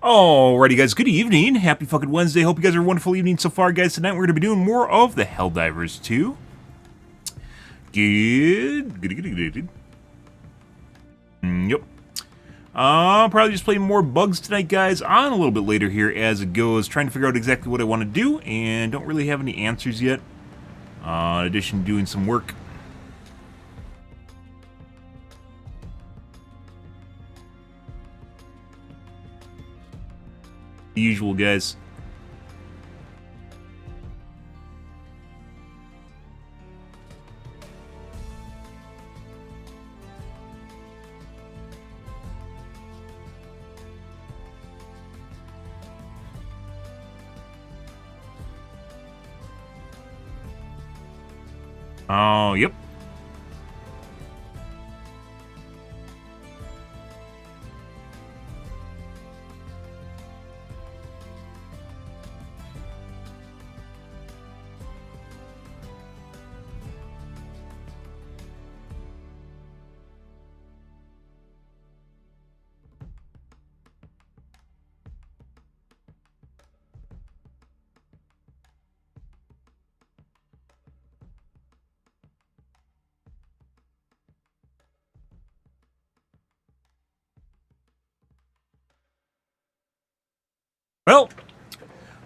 Alrighty guys, good evening. Happy fucking Wednesday. Hope you guys are a wonderful evening so far, guys. Tonight we're going to be doing more of the Helldivers 2. Good. Yep. Probably just playing more bugs tonight, guys. On a little bit later here as it goes. Trying to figure out exactly what I want to do, and don't really have any answers yet. In addition to doing some work. The usual, guys. Oh, yep.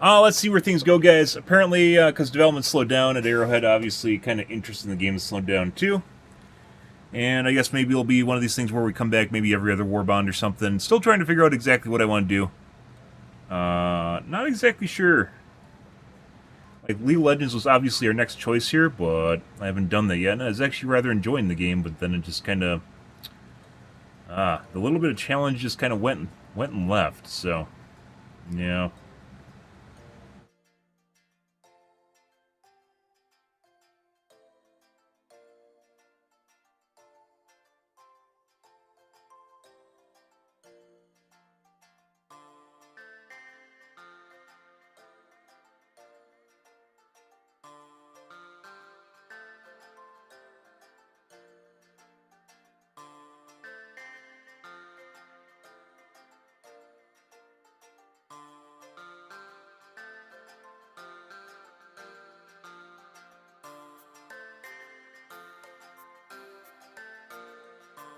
Well, let's see where things go, guys. Apparently, because development slowed down at Arrowhead, obviously, kind of interest in the game has slowed down too. And I guess maybe it'll be one of these things where we come back maybe every other Warbond or something. Still trying to figure out exactly what I want to do. Not exactly sure. Like, League of Legends was obviously our next choice here, but I haven't done that yet. And I was actually rather enjoying the game, but then it just kind of... the little bit of challenge just kind of went and left, so... Yeah.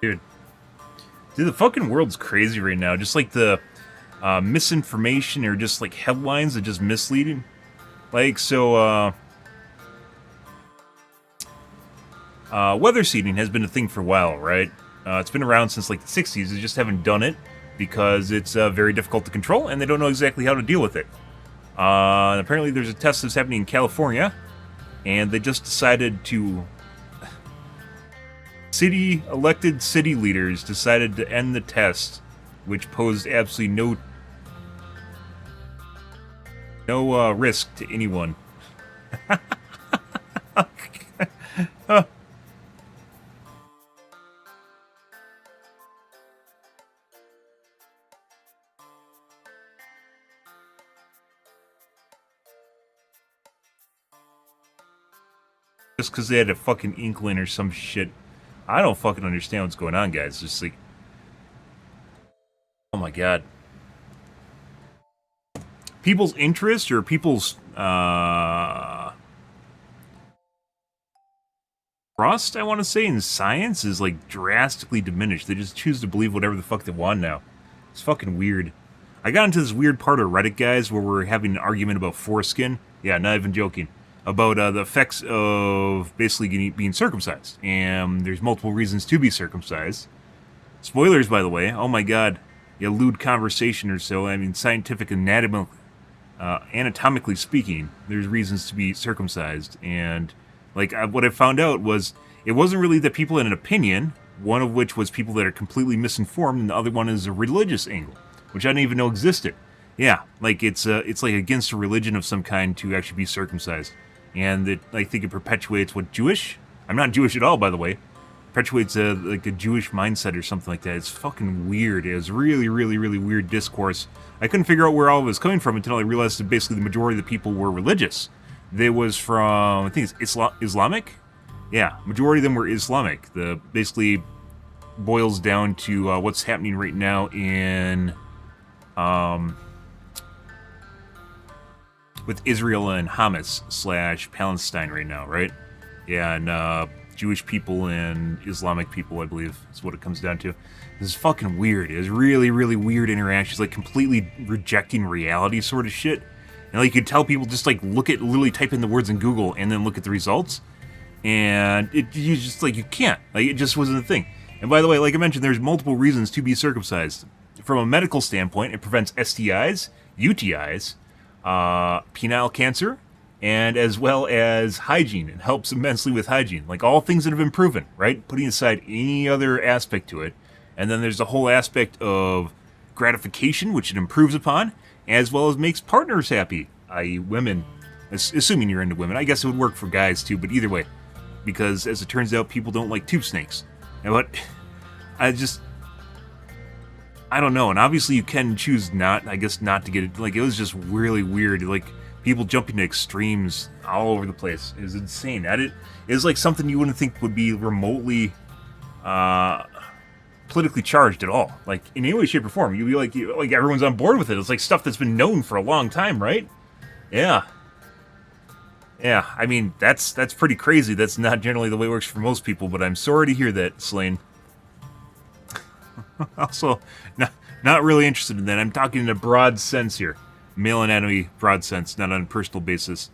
Dude, the fucking world's crazy right now. Just like the misinformation or just like headlines that just misleading. Like, so, weather seeding has been a thing for a while, right? It's been around since like the 60s. They just haven't done it because it's very difficult to control and they don't know exactly how to deal with it. Apparently there's a test that's happening in California and they just decided to... Elected city leaders decided to end the test, which posed absolutely no risk to anyone. Just because they had a fucking inkling or some shit. I don't fucking understand what's going on, guys. Just like... Oh my god. People's interest or people's, trust, I want to say, in science is, like, drastically diminished. They just choose to believe whatever the fuck they want now. It's fucking weird. I got into this weird part of Reddit, guys, where we're having an argument about foreskin. Yeah, not even joking. About the effects of basically being circumcised. And there's multiple reasons to be circumcised. Spoilers, by the way. Oh my god. A lewd conversation or so. I mean, scientific anatomically speaking, there's reasons to be circumcised. And, like, what I found out was, it wasn't really that people had an opinion, one of which was people that are completely misinformed, and the other one is a religious angle, which I didn't even know existed. Yeah, like, it's like against a religion of some kind to actually be circumcised. And I think it perpetuates what Jewish? I'm not Jewish at all, by the way. Perpetuates like a Jewish mindset or something like that. It's fucking weird. It was really, really, really weird discourse. I couldn't figure out where all of it was coming from until I realized that basically the majority of the people were religious. They was from, I think it's Islamic? Yeah, majority of them were Islamic. Basically boils down to what's happening right now in with Israel and Hamas / Palestine right now, right? Yeah, and Jewish people and Islamic people, I believe, is what it comes down to. This is fucking weird. It's really, really weird interactions, like completely rejecting reality sort of shit. And like you could tell people just like literally type in the words in Google and then look at the results, and you just like you can't. Like it just wasn't a thing. And by the way, like I mentioned, there's multiple reasons to be circumcised. From a medical standpoint, it prevents STIs, UTIs, penile cancer, and as well as hygiene. It helps immensely with hygiene. Like all things that have been proven, right? Putting aside any other aspect to it. And then there's the whole aspect of gratification, which it improves upon, as well as makes partners happy, i.e. women. Assuming you're into women. I guess it would work for guys too, but either way. Because as it turns out, people don't like tube snakes. And what I don't know, and obviously you can choose not to get it. Like, it was just really weird. Like, people jumping to extremes all over the place. It was insane. It was like something you wouldn't think would be remotely politically charged at all. Like, in any way, shape, or form. You'd be like everyone's on board with it. It's like stuff that's been known for a long time, right? Yeah. Yeah, I mean, that's pretty crazy. That's not generally the way it works for most people, but I'm sorry to hear that, Slane. Also, not really interested in that. I'm talking in a broad sense here. Male anatomy, broad sense, not on a personal basis.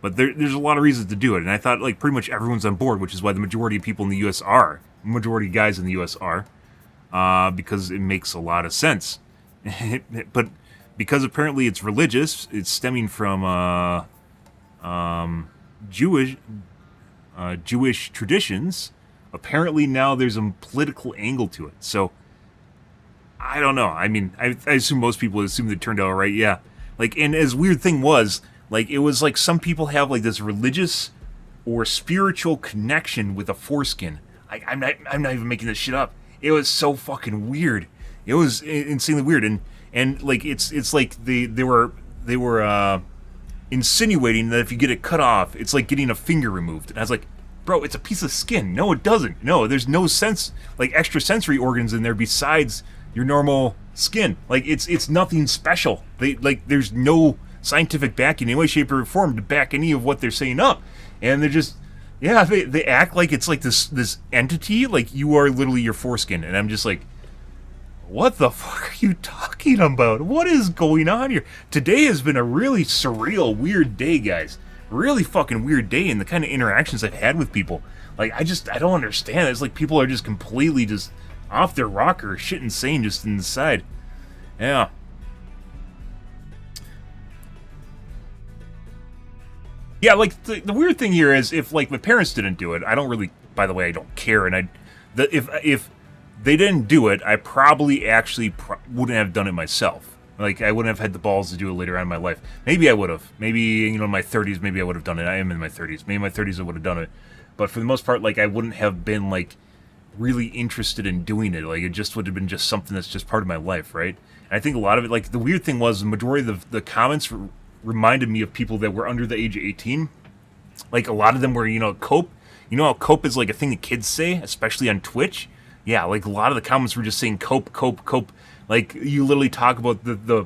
But there's a lot of reasons to do it, and I thought, like, pretty much everyone's on board, which is why the majority of people in the U.S. are. The majority of guys in the U.S. are. Because it makes a lot of sense. But because apparently it's religious, it's stemming from, Jewish traditions, apparently now there's a political angle to it. So, I don't know. I mean, I assume most people assumed it turned out right, yeah. Like, and as weird thing was, like, it was like some people have, like, this religious or spiritual connection with a foreskin. I'm not even making this shit up. It was so fucking weird. It was insanely weird. And like, it's like they were insinuating that if you get it cut off, it's like getting a finger removed. And I was like, bro, it's a piece of skin. No, it doesn't. No, there's no sense, like, extra sensory organs in there besides your normal skin. Like, it's nothing special. There's no scientific backing in any way, shape, or form to back any of what they're saying up. And they're just, yeah, they act like it's like this entity, like you are literally your foreskin. And I'm just like, what the fuck are you talking about? What is going on here? Today has been a really surreal, weird day, guys. Really fucking weird day, and the kind of interactions I've had with people. Like, I don't understand. It's like people are just completely just off their rocker, shit insane just inside. Yeah. Yeah, like, the weird thing here is, if, like, my parents didn't do it, I don't really, by the way, I don't care, and if they didn't do it, I probably actually wouldn't have done it myself. Like, I wouldn't have had the balls to do it later on in my life. Maybe I would have. Maybe, in my 30s, maybe I would have done it. I am in my 30s. Maybe in my 30s I would have done it. But for the most part, like, I wouldn't have been, like, really interested in doing it. Like, it just would have been just something that's just part of my life, right? And I think a lot of it, like, the weird thing was, the majority of the comments reminded me of people that were under the age of 18. Like, a lot of them were, cope. You know how cope is, like, a thing that kids say, especially on Twitch? Yeah, like, a lot of the comments were just saying cope, cope, cope. Like, you literally talk about the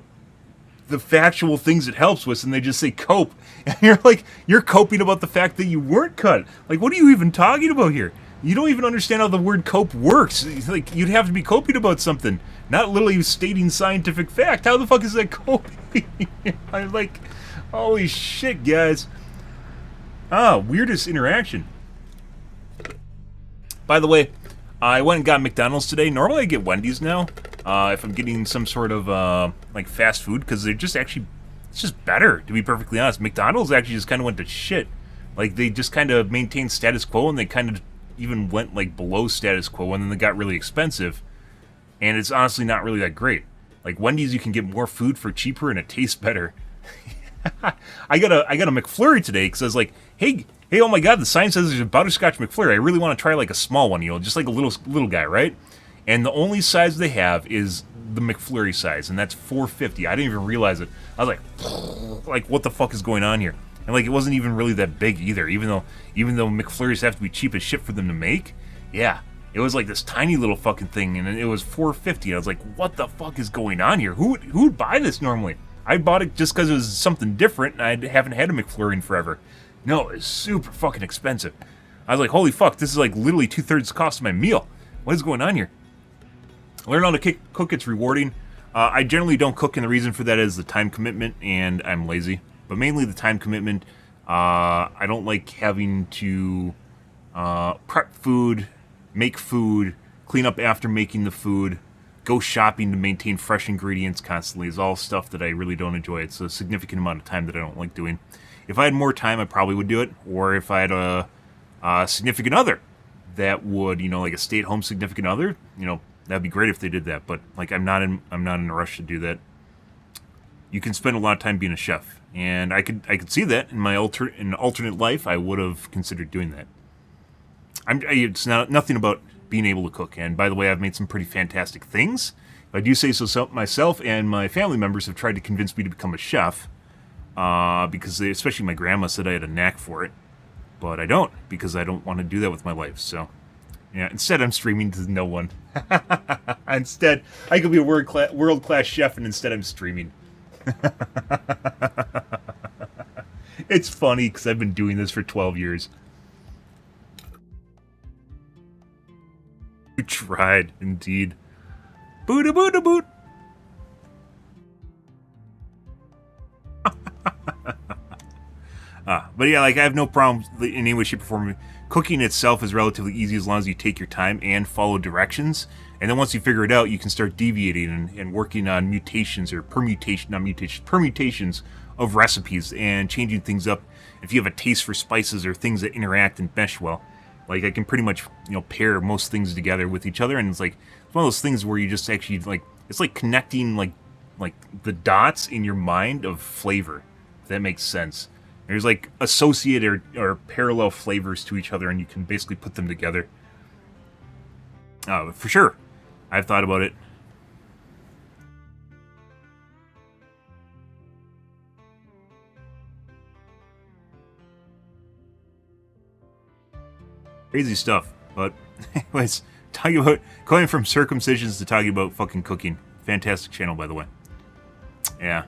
factual things it helps with, and they just say cope. And you're like, you're coping about the fact that you weren't cut. Like, what are you even talking about here? You don't even understand how the word cope works. Like, you'd have to be coping about something, not literally stating scientific fact. How the fuck is that coping? I'm like, holy shit, guys. Weirdest interaction. By the way, I went and got McDonald's today. Normally I get Wendy's now, if I'm getting some sort of, like, fast food, because they're just actually, it's just better, to be perfectly honest. McDonald's actually just kind of went to shit. Like, they just kind of maintained status quo, and they kind of even went, like, below status quo, and then they got really expensive, and it's honestly not really that great. Like, Wendy's, you can get more food for cheaper, and it tastes better. I got a McFlurry today, because I was like, hey, oh my god, the sign says there's a butterscotch McFlurry. I really want to try, like, a small one, just like a little guy, right? And the only size they have is the McFlurry size, and that's $4.50. I didn't even realize it. I was like, what the fuck is going on here? And, like, it wasn't even really that big either, even though McFlurries have to be cheap as shit for them to make. Yeah. It was like this tiny little fucking thing, and it was $4.50. I was like, what the fuck is going on here? Who would buy this normally? I bought it just because it was something different, and I haven't had a McFlurry in forever. No, it's super fucking expensive. I was like, holy fuck, this is like literally 2/3 the cost of my meal. What is going on here? Learn how to cook, it's rewarding. I generally don't cook, and the reason for that is the time commitment, and I'm lazy. But mainly the time commitment. I don't like having to prep food, make food, clean up after making the food, go shopping to maintain fresh ingredients constantly. Is all stuff that I really don't enjoy. It's a significant amount of time that I don't like doing. If I had more time, I probably would do it. Or if I had a significant other that would, like a stay-at-home significant other, that'd be great if they did that. But like, I'm not in a rush to do that. You can spend a lot of time being a chef, and I could see that in my alternate life. I would have considered doing that. It's nothing about being able to cook. And by the way, I've made some pretty fantastic things. If I do say so myself, and my family members have tried to convince me to become a chef, because especially my grandma said I had a knack for it, but I don't, because I don't want to do that with my life. So yeah, instead I'm streaming to no one. Instead, I could be a world-class chef, and instead I'm streaming. It's funny because I've been doing this for 12 years. You tried, indeed. Boot-a-boot-a-boot. But yeah, like, I have no problem in any way, shape, or form. Cooking itself is relatively easy as long as you take your time and follow directions. And then once you figure it out, you can start deviating and working on mutations or permutations of recipes and changing things up. If you have a taste for spices or things that interact and mesh well, like, I can pretty much, pair most things together with each other. And it's like, it's one of those things where you just actually, like, it's like connecting, like the dots in your mind of flavor, if that makes sense. There's like associated or parallel flavors to each other, and you can basically put them together. For sure. I've thought about it. Crazy stuff. But anyways, talking about going from circumcisions to talking about fucking cooking. Fantastic channel, by the way. Yeah.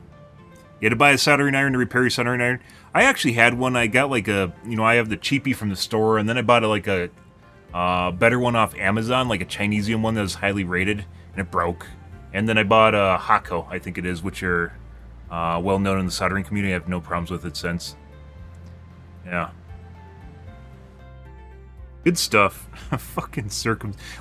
You had to buy a soldering iron to repair your soldering iron. I actually had one. I got like a, I have the cheapie from the store, and then I bought a better one off Amazon, like a Chinesian one that was highly rated, and it broke. And then I bought a Hakko, I think it is, which are well known in the soldering community. I have no problems with it since. Yeah. Good stuff. Fucking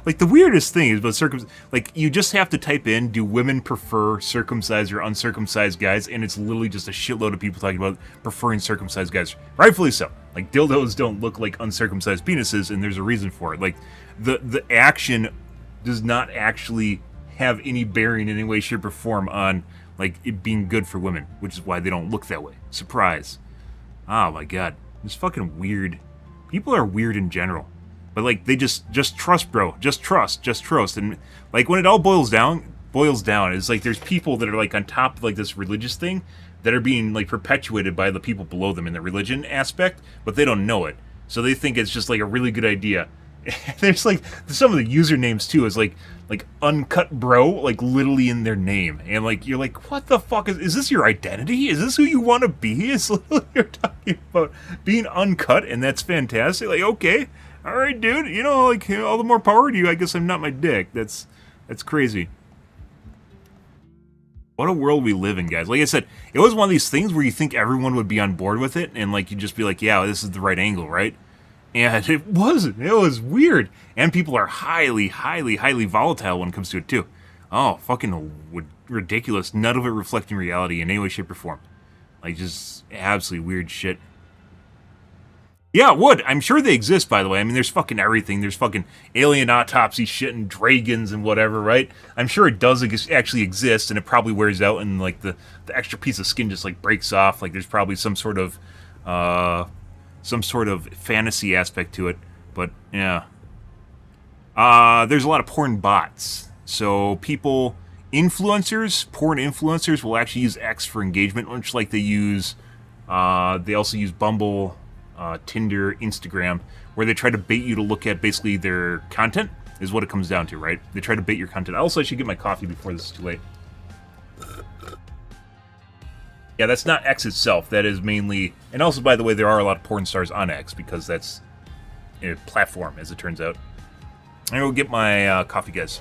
like, the weirdest thing is about like, you just have to type in, do women prefer circumcised or uncircumcised guys? And it's literally just a shitload of people talking about preferring circumcised guys. Rightfully so. Like, dildos don't look like uncircumcised penises, and there's a reason for it. Like, the action does not actually have any bearing in any way, shape, or form on, like, it being good for women, which is why they don't look that way. Surprise. Oh my god. It's fucking weird. People are weird in general. But, like, they just trust, bro. Just trust. And, like, when it all boils down, it's like there's people that are, like, on top of, like, this religious thing that are being, like, perpetuated by the people below them in the religion aspect, but they don't know it. So they think it's just, like, a really good idea. There's, like, some of the usernames, too, is, like uncut bro, like, literally in their name. And, like, you're like, what the fuck? Is this your identity? Is this who you want to be? Is literally you're talking about being uncut, and that's fantastic. Like, okay. All right, dude, like, all the more power to you. I guess I'm not my dick. That's crazy. What a world we live in, guys. Like I said, it was one of these things where you think everyone would be on board with it, and, like, you'd just be like, yeah, this is the right angle, right? And it wasn't. It was weird. And people are highly, highly, highly volatile when it comes to it, too. Oh, fucking ridiculous. None of it reflecting reality in any way, shape, or form. Like, just absolutely weird shit. Yeah, it would. I'm sure they exist, by the way. I mean, there's fucking everything. There's fucking alien autopsy shit and dragons and whatever, right? I'm sure it does actually exist, and it probably wears out, and, like, the extra piece of skin just, like, breaks off. Like, there's probably some sort of fantasy aspect to it. But, yeah. There's a lot of porn bots. So porn influencers will actually use X for engagement, much like they also use Bumble, Tinder, Instagram, where they try to bait you to look at basically their content. is what it comes down to, right? They try to bait your content. Also, I should get my coffee before this is too late. Yeah, that's not X itself. That is mainly... And also, by the way, there are a lot of porn stars on X, because that's a platform, as it turns out. I'm going to go get my coffee, guys.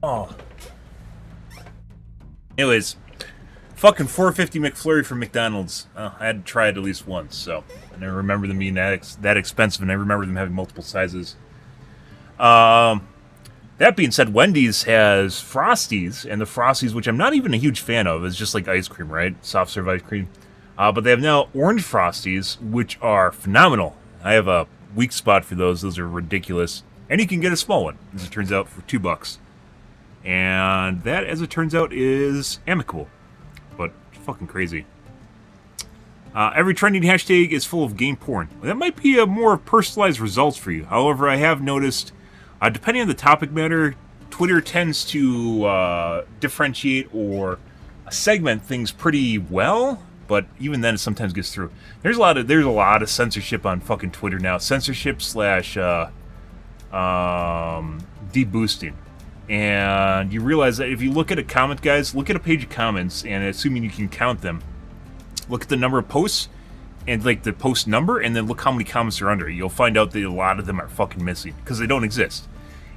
Oh. Anyways, fucking $4.50 McFlurry from McDonald's. I had to try it at least once, so I never remember them being that expensive, and I remember them having multiple sizes. That being said, Wendy's has Frosties, and the Frosties, which I'm not even a huge fan of, is just like ice cream, right? Soft serve ice cream. But they have now orange Frosties, which are phenomenal. I have a weak spot for those. Those are ridiculous. And you can get a small one, as it turns out, for $2. And that, as it turns out, is amicable. But fucking crazy. Every trending hashtag is full of game porn. That might be a more personalized results for you. However, I have noticed, depending on the topic matter, Twitter tends to differentiate or segment things pretty well. But even then, it sometimes gets through. There's a lot of censorship on fucking Twitter now. Censorship slash deboosting. And you realize that if you look at a comment, guys, look at a page of comments, and assuming you can count them, look at the number of posts, and like the post number, and then look how many comments are under it. You'll find out that a lot of them are fucking missing, because they don't exist.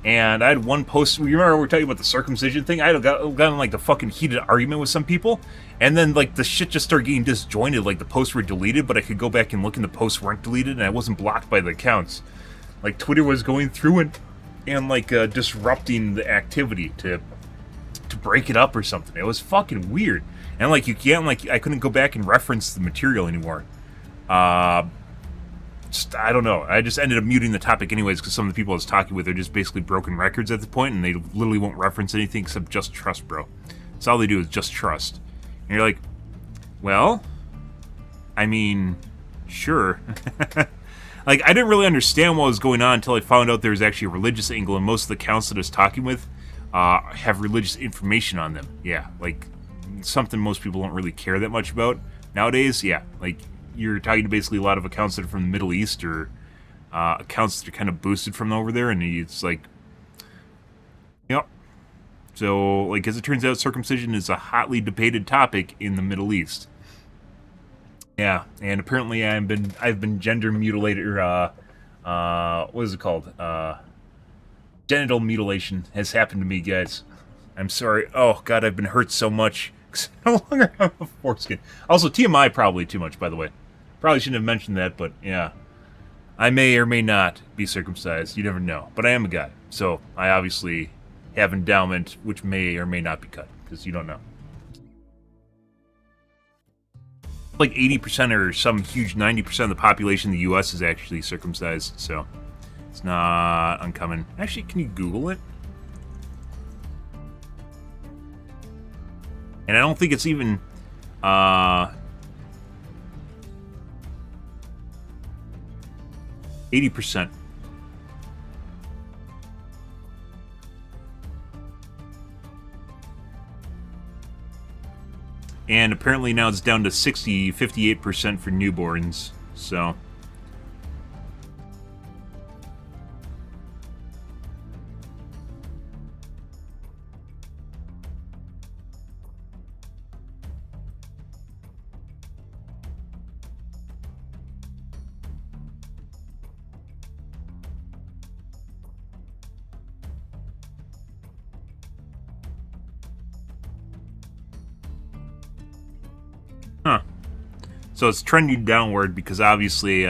And I had one post, you remember we were talking about the circumcision thing? I had gotten like the fucking heated argument with some people, and then like the shit just started getting disjointed, like the posts were deleted, but I could go back and look and the posts weren't deleted, and I wasn't blocked by the accounts. Like Twitter was going through and like disrupting the activity to break it up or something. It was fucking weird. And like you can't, like, I couldn't go back and reference the material anymore. I don't know. I just ended up muting the topic anyways, because some of the people I was talking with are just basically broken records at the point, and they literally won't reference anything except just trust, bro. That's all they do is just trust. And you're like, well, I mean, sure. Like, I didn't really understand what was going on until I found out there was actually a religious angle, and most of the accounts that I was talking with have religious information on them. Yeah, like, something most people don't really care that much about nowadays. Yeah, like, you're talking to basically a lot of accounts that are from the Middle East, or accounts that are kind of boosted from over there, and it's like, So, like, as it turns out, circumcision is a hotly debated topic in the Middle East. Yeah, and apparently I've been gender mutilated, or what is it called? Genital mutilation has happened to me, guys. I'm sorry. Oh God, I've been hurt so much. I no longer have a foreskin. Also, TMI probably too much, by the way. Probably shouldn't have mentioned that, but yeah. I may or may not be circumcised. You never know. But I am a guy, so I obviously have endowment, which may or may not be cut, because you don't know. Like 80% or some huge 90% of the population in the U.S. is actually circumcised, so it's not uncommon. Actually, can you Google it? And I don't think it's even 80%. And apparently now it's down to 58% for newborns. So so it's trending downward because obviously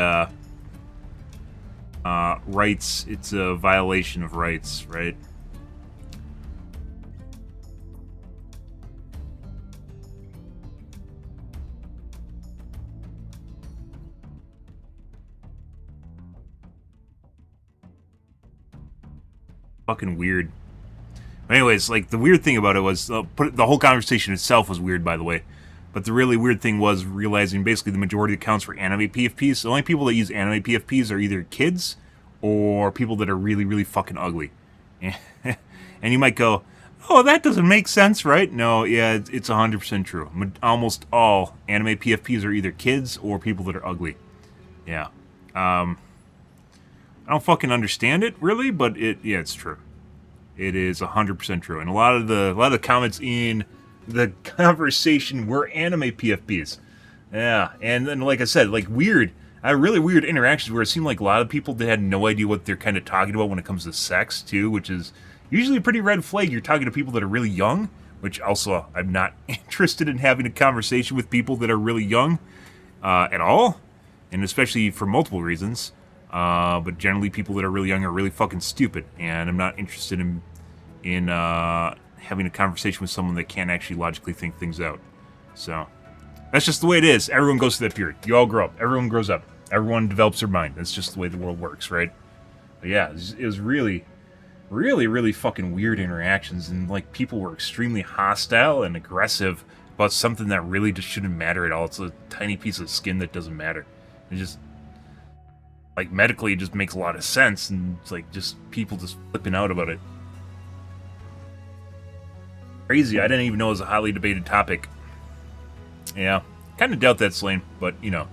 rights, it's a violation of rights, right? Fucking weird. Anyways, like, the weird thing about it was, the whole conversation itself was weird, by the way. But the really weird thing was realizing basically the majority of accounts for anime PFPs, the only people that use anime PFPs are either kids or people that are really, really fucking ugly. And you might go, oh, that doesn't make sense, right? No, yeah, it's 100% true. Almost all anime PFPs are either kids or people that are ugly. Yeah. I don't fucking understand it, really, but yeah, it's true. It is 100% true. And a lot of the comments in the conversation were anime PFPs. Yeah, and then, like I said, like, weird. I had really weird interactions where it seemed like a lot of people that had no idea what they're kind of talking about when it comes to sex, too, which is usually a pretty red flag. You're talking to people that are really young, which also I'm not interested in having a conversation with people that are really young at all, and especially for multiple reasons. But generally, people that are really young are really fucking stupid, and I'm not interested in having a conversation with someone that can't actually logically think things out. So that's just the way it is. Everyone goes through that period. You all grow up. Everyone grows up. Everyone develops their mind. That's just the way the world works, right? But yeah, it was really, really, really fucking weird interactions, and like people were extremely hostile and aggressive about something that really just shouldn't matter at all. It's a tiny piece of skin that doesn't matter. It just, like, medically, it just makes a lot of sense, and it's like just people just flipping out about it. Crazy. I didn't even know it was a highly debated topic. Yeah. Kind of doubt that, Slane, but, you know.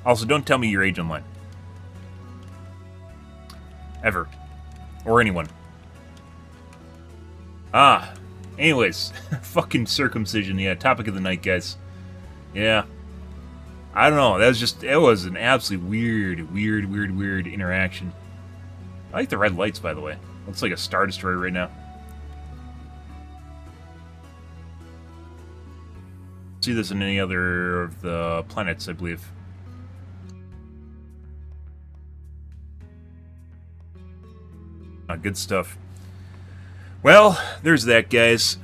Also, don't tell me your age online. Ever. Or anyone. Anyways. Fucking circumcision. Yeah, topic of the night, guys. Yeah. I don't know. It was an absolutely weird interaction. I like the red lights, by the way. Looks like a Star Destroyer right now. See this in any other of the planets, I believe. Good stuff. Well, there's that, guys.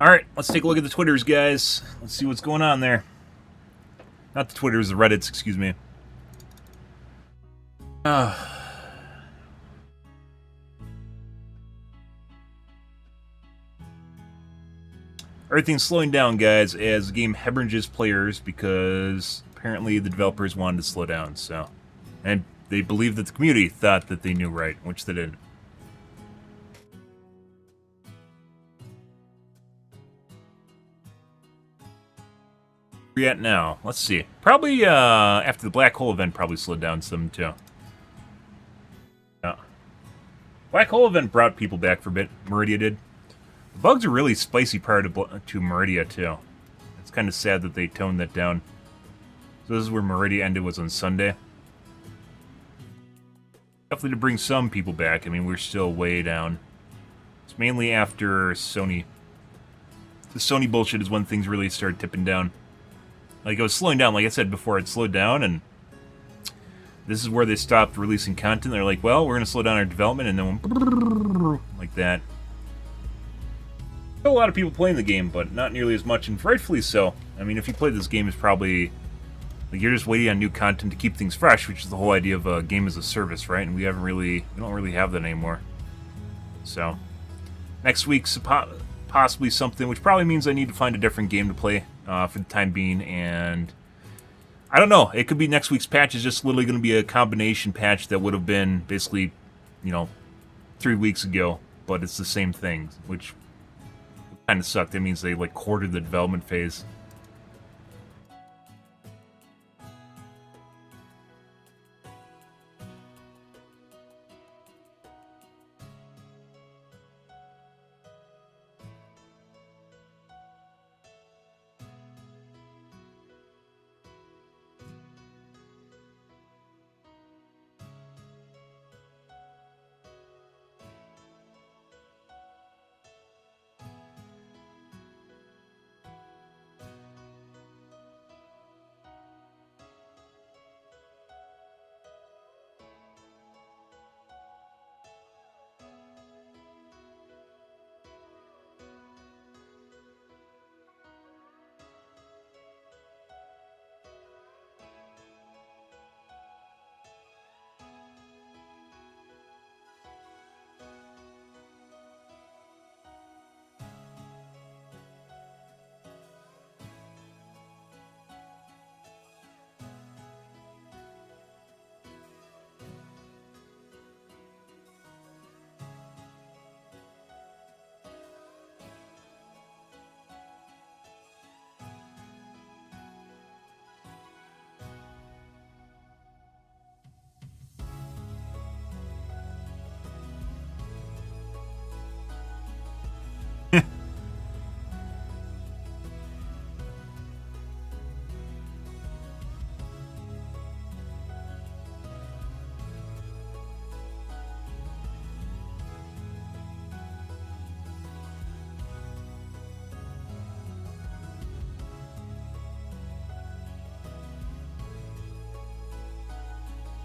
Alright, let's take a look at the Twitters, guys. Let's see what's going on there. Not the Twitters, the Reddits, excuse me. Everything's slowing down, guys, as the game hemorrhages players because apparently the developers wanted to slow down, so. And they believe that the community thought that they knew right, which they didn't. Where we at now? Let's see. Probably after the black hole event probably slowed down some too. Yeah. Black hole event brought people back for a bit. Meridia did. The bugs are really spicy prior to Meridia too. It's kind of sad that they toned that down. So this is where Meridia ended, was on Sunday. Definitely to bring some people back. I mean, we're still way down. It's mainly after Sony. The Sony bullshit is when things really started tipping down. Like, it was slowing down. Like I said before, it slowed down, and this is where they stopped releasing content. They're like, well, we're going to slow down our development, and then like that. Still a lot of people playing the game, but not nearly as much, and rightfully so. I mean, if you play this game, it's probably... like, you're just waiting on new content to keep things fresh, which is the whole idea of a game as a service, right? And we don't really have that anymore. So, next week's possibly something, which probably means I need to find a different game to play for the time being, and I don't know. It could be next week's patch is just literally going to be a combination patch that would have been basically, 3 weeks ago, but it's the same thing, which kind of sucked. That means they like quartered the development phase.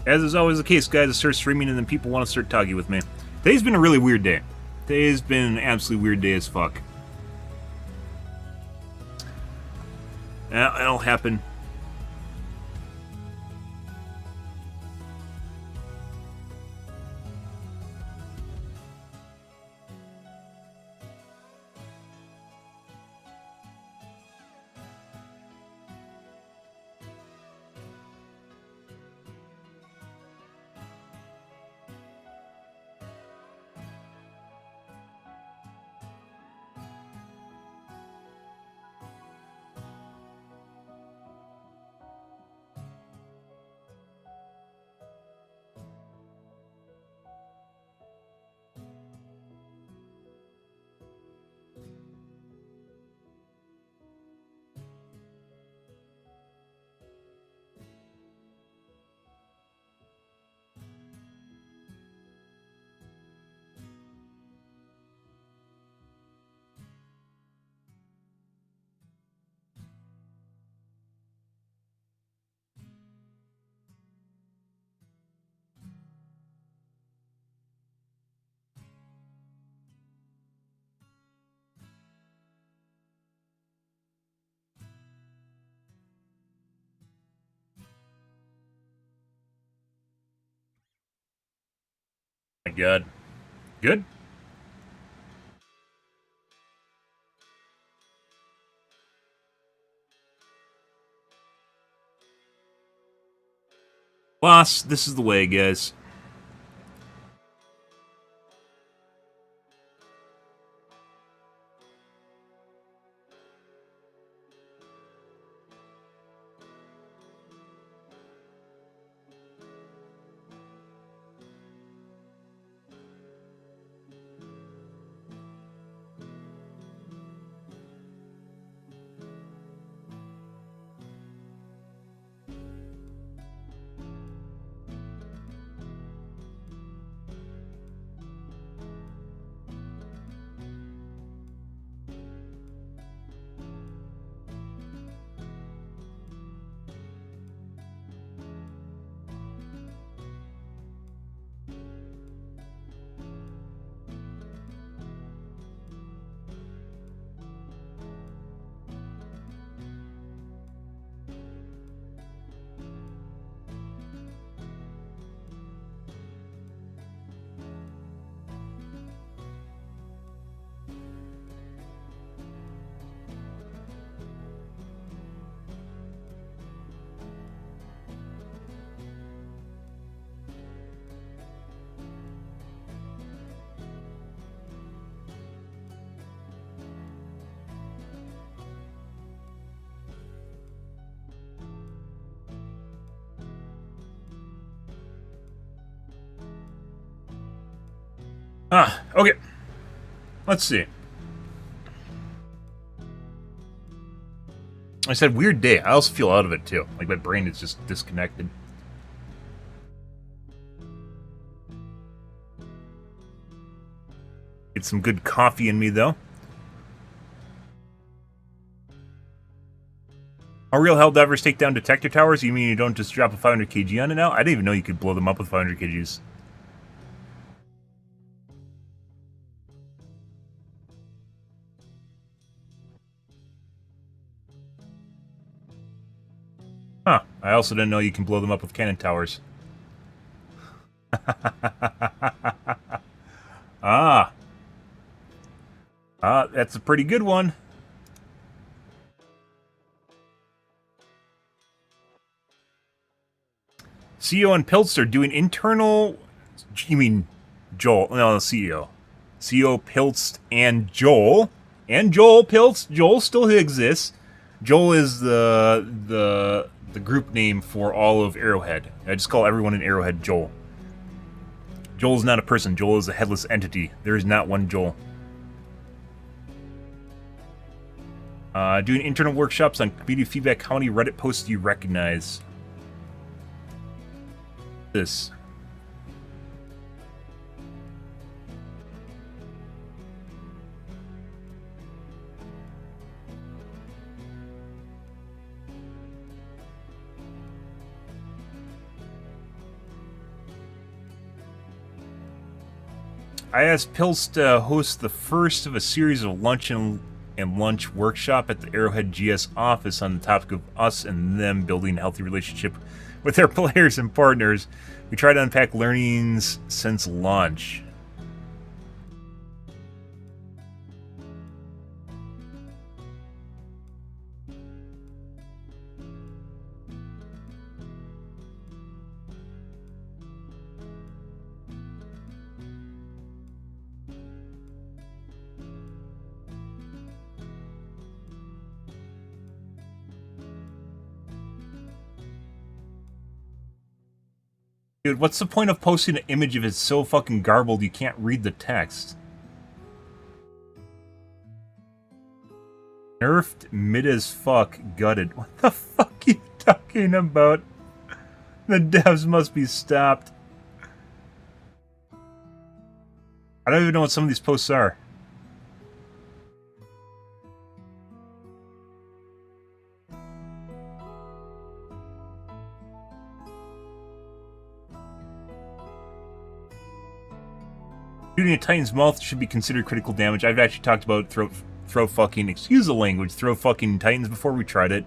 As is always the case, guys, I start streaming and then people want to start talking with me. Today's been a really weird day. Today's been an absolutely weird day as fuck. That'll happen. My God. Good? Boss, this is the way, guys. Okay. Let's see. I said weird day. I also feel out of it, too. Like, my brain is just disconnected. Get some good coffee in me, though. Are real Helldivers take down detector towers? You mean you don't just drop a 500 kg on it now? I didn't even know you could blow them up with 500 kgs. Huh. I also didn't know you can blow them up with cannon towers. Ah. That's a pretty good one. CEO and Piltz are doing internal... You mean Joel? No, CEO. CEO, Piltz, and Joel. And Joel Piltz. Joel still exists. Joel is the group name for all of Arrowhead. I just call everyone in Arrowhead Joel. Joel is not a person. Joel is a headless entity. There is not one Joel. Doing internal workshops on community feedback. How many Reddit posts do you recognize? This. I asked Pills to host the first of a series of lunch and lunch workshop at the Arrowhead GS office on the topic of us and them building a healthy relationship with their players and partners. We try to unpack learnings since launch. Dude, what's the point of posting an image if it's so fucking garbled you can't read the text? Nerfed mid as fuck, gutted. What the fuck are you talking about? The devs must be stopped. I don't even know what some of these posts are. Shooting a Titan's mouth should be considered critical damage. I've actually talked about throw fucking, excuse the language, throw fucking Titans before we tried it.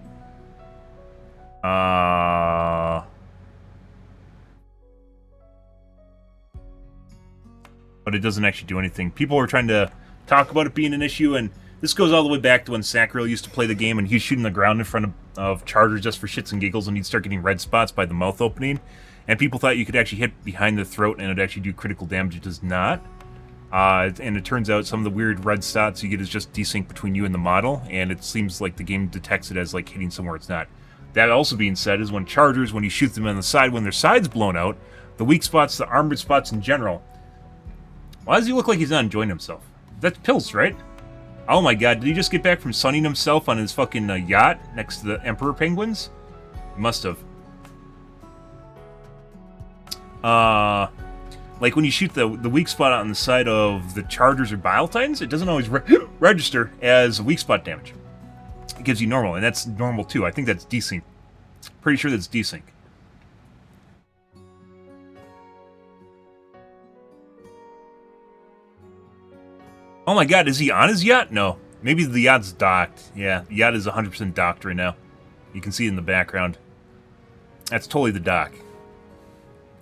but it doesn't actually do anything. People are trying to talk about it being an issue, and this goes all the way back to when Sacriel used to play the game, and he's shooting the ground in front of chargers just for shits and giggles, and he'd start getting red spots by the mouth opening, and people thought you could actually hit behind the throat and it'd actually do critical damage. It does not. And it turns out some of the weird red spots you get is just desync between you and the model, and it seems like the game detects it as like hitting somewhere it's not. That also being said is when chargers, when you shoot them on the side, when their side's blown out, the weak spots, the armored spots in general. Why does he look like he's not enjoying himself? That's Pills, right? Oh my god, did he just get back from sunning himself on his fucking yacht next to the Emperor Penguins? He must have. Like when you shoot the weak spot on the side of the Chargers or Bile Titans, it doesn't always register as weak spot damage. It gives you normal, and that's normal too. I think that's desync. Pretty sure that's desync. Oh my god, is he on his yacht? No. Maybe the yacht's docked. Yeah, the yacht is 100% docked right now. You can see it in the background. That's totally the dock.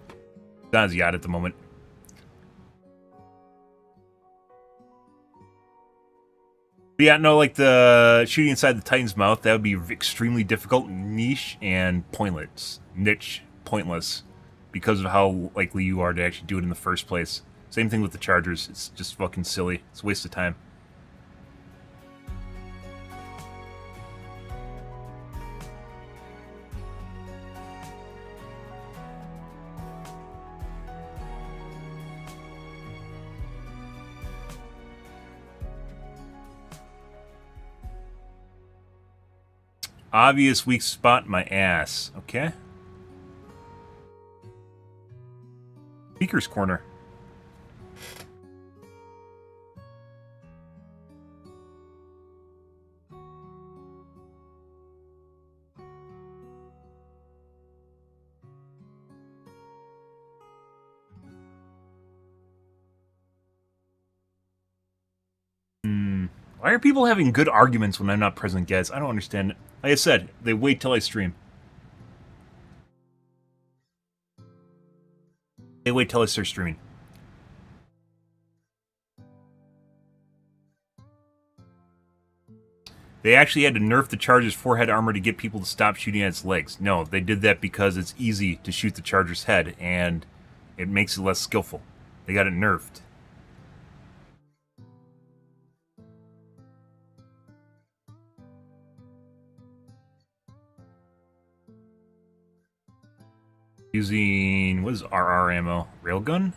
It's on his yacht at the moment. But yeah, no, like the shooting inside the Titan's mouth, that would be extremely difficult, niche, and pointless. Niche, pointless, because of how likely you are to actually do it in the first place. Same thing with the Chargers. It's just fucking silly. It's a waste of time. Obvious weak spot in my ass. Okay. Speaker's corner. Why are people having good arguments when I'm not present, guys? I don't understand it. Like I said, they wait till I stream. They wait till I start streaming. They actually had to nerf the Charger's forehead armor to get people to stop shooting at its legs. No, they did that because it's easy to shoot the Charger's head, and it makes it less skillful. They got it nerfed. Using, what is RR ammo? Railgun?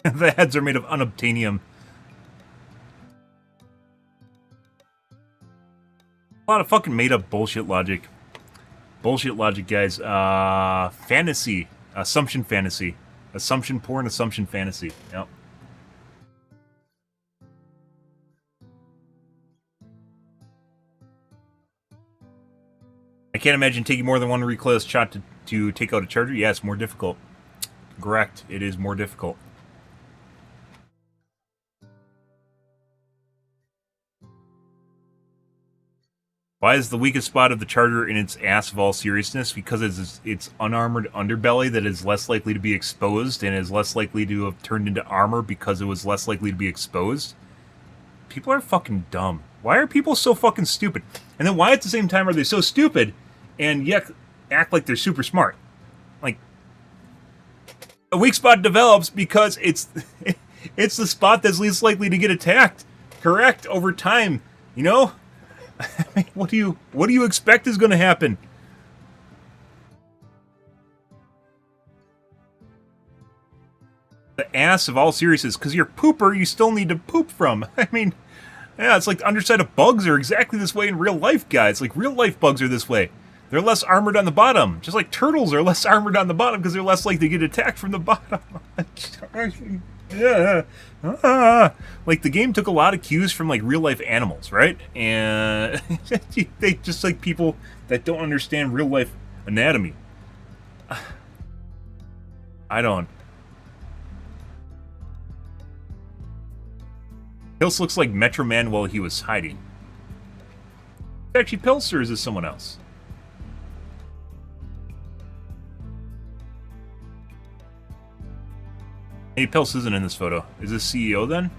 The heads are made of unobtainium. A lot of fucking made-up bullshit logic. Bullshit logic, guys. Fantasy. Assumption fantasy. Assumption porn, assumption fantasy. Yep. can't imagine taking more than one recoilless shot to take out a charger. Yeah, it's more difficult. Correct. It is more difficult. Why is the weakest spot of the charger in its ass of all seriousness? Because it's unarmored underbelly that is less likely to be exposed and is less likely to have turned into armor because it was less likely to be exposed. People are fucking dumb. Why are people so fucking stupid? And then why at the same time are they so stupid and yet act like they're super smart? Like, a weak spot develops because it's it's the spot that's least likely to get attacked. Correct, over time, you know? I mean, what do you expect is going to happen? The ass of all seriousness, because you're pooper, you still need to poop from. I mean, yeah, it's like the underside of bugs are exactly this way in real life, guys. Like, real life bugs are this way. They're less armored on the bottom. Just like turtles are less armored on the bottom because they're less likely to get attacked from the bottom. Yeah. Like, the game took a lot of cues from, like, real life animals, right? And they just like people that don't understand real life anatomy. I don't. Pills looks like Metro Man while he was hiding. Is it actually Pills, or is this someone else? Hey, Pills isn't in this photo. Is this CEO then?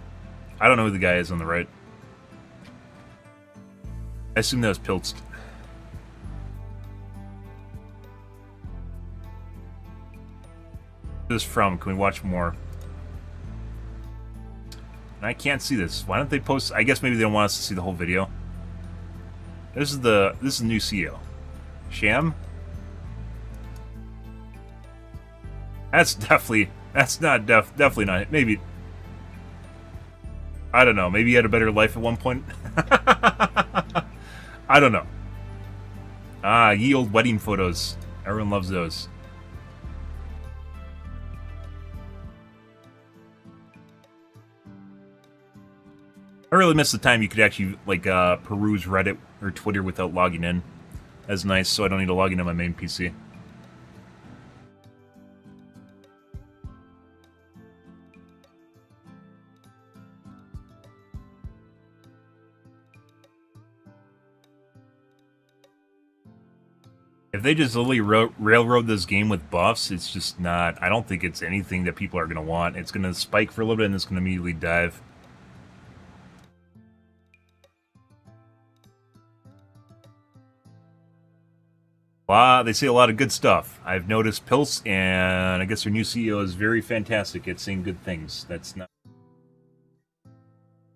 I don't know who the guy is on the right. I assume that was Pilst. This from? Can we watch more? And I can't see this. Why don't they post? I guess maybe they don't want us to see the whole video. This is the new CEO. Sham? Definitely not. Maybe. I don't know. Maybe he had a better life at one point. I don't know. Ah, ye old wedding photos. Everyone loves those. I really miss the time you could actually, like, peruse Reddit or Twitter without logging in. That's nice, so I don't need to log in on my main PC. If they just literally railroad this game with buffs, it's just not... I don't think it's anything that people are going to want. It's going to spike for a little bit and it's going to immediately dive. They say a lot of good stuff. I've noticed Pills, and I guess their new CEO is very fantastic at saying good things. That's not...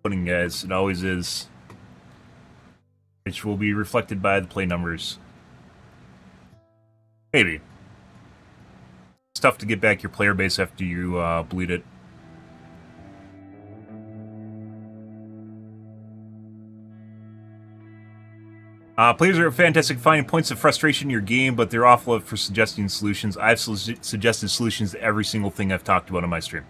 putting, guys. It always is. Which will be reflected by the play numbers. Maybe. It's tough to get back your player base after you bleed it. Players are fantastic at finding points of frustration in your game, but they're awful for suggesting solutions. I've suggested solutions to every single thing I've talked about on my stream.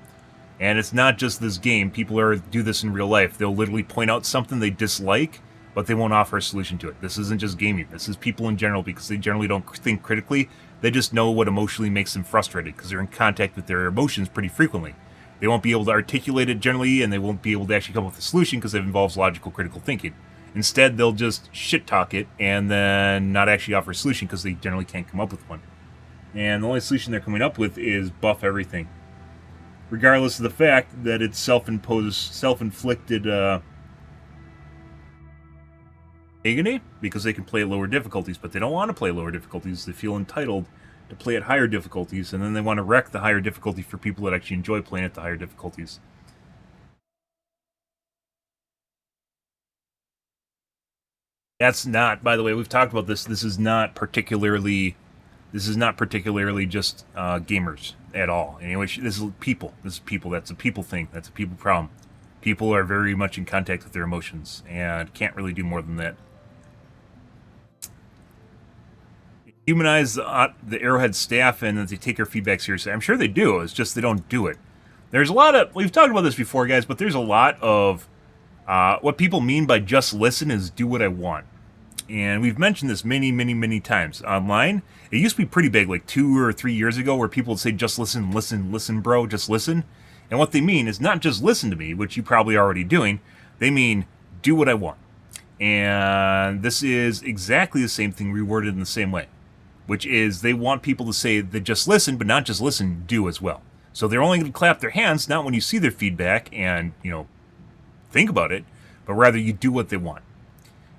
And it's not just this game. People do this in real life. They'll literally point out something they dislike, but they won't offer a solution to it. This isn't just gaming. This is people in general, because they generally don't think critically. They just know what emotionally makes them frustrated, because they're in contact with their emotions pretty frequently. They won't be able to articulate it generally, and they won't be able to actually come up with a solution because it involves logical, critical thinking. Instead, they'll just shit-talk it and then not actually offer a solution because they generally can't come up with one. And the only solution they're coming up with is buff everything. Regardless of the fact that it's self-imposed, self-inflicted agony, because they can play at lower difficulties, but they don't want to play at lower difficulties. They feel entitled to play at higher difficulties, and then they want to wreck the higher difficulty for people that actually enjoy playing at the higher difficulties. That's not, by the way, we've talked about this. This is not particularly just gamers at all. Anyway, this is people. This is people. That's a people thing. That's a people problem. People are very much in contact with their emotions and can't really do more than that. Humanize the Arrowhead staff and that they take their feedback seriously. I'm sure they do. It's just they don't do it. There's a lot of, we've talked about this before, guys, but there's a lot of what people mean by just listen is do what I want. And we've mentioned this many, many, many times online. It used to be pretty big, like 2 or 3 years ago, where people would say, just listen, listen, listen, bro, just listen. And what they mean is not just listen to me, which you probably are already doing. They mean do what I want. And this is exactly the same thing reworded in the same way, which is they want people to say that just listen, but not just listen, do as well. So they're only going to clap their hands, not when you see their feedback and, think about it, but rather you do what they want.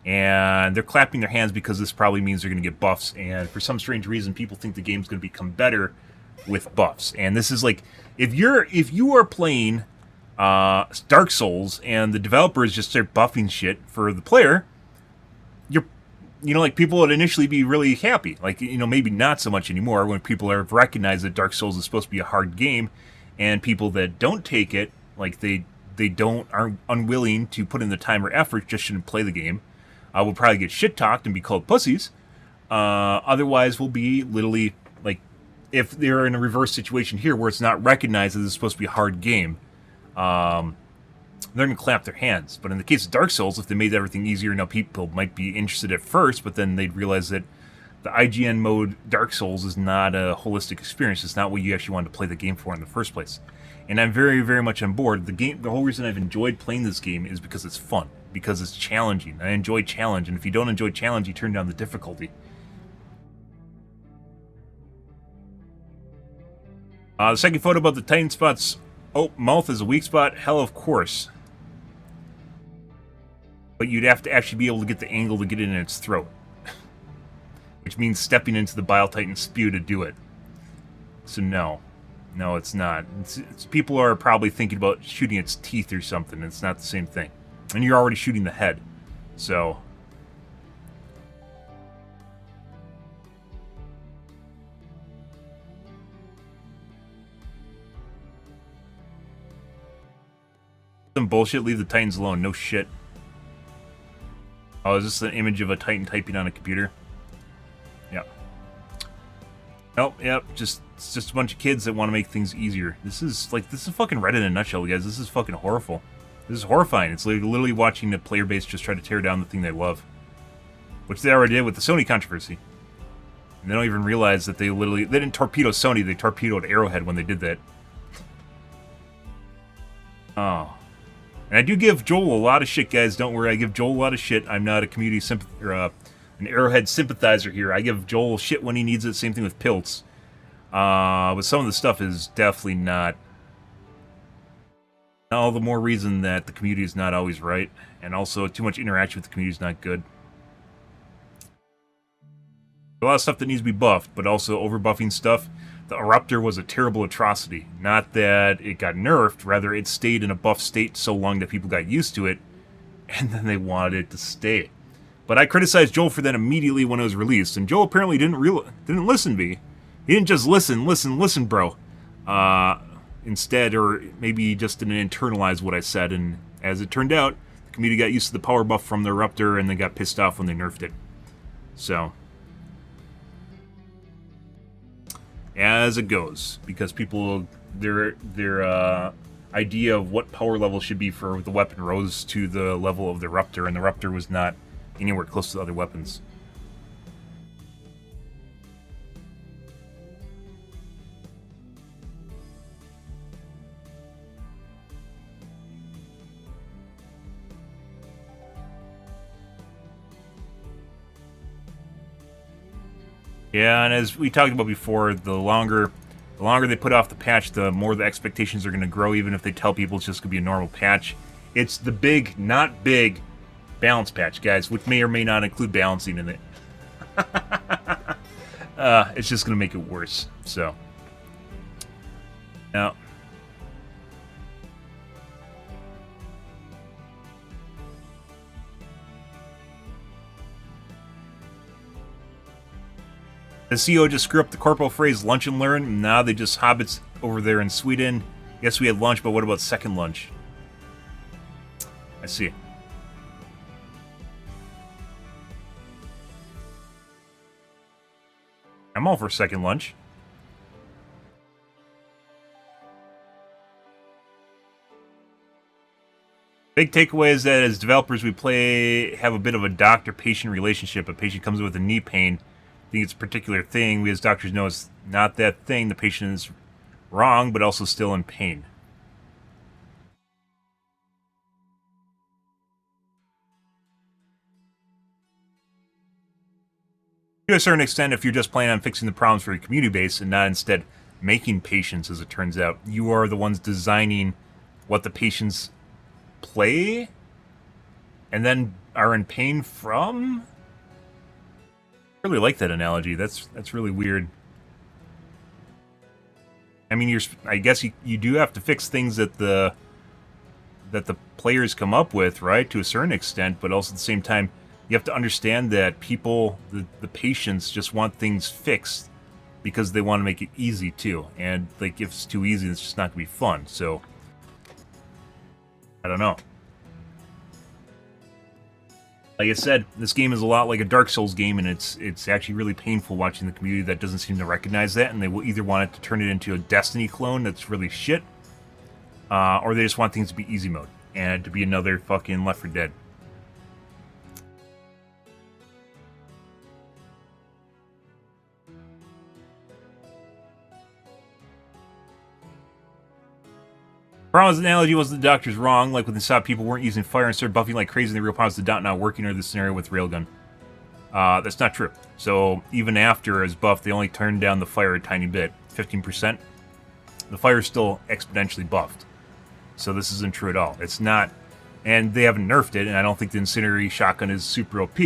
And they're clapping their hands because this probably means they're going to get buffs, and for some strange reason, people think the game's going to become better with buffs. And this is like, if you are playing Dark Souls and the developers just start buffing shit for the player, people would initially be really happy. Like, maybe not so much anymore when people have recognized that Dark Souls is supposed to be a hard game, and people that don't take it, like they are unwilling to put in the time or effort, just shouldn't play the game. Will probably get shit talked and be called pussies. Otherwise, will be literally like, if they're in a reverse situation here where it's not recognized that it's supposed to be a hard game, they're gonna clap their hands. But in the case of Dark Souls, if they made everything easier, now people might be interested at first, but then they'd realize that the IGN mode Dark Souls is not a holistic experience. It's not what you actually wanted to play the game for in the first place. And I'm very, very much on board. The whole reason I've enjoyed playing this game is because it's fun, because it's challenging. I enjoy challenge, and if you don't enjoy challenge, you turn down the difficulty. The second photo about the Titan spots. Oh, mouth is a weak spot. Hell, of course. But you'd have to actually be able to get the angle to get it in its throat. Which means stepping into the Bile Titan spew to do it. So no. No, it's not. People are probably thinking about shooting its teeth or something. It's not the same thing. And you're already shooting the head. So... some bullshit, leave the Titans alone. No shit. Oh, is this an image of a Titan typing on a computer? Yeah. Nope, yep, it's just a bunch of kids that want to make things easier. This is fucking Reddit in a nutshell, guys. This is fucking horrible. This is horrifying. It's like literally watching the player base just try to tear down the thing they love. Which they already did with the Sony controversy. And they don't even realize that they didn't torpedo Sony, they torpedoed Arrowhead when they did that. Oh. And I do give Joel a lot of shit, guys. Don't worry, I give Joel a lot of shit. I'm not a community an Arrowhead sympathizer here. I give Joel shit when he needs it. Same thing with Pilts. But some of the stuff is definitely not. All the more reason that the community is not always right, and also too much interaction with the community is not good. A lot of stuff that needs to be buffed, but also over-buffing stuff. The Eruptor was a terrible atrocity. Not that it got nerfed, rather it stayed in a buff state so long that people got used to it, and then they wanted it to stay. But I criticized Joel for that immediately when it was released, and Joel apparently didn't listen to me. He didn't just listen, bro. Instead, or maybe he just didn't internalize what I said, and as it turned out, the community got used to the power buff from the Eruptor, and they got pissed off when they nerfed it. So... as it goes, because people, their idea of what power level should be for the weapon rose to the level of the Ruptor, and the Ruptor was not anywhere close to the other weapons. Yeah, and as we talked about before, the longer they put off the patch, the more the expectations are going to grow, even if they tell people it's just going to be a normal patch. It's the big, not big, balance patch, guys, which may or may not include balancing in it. It's just going to make it worse, so. Now... the CEO just screw up the corporal phrase lunch and learn? Nah, they just hobbits over there in Sweden. Yes, we had lunch, but what about second lunch? I see. I'm all for second lunch. Big takeaway is that as developers, we have a bit of a doctor-patient relationship. A patient comes in with a knee pain, think it's a particular thing. We as doctors know it's not that thing. The patient is wrong, but also still in pain. To a certain extent, if you're just planning on fixing the problems for your community base and not instead making patients, as it turns out, you are the ones designing what the patients play and then are in pain from. I really like that analogy. That's really weird. I mean, I guess you do have to fix things that the players come up with, right, to a certain extent, but also at the same time, you have to understand that people, the patients, just want things fixed because they want to make it easy too. And like, if it's too easy, it's just not gonna be fun. So I don't know. Like I said, this game is a lot like a Dark Souls game, and it's actually really painful watching the community that doesn't seem to recognize that, and they will either want it to turn it into a Destiny clone that's really shit, or they just want things to be easy mode and to be another fucking Left 4 Dead. Problem's analogy was the doctor's wrong, like when they saw people weren't using fire and started buffing like crazy, the real problem was the dot not working, or the scenario with railgun. That's not true. So even after as buffed, they only turned down the fire a tiny bit, 15%. The fire is still exponentially buffed. So this isn't true at all. It's not, and they haven't nerfed it, and I don't think the incendiary shotgun is super OP,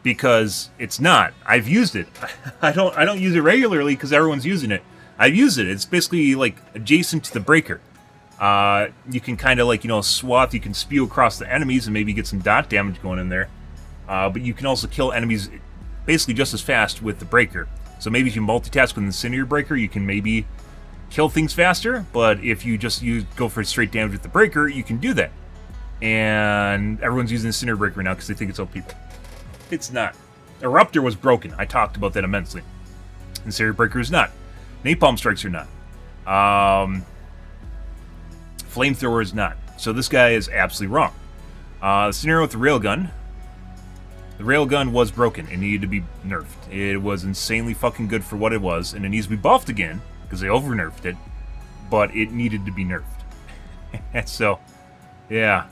because it's not. I've used it. I don't use it regularly because everyone's using it. I've used it. It's basically like adjacent to the breaker. You can kind of like, swath. You can spew across the enemies and maybe get some dot damage going in there. But you can also kill enemies basically just as fast with the breaker. So maybe if you multitask with the incendiary breaker, you can maybe kill things faster. But if you go for straight damage with the breaker, you can do that. And everyone's using the incendiary breaker now because they think it's OP. It's not. Eruptor was broken. I talked about that immensely. Incendiary breaker is not. Napalm strikes are not. Flamethrower is not. So this guy is absolutely wrong. The scenario with the railgun. The railgun was broken. It needed to be nerfed. It was insanely fucking good for what it was, and it needs to be buffed again, because they over-nerfed it, but it needed to be nerfed. And so, yeah.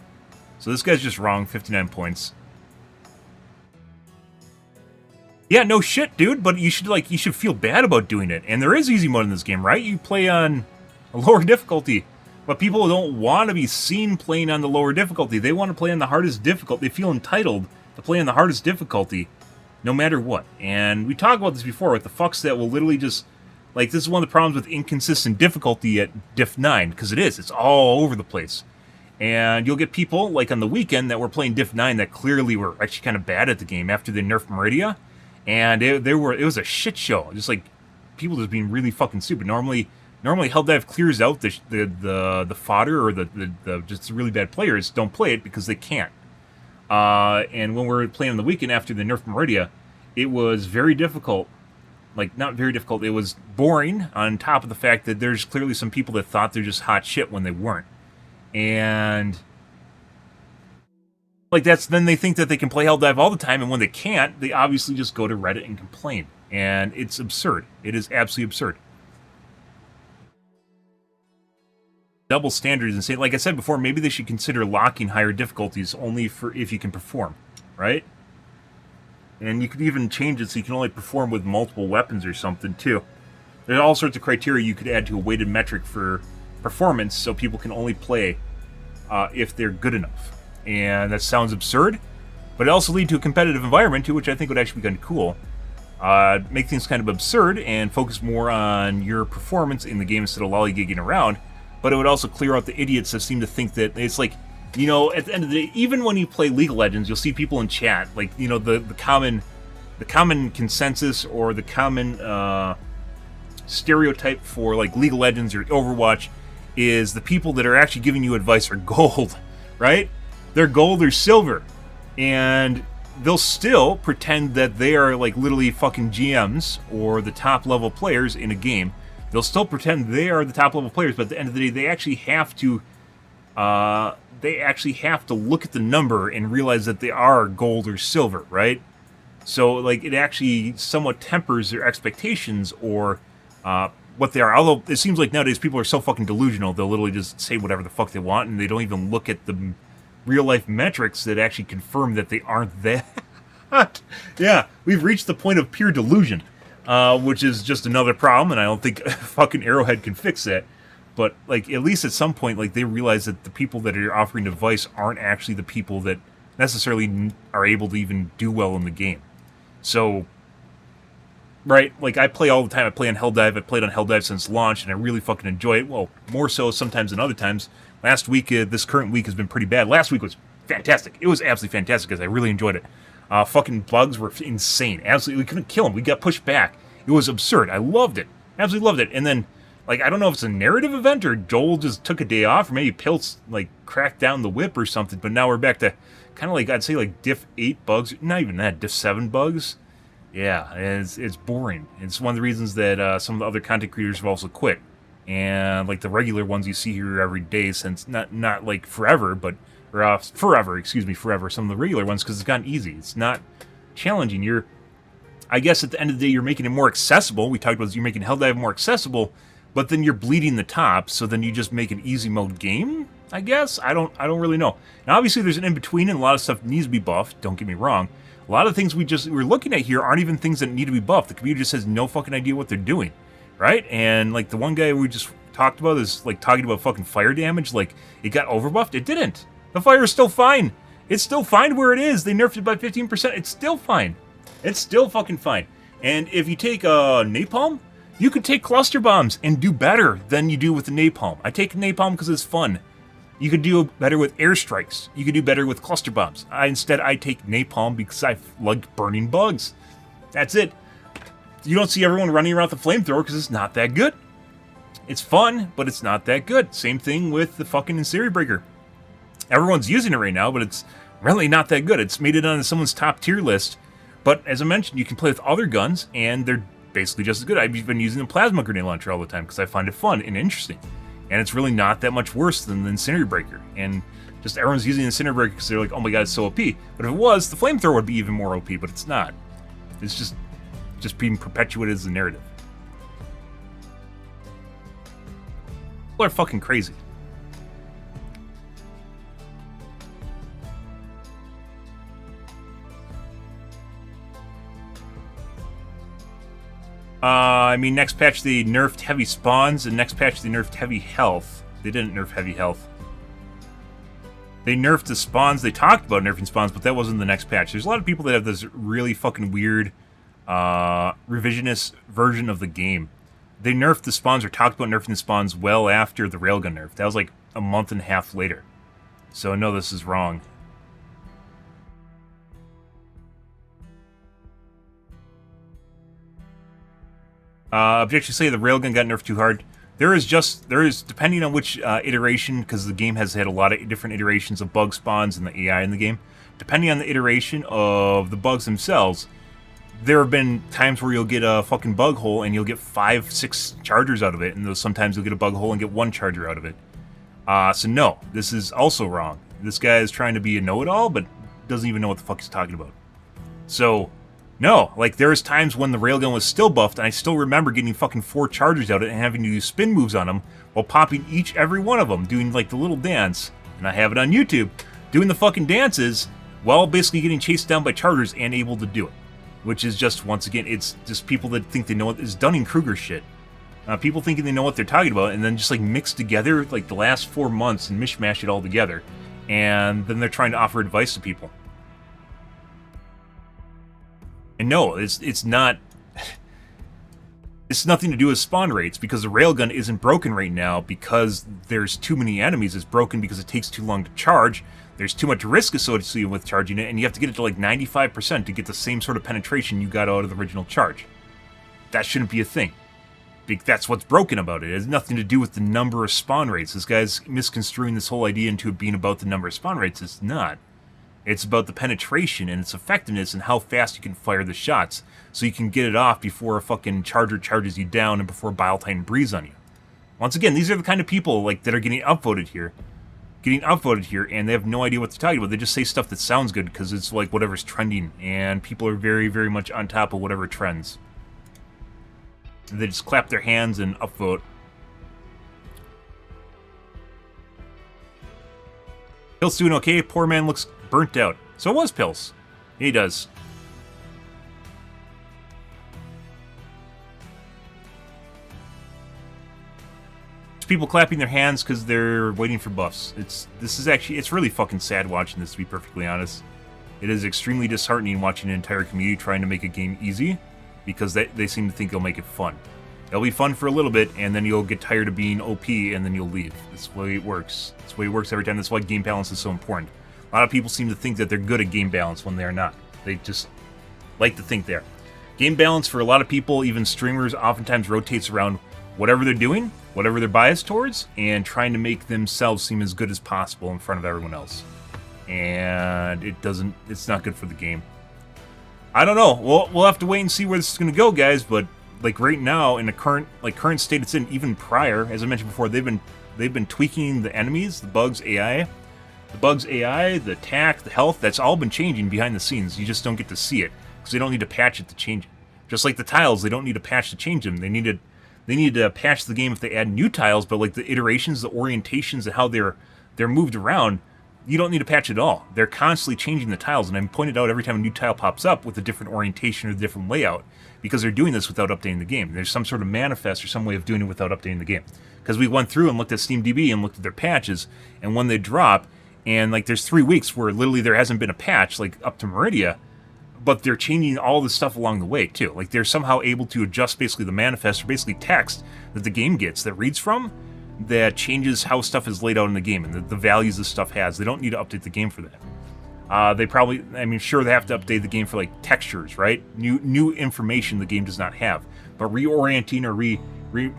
So this guy's just wrong, 59 points. Yeah, no shit, dude, but you should feel bad about doing it. And there is easy mode in this game, right? You play on a lower difficulty. But people don't want to be seen playing on the lower difficulty. They want to play on the hardest difficulty. They feel entitled to play on the hardest difficulty, no matter what. And we talked about this before with the fucks that will literally just... Like, this is one of the problems with inconsistent difficulty at Diff 9, because it is. It's all over the place. And you'll get people, like on the weekend, that were playing Diff 9 that clearly were actually kind of bad at the game after they nerfed Meridia. And it was a shit show. Just like people just being really fucking stupid. Normally Helldive clears out the fodder, or the just really bad players don't play it because they can't. And when we were playing on the weekend after the nerf Meridia, it was very difficult. Like, not very difficult. It was boring on top of the fact that there's clearly some people that thought they're just hot shit when they weren't. And like, then they think that they can play Helldive all the time, and when they can't, they obviously just go to Reddit and complain. And it's absurd. It is absolutely absurd. Double standards insane. Like I said before, maybe they should consider locking higher difficulties only for if you can perform, right? And you could even change it so you can only perform with multiple weapons or something, too. There's all sorts of criteria you could add to a weighted metric for performance, so people can only play if they're good enough. And that sounds absurd, but it also lead to a competitive environment too, which I think would actually be kind of cool. Make things kind of absurd and focus more on your performance in the game instead of lollygagging around. But it would also clear out the idiots that seem to think that it's like, at the end of the day, even when you play League of Legends, you'll see people in chat, like, the common consensus or the common stereotype for like League of Legends or Overwatch is the people that are actually giving you advice are gold, right? They're gold or silver, and they'll still pretend that they are like literally fucking GMs or the top level players in a game. They'll still pretend they are the top level players, but at the end of the day, they actually have to they actually have to look at the number and realize that they are gold or silver, right? So, like, it actually somewhat tempers their expectations or what they are. Although it seems like nowadays people are so fucking delusional, they'll literally just say whatever the fuck they want, and they don't even look at the real-life metrics that actually confirm that they aren't that. Yeah, we've reached the point of pure delusion, which is just another problem, and I don't think fucking Arrowhead can fix that. But, like, at least at some point, like, they realize that the people that are offering advice aren't actually the people that necessarily are able to even do well in the game. So, right, like, I play all the time. I play on Helldive. I played on Helldive since launch, and I really fucking enjoy it. Well, more so sometimes than other times. Last week, this current week has been pretty bad. Last week was fantastic. It was absolutely fantastic because I really enjoyed it. Fucking bugs were insane. Absolutely, we couldn't kill them. We got pushed back. It was absurd. I loved it. Absolutely loved it. And then, like, I don't know if it's a narrative event or Joel just took a day off, or maybe Piltz, like, cracked down the whip or something, but now we're back to kind of like, I'd say, like, Diff 8 bugs. Not even that, Diff 7 bugs. Yeah, it's boring. It's one of the reasons that some of the other content creators have also quit. And, like, the regular ones you see here every day since, not like, forever, but, or, forever, some of the regular ones, because it's gotten easy. It's not challenging. I guess at the end of the day, you're making it more accessible. We talked about you're making Helldive more accessible, but then you're bleeding the top, so then you just make an easy mode game, I guess? I don't really know. Now, obviously, there's an in-between, and a lot of stuff needs to be buffed, don't get me wrong. A lot of things we're looking at here aren't even things that need to be buffed. The community just has no fucking idea what they're doing, right? And, like, the one guy we just talked about is, like, talking about fucking fire damage, like, it got overbuffed. It didn't. The fire is still fine. It's still fine where it is. They nerfed it by 15%. It's still fine. It's still fucking fine. And if you take napalm, you could take cluster bombs and do better than you do with the napalm. I take napalm because it's fun. You could do better with airstrikes. You could do better with cluster bombs. Instead, I take napalm because I like burning bugs. That's it. You don't see everyone running around with the flamethrower because it's not that good. It's fun, but it's not that good. Same thing with the fucking Incendiary Breaker. Everyone's using it right now, but it's really not that good. It's made it on someone's top tier list. But as I mentioned, you can play with other guns, and they're basically just as good. I've been using the plasma grenade launcher all the time because I find it fun and interesting. And it's really not that much worse than the Incendiary Breaker. And just everyone's using the Incendiary Breaker because they're like, oh my god, it's so OP. But if it was, the flamethrower would be even more OP, but it's not. It's just being perpetuated as the narrative. People are fucking crazy. I mean, next patch they nerfed heavy spawns, and next patch they nerfed heavy health. They didn't nerf heavy health. They nerfed the spawns. They talked about nerfing spawns, but that wasn't the next patch. There's a lot of people that have this really fucking weird revisionist version of the game. They nerfed the spawns or talked about nerfing the spawns well after the railgun nerf. That was like a month and a half later. So no, this is wrong. Objections say the railgun got nerfed too hard. There is, depending on which iteration, because the game has had a lot of different iterations of bug spawns and the AI in the game, depending on the iteration of the bugs themselves, there have been times where you'll get a fucking bug hole and you'll get 5-6 chargers out of it, and sometimes you'll get a bug hole and get 1 charger out of it. So no, this is also wrong. This guy is trying to be a know-it-all, but doesn't even know what the fuck he's talking about. So, no, like, there's times when the railgun was still buffed, and I still remember getting fucking 4 chargers out of it and having to do spin moves on them while popping every one of them, doing, like, the little dance, and I have it on YouTube, doing the fucking dances while basically getting chased down by chargers and able to do it. Which is just, once again, it's just people that think they know what is Dunning-Kruger shit. People thinking they know what they're talking about, and then just, like, mix together, like, the last 4 months and mishmash it all together, and then they're trying to offer advice to people. And no, it's not. It's nothing to do with spawn rates, because the railgun isn't broken right now because there's too many enemies. It's broken because it takes too long to charge. There's too much risk associated with charging it, and you have to get it to like 95% to get the same sort of penetration you got out of the original charge. That shouldn't be a thing. That's what's broken about it. It has nothing to do with the number of spawn rates. This guy's misconstruing this whole idea into it being about the number of spawn rates. It's not. It's about the penetration and its effectiveness and how fast you can fire the shots so you can get it off before a fucking charger charges you down and before Bile Titan breathes on you. Once again, these are the kind of people like that are getting upvoted here. getting upvoted here, and they have no idea what they're talking about. They just say stuff that sounds good because it's like whatever's trending, and people are very, very much on top of whatever trends. They just clap their hands and upvote. Pills doing okay. Poor man looks burnt out. So was Pills. He does. People clapping their hands because they're waiting for buffs. It's really fucking sad watching this, to be perfectly honest. It is extremely disheartening watching an entire community trying to make a game easy because they seem to think they'll make it fun. It'll be fun for a little bit, and then you'll get tired of being OP, and then you'll leave. That's the way it works. That's the way it works every time. That's why game balance is so important. A lot of people seem to think that they're good at game balance when they're not. They just like to think they're. Game balance for a lot of people, even streamers, oftentimes rotates around whatever they're doing, whatever they're biased towards, and trying to make themselves seem as good as possible in front of everyone else. And it's not good for the game. I don't know. We'll have to wait and see where this is going to go, guys, but like right now, in the current state it's in, even prior, as I mentioned before, they've been tweaking the enemies, the bugs AI, the attack, the health. That's all been changing behind the scenes. You just don't get to see it because they don't need to patch it to change it. Just like the tiles, they don't need a patch to change them. They need to patch the game if they add new tiles, but like the iterations, the orientations, and how they're moved around, you don't need to patch at all. They're constantly changing the tiles, and I'm pointed out every time a new tile pops up with a different orientation or a different layout, because they're doing this without updating the game. There's some sort of manifest or some way of doing it without updating the game. Because we went through and looked at SteamDB and looked at their patches, and when they drop, and like there's 3 weeks where literally there hasn't been a patch, like up to Meridia, but they're changing all the stuff along the way too. Like they're somehow able to adjust basically the manifest, or basically text that the game gets, that reads from, that changes how stuff is laid out in the game and the values this stuff has. They don't need to update the game for that. They probably, I mean, sure, they have to update the game for like textures, right? New information the game does not have. But reorienting or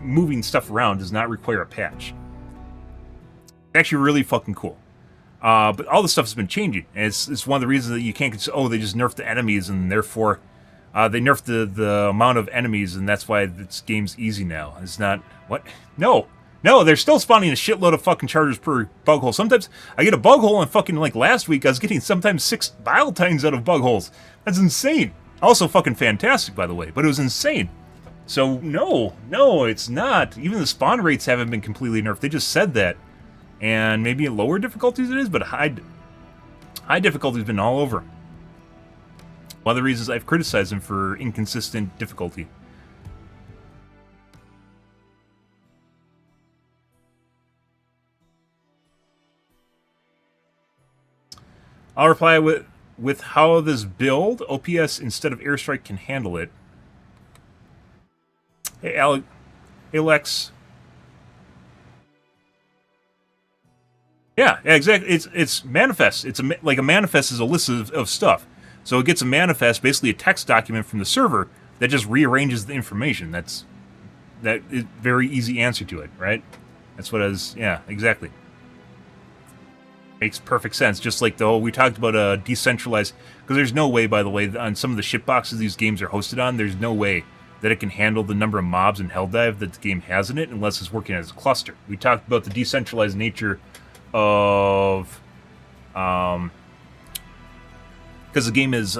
moving stuff around does not require a patch. It's actually really fucking cool. But all this stuff has been changing. And it's one of the reasons that you can't say, oh, they just nerfed the enemies and therefore they nerfed the amount of enemies and that's why this game's easy now. It's not, what? No, they're still spawning a shitload of fucking chargers per bug hole. Sometimes I get a bug hole and fucking, like last week, I was getting sometimes 6 bile tines out of bug holes. That's insane. Also fucking fantastic, by the way, but it was insane. So, no, it's not. Even the spawn rates haven't been completely nerfed. They just said that. And maybe at lower difficulties it is, but high difficulty's been all over. One of the reasons I've criticized them for inconsistent difficulty. I'll reply with how this build, OPS instead of airstrike can handle it. Hey, Alex. Yeah, exactly. It's manifest. Like a manifest is a list of stuff. So it gets a manifest, basically a text document from the server that just rearranges the information. That is very easy answer to it, right? That's what it is. Yeah, exactly. Makes perfect sense. Just like we talked about decentralized, because there's no way, by the way, on some of the shitboxes these games are hosted on, there's no way that it can handle the number of mobs in Helldive that the game has in it unless it's working as a cluster. We talked about the decentralized nature of, because the game is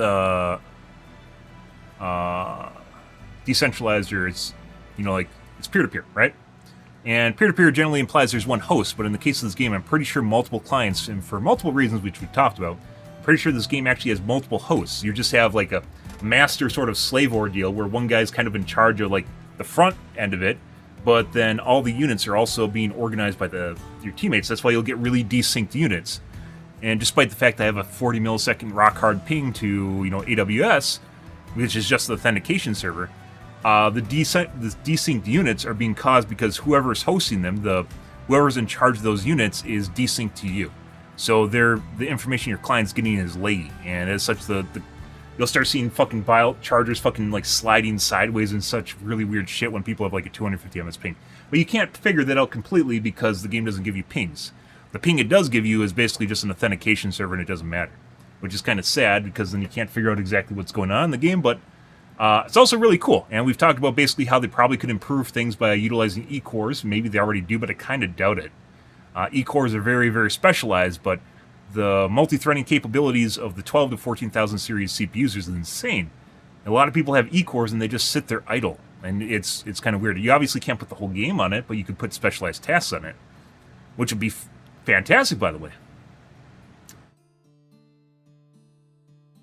decentralized, or it's, like it's peer-to-peer, right? And peer-to-peer generally implies there's one host, but in the case of this game, I'm pretty sure multiple clients, and for multiple reasons which we've talked about, I'm pretty sure this game actually has multiple hosts. You just have like a master sort of slave ordeal where one guy's kind of in charge of like the front end of it, but then all the units are also being organized by your teammates. That's why you'll get really desynced units. And despite the fact that I have a 40 millisecond rock hard ping to AWS, which is just the authentication server, the desynced units are being caused because whoever's hosting them, whoever's in charge of those units, is desynced to you. So the information your client's getting is laggy, and as such, you'll start seeing fucking bile chargers fucking like sliding sideways and such really weird shit when people have like a 250 ms ping. But you can't figure that out completely because the game doesn't give you pings. The ping it does give you is basically just an authentication server, and it doesn't matter, which is kind of sad because then you can't figure out exactly what's going on in the game. But it's also really cool, and we've talked about basically how they probably could improve things by utilizing E-cores. Maybe they already do, but I kind of doubt it. E-cores are very, very specialized, but the multi-threading capabilities of the 12 to 14,000 series CPUs is insane. A lot of people have E-cores and they just sit there idle, and it's kind of weird. You obviously can't put the whole game on it, but you could put specialized tasks on it, which would be fantastic, by the way.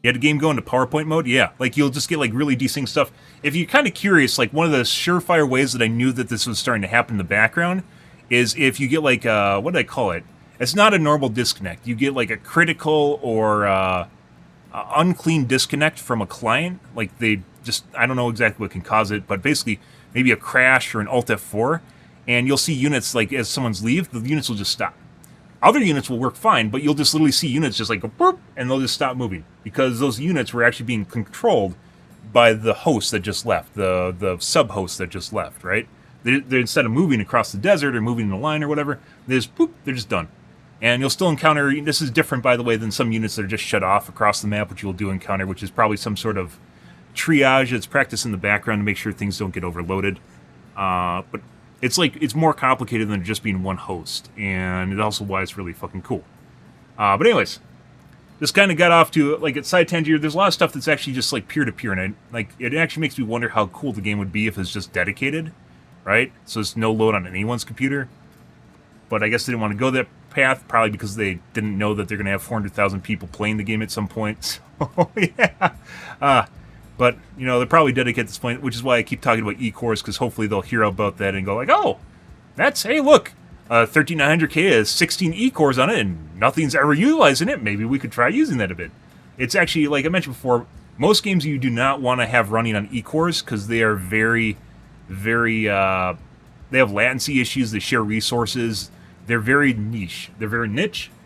You had a game go into PowerPoint mode? Yeah, like you'll just get like really desync stuff. If you're kind of curious, like one of the surefire ways that I knew that this was starting to happen in the background is if you get like, what did I call it? It's not a normal disconnect. You get like a critical or unclean disconnect from a client. Like they just, I don't know exactly what can cause it, but basically maybe a crash or an Alt F4, and you'll see units like as someone's leave, the units will just stop. Other units will work fine, but you'll just literally see units just like go boop, and they'll just stop moving because those units were actually being controlled by the host that just left, the sub-host that just left, right? They're instead of moving across the desert or moving in a line or whatever, they just boop, they're just done. And you'll still encounter, this is different, by the way, than some units that are just shut off across the map, which you'll do encounter, which is probably some sort of triage that's practiced in the background to make sure things don't get overloaded. But it's like, it's more complicated than just being one host, and it's also why it's really fucking cool. But anyways, this kind of got off to, like, at side tangent here, there's a lot of stuff that's actually just, like, peer-to-peer, and it actually makes me wonder how cool the game would be if it's just dedicated, right? So it's no load on anyone's computer. But I guess they didn't want to go that path, probably because they didn't know that they're going to have 400,000 people playing the game at some point. So, yeah. But, you know, they're probably dedicated at this point, which is why I keep talking about E-cores, because hopefully they'll hear about that and go like, oh, that's, hey, look, 13900K has 16 E-cores on it, and nothing's ever utilizing it. Maybe we could try using that a bit. It's actually, like I mentioned before, most games you do not want to have running on E-cores, because they are very, very, they have latency issues, they share resources, they're very niche,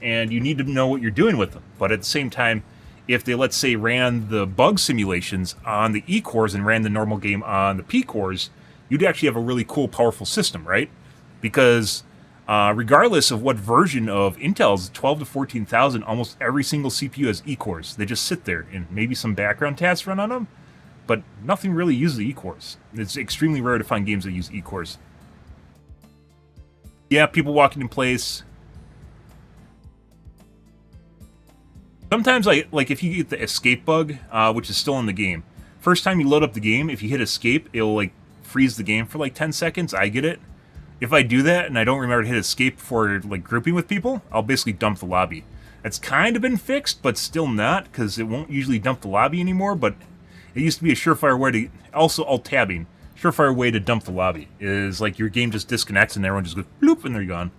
and you need to know what you're doing with them. But at the same time, if they, let's say, ran the bug simulations on the E-cores and ran the normal game on the P-cores, you'd actually have a really cool, powerful system, right? Because regardless of what version of Intel's 12 to 14,000, almost every single CPU has E-cores. They just sit there, and maybe some background tasks run on them, but nothing really uses E-cores. It's extremely rare to find games that use E-cores. Yeah, people walking in place. Sometimes, like if you get the escape bug, which is still in the game, first time you load up the game, if you hit escape, it'll like freeze the game for like 10 seconds. I get it. If I do that and I don't remember to hit escape before like grouping with people, I'll basically dump the lobby. That's kind of been fixed, but still not, because it won't usually dump the lobby anymore. But it used to be a surefire way to, also alt-tabbing, surefire way to dump the lobby is like your game just disconnects and everyone just goes bloop and they're gone.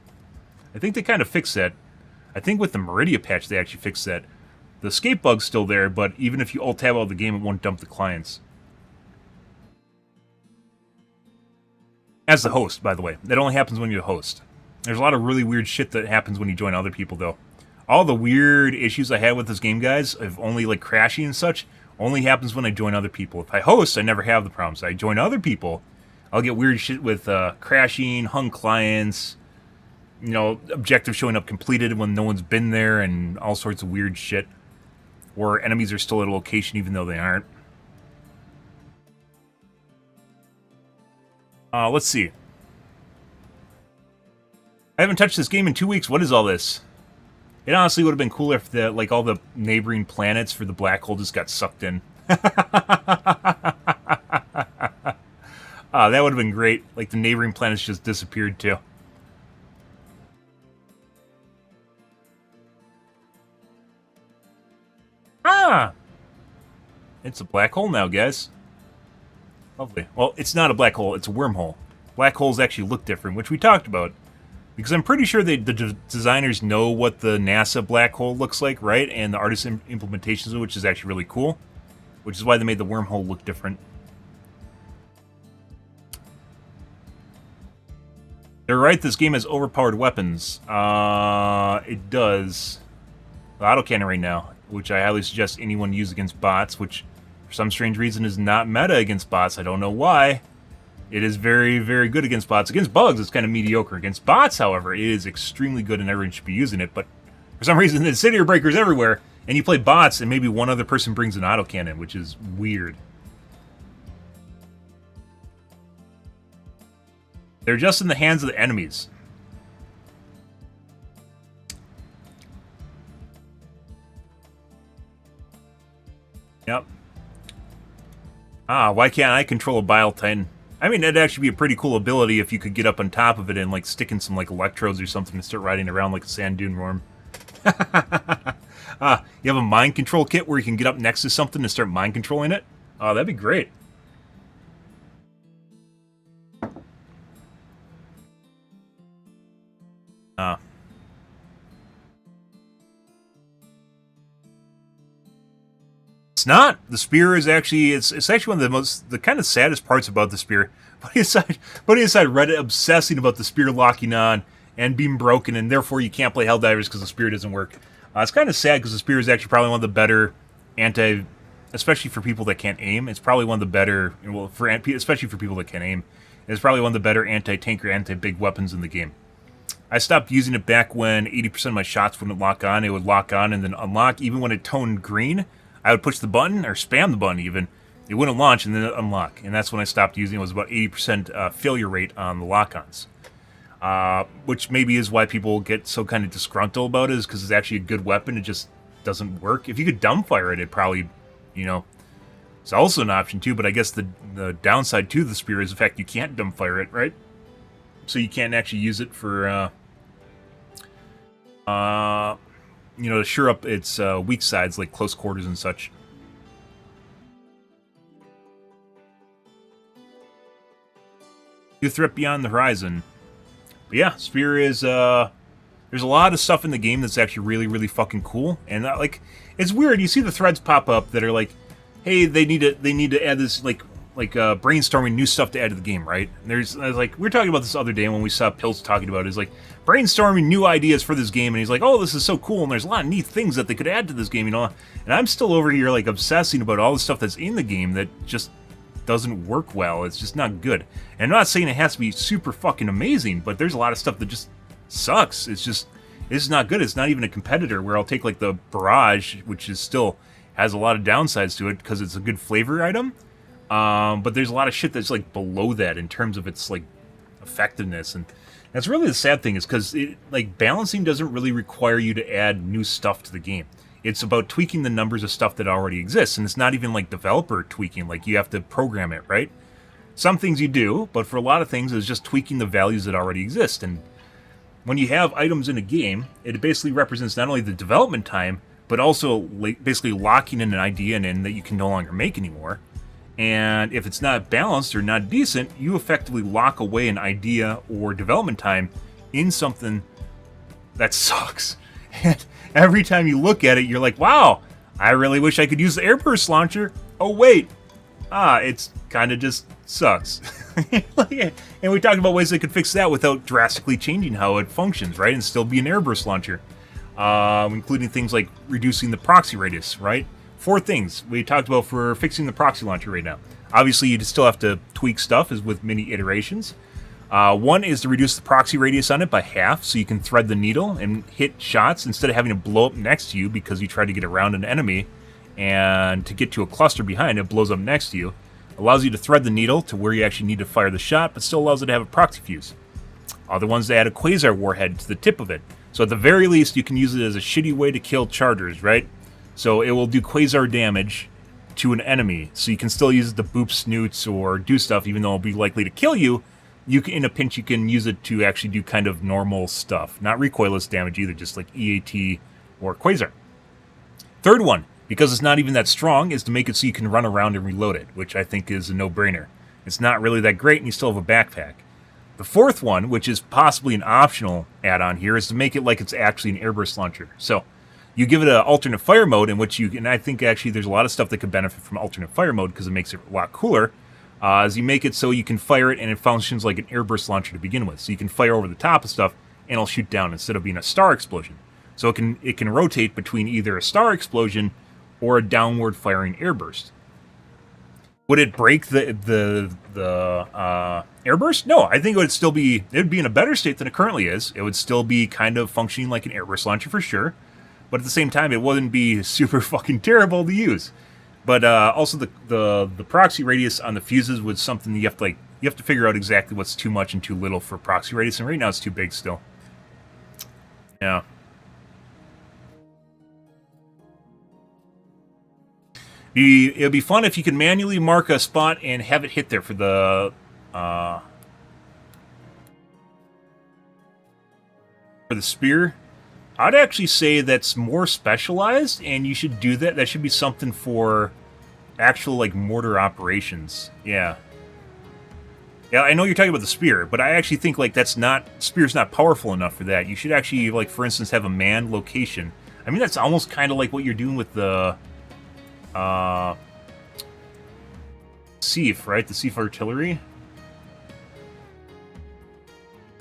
I think they kind of fixed that. I think with the Meridia patch they actually fixed that. The escape bug's still there, but even if you alt-tab out of the game, it won't dump the clients. As the host, by the way. That only happens when you're the host. There's a lot of really weird shit that happens when you join other people, though. All the weird issues I had with this game, guys, of only, like, crashing and such, only happens when I join other people. If I host, I never have the problems. I join other people, I'll get weird shit with crashing, hung clients, you know, objectives showing up completed when no one's been there, and all sorts of weird shit. Or enemies are still at a location even though they aren't. Let's see. I haven't touched this game in 2 weeks. What is all this? It honestly would have been cooler if the, like, all the neighboring planets for the black hole just got sucked in. That would have been great. Like, the neighboring planets just disappeared, too. Ah! It's a black hole now, guys. Lovely. Well, it's not a black hole, it's a wormhole. Black holes actually look different, which we talked about. Because I'm pretty sure the designers know what the NASA black hole looks like, right? And the artist implementations of it, which is actually really cool. Which is why they made the wormhole look different. They're right, this game has overpowered weapons. It does. The autocannon right now, which I highly suggest anyone use against bots, which for some strange reason is not meta against bots. I don't know why. It is very, very good against bots. Against bugs, it's kind of mediocre. Against bots, however, it is extremely good and everyone should be using it. But for some reason, there's city breakers everywhere, and you play bots and maybe one other person brings an autocannon, which is weird. They're just in the hands of the enemies. Yep. Ah, why can't I control a Bile Titan? I mean, that'd actually be a pretty cool ability if you could get up on top of it and, like, stick in some, like, electrodes or something and start riding around like a sand dune worm. You have a mind control kit where you can get up next to something and start mind controlling it? Oh, that'd be great. It's not. The spear is actually, it's actually one of the kind of saddest parts about the spear. Putting aside Reddit obsessing about the spear locking on and being broken, and therefore you can't play Helldivers because the spear doesn't work. It's kind of sad because the spear is actually probably one of the better especially for people that can't aim. It's probably one of the better, well, especially for people that can't aim, it's probably one of the better anti-tank or anti-big weapons in the game. I stopped using it back when 80% of my shots wouldn't lock on. It would lock on and then unlock. Even when it toned green, I would push the button, or spam the button even. It wouldn't launch and then it would unlock. And that's when I stopped using it. It was about 80% failure rate on the lock-ons. Which maybe is why people get so kind of disgruntled about it, is because it's actually a good weapon. It just doesn't work. If you could dumbfire it, it probably, you know, it's also an option too. But I guess the downside to the spear is the fact you can't dumbfire it, right? So you can't actually use it for, you know, to shore up its weak sides, like close quarters and such. New threat beyond the horizon. But yeah, spear is, there's a lot of stuff in the game that's actually really, really fucking cool. And, like, it's weird. You see the threads pop up that are like, hey, they need to add this, like brainstorming new stuff to add to the game, right? And there's like, we were talking about this the other day when we saw Pills talking about it, is like brainstorming new ideas for this game, and he's like, oh, this is so cool, and there's a lot of neat things that they could add to this game, you know. And I'm still over here like obsessing about all the stuff that's in the game that just doesn't work well. It's just not good. And I'm not saying it has to be super fucking amazing, but there's a lot of stuff that just sucks. It's not good. It's not even a competitor, where I'll take like the Barrage, which is still has a lot of downsides to it because it's a good flavor item. But there's a lot of shit that's like below that in terms of its like effectiveness, and that's really the sad thing, is because like balancing doesn't really require you to add new stuff to the game. It's about tweaking the numbers of stuff that already exists, and it's not even like developer tweaking, like you have to program it, right? Some things you do, but for a lot of things it's just tweaking the values that already exist. And when you have items in a game, it basically represents not only the development time, but also basically locking in an idea in that you can no longer make anymore. And if it's not balanced or not decent, you effectively lock away an idea or development time in something that sucks. And every time you look at it, you're like, wow, I really wish I could use the airburst launcher. Oh, wait. It's kind of just sucks. And we talked about ways they could fix that without drastically changing how it functions, right? And still be an airburst launcher. Including things like reducing the proxy radius, right? 4 things we talked about for fixing the proxy launcher right now. Obviously, you still have to tweak stuff, as with many iterations. One is to reduce the proxy radius on it by half, so you can thread the needle and hit shots instead of having to blow up next to you because you tried to get around an enemy, and to get to a cluster behind it blows up next to you. Allows you to thread the needle to where you actually need to fire the shot, but still allows it to have a proxy fuse. Other ones, they add a quasar warhead to the tip of it. So at the very least, you can use it as a shitty way to kill chargers, right? So it will do quasar damage to an enemy, so you can still use it to boop snoots or do stuff, even though it'll be likely to kill you. In a pinch, you can use it to actually do kind of normal stuff. Not recoilless damage either, just like EAT or quasar. Third one, because it's not even that strong, is to make it so you can run around and reload it, which I think is a no-brainer. It's not really that great, and you still have a backpack. The fourth one, which is possibly an optional add-on here, is to make it like it's actually an airburst launcher. So you give it an alternate fire mode in which and I think actually there's a lot of stuff that could benefit from alternate fire mode because it makes it a lot cooler, as you make it so you can fire it and it functions like an airburst launcher to begin with. So you can fire over the top of stuff and it'll shoot down instead of being a star explosion. So it can rotate between either a star explosion or a downward firing airburst. Would it break the airburst? No, I think it would be in a better state than it currently is. It would still be kind of functioning like an airburst launcher for sure, but at the same time, it wouldn't be super fucking terrible to use. But also the proxy radius on the fuses was something you have to figure out exactly what's too much and too little for proxy radius, and right now it's too big still. Yeah. It'd be fun if you could manually mark a spot and have it hit there for the spear. I'd actually say that's more specialized, and you should do that. That should be something for actual, like, mortar operations. Yeah. Yeah, I know you're talking about the spear, but I actually think, like, spear's not powerful enough for that. You should actually, like, for instance, have a manned location. I mean, that's almost kind of like what you're doing with the, Sieve, right? The Sieve artillery.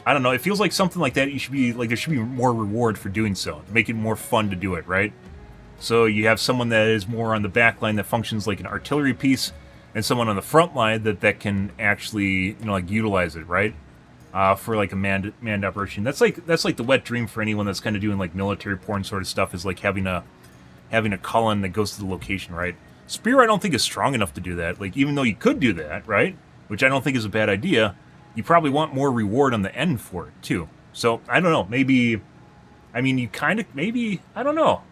I don't know, it feels like something like that, there should be more reward for doing so, to make it more fun to do it, right? So you have someone that is more on the back line that functions like an artillery piece, and someone on the front line that can actually, like, utilize it, right? For like a manned operation. That's like the wet dream for anyone that's kind of doing like military porn sort of stuff, is like having a column that goes to the location, right? Spear, I don't think is strong enough to do that. Like, even though you could do that, right? Which I don't think is a bad idea. You probably want more reward on the end for it, too. So, I don't know, maybe... I mean, you kind of... Maybe... I don't know.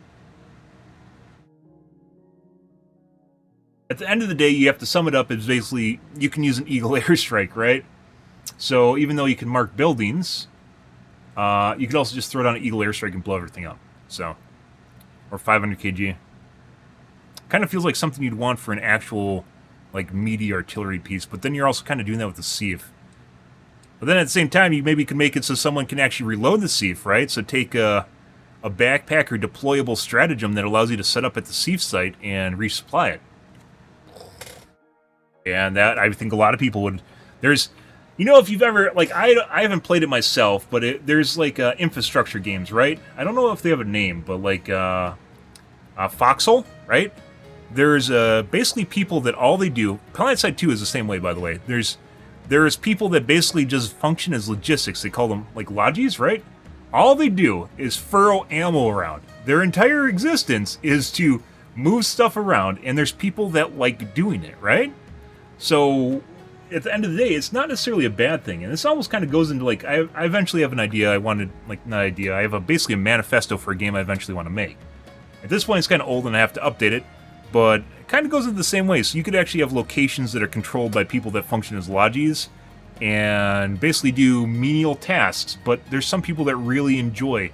At the end of the day, you have to sum it up as basically, you can use an Eagle airstrike, right? So, even though you can mark buildings, you could also just throw down an Eagle airstrike and blow everything up. So... Or 500 kg. Kind of feels like something you'd want for an actual, like, meaty artillery piece, but then you're also kind of doing that with the Sieve. But then at the same time, you maybe can make it so someone can actually reload the Sieve, right? So take a backpack or deployable stratagem that allows you to set up at the Sieve site and resupply it. And that, I think a lot of people would... There's... if you've ever... Like, I haven't played it myself, but there's, like, infrastructure games, right? I don't know if they have a name, but, like, Foxhole, right? There's basically people that all they do... PlanetSide 2 is the same way, by the way. There's people that basically just function as logistics. They call them, like, lodges, right? All they do is furrow ammo around. Their entire existence is to move stuff around, and there's people that like doing it, right? So, at the end of the day, it's not necessarily a bad thing. And this almost kind of goes into, like, I eventually have an idea I have basically a manifesto for a game I eventually want to make. At this point, it's kind of old and I have to update it, but it kind of goes into the same way. So you could actually have locations that are controlled by people that function as lodges and basically do menial tasks, but there's some people that really enjoy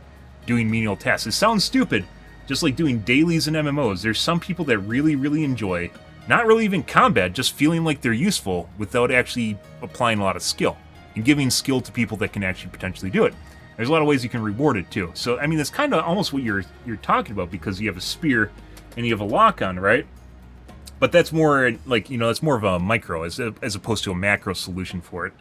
doing menial tasks. It sounds stupid, just like doing dailies in MMOs. There's some people that really, really enjoy, not really even combat, just feeling like they're useful without actually applying a lot of skill, and giving skill to people that can actually potentially do it. There's a lot of ways you can reward it too. So, I mean, that's kind of almost what you're talking about, because you have a spear and you have a lock-on, right? But that's more, like, that's more of a micro as opposed to a macro solution for it,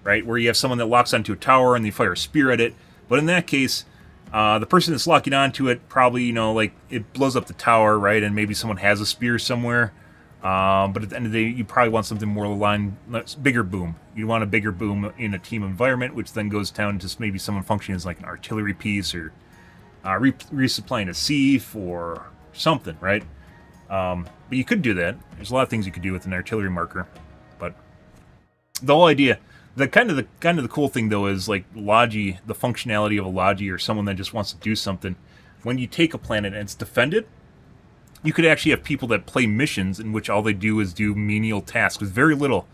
right? Where you have someone that locks onto a tower and they fire a spear at it. But in that case, the person that's locking onto it probably, like, it blows up the tower, right? And maybe someone has a spear somewhere. But at the end of the day, you probably want something more aligned, bigger boom. You want a bigger boom in a team environment, which then goes down to maybe someone functioning as like an artillery piece, or resupplying a sieve or something, right? But you could do that. There's a lot of things you could do with an artillery marker. But the whole idea, the kind of the cool thing though is like Logi, the functionality of a Logi or someone that just wants to do something. When you take a planet and it's defended, you could actually have people that play missions in which all they do is do menial tasks with very little,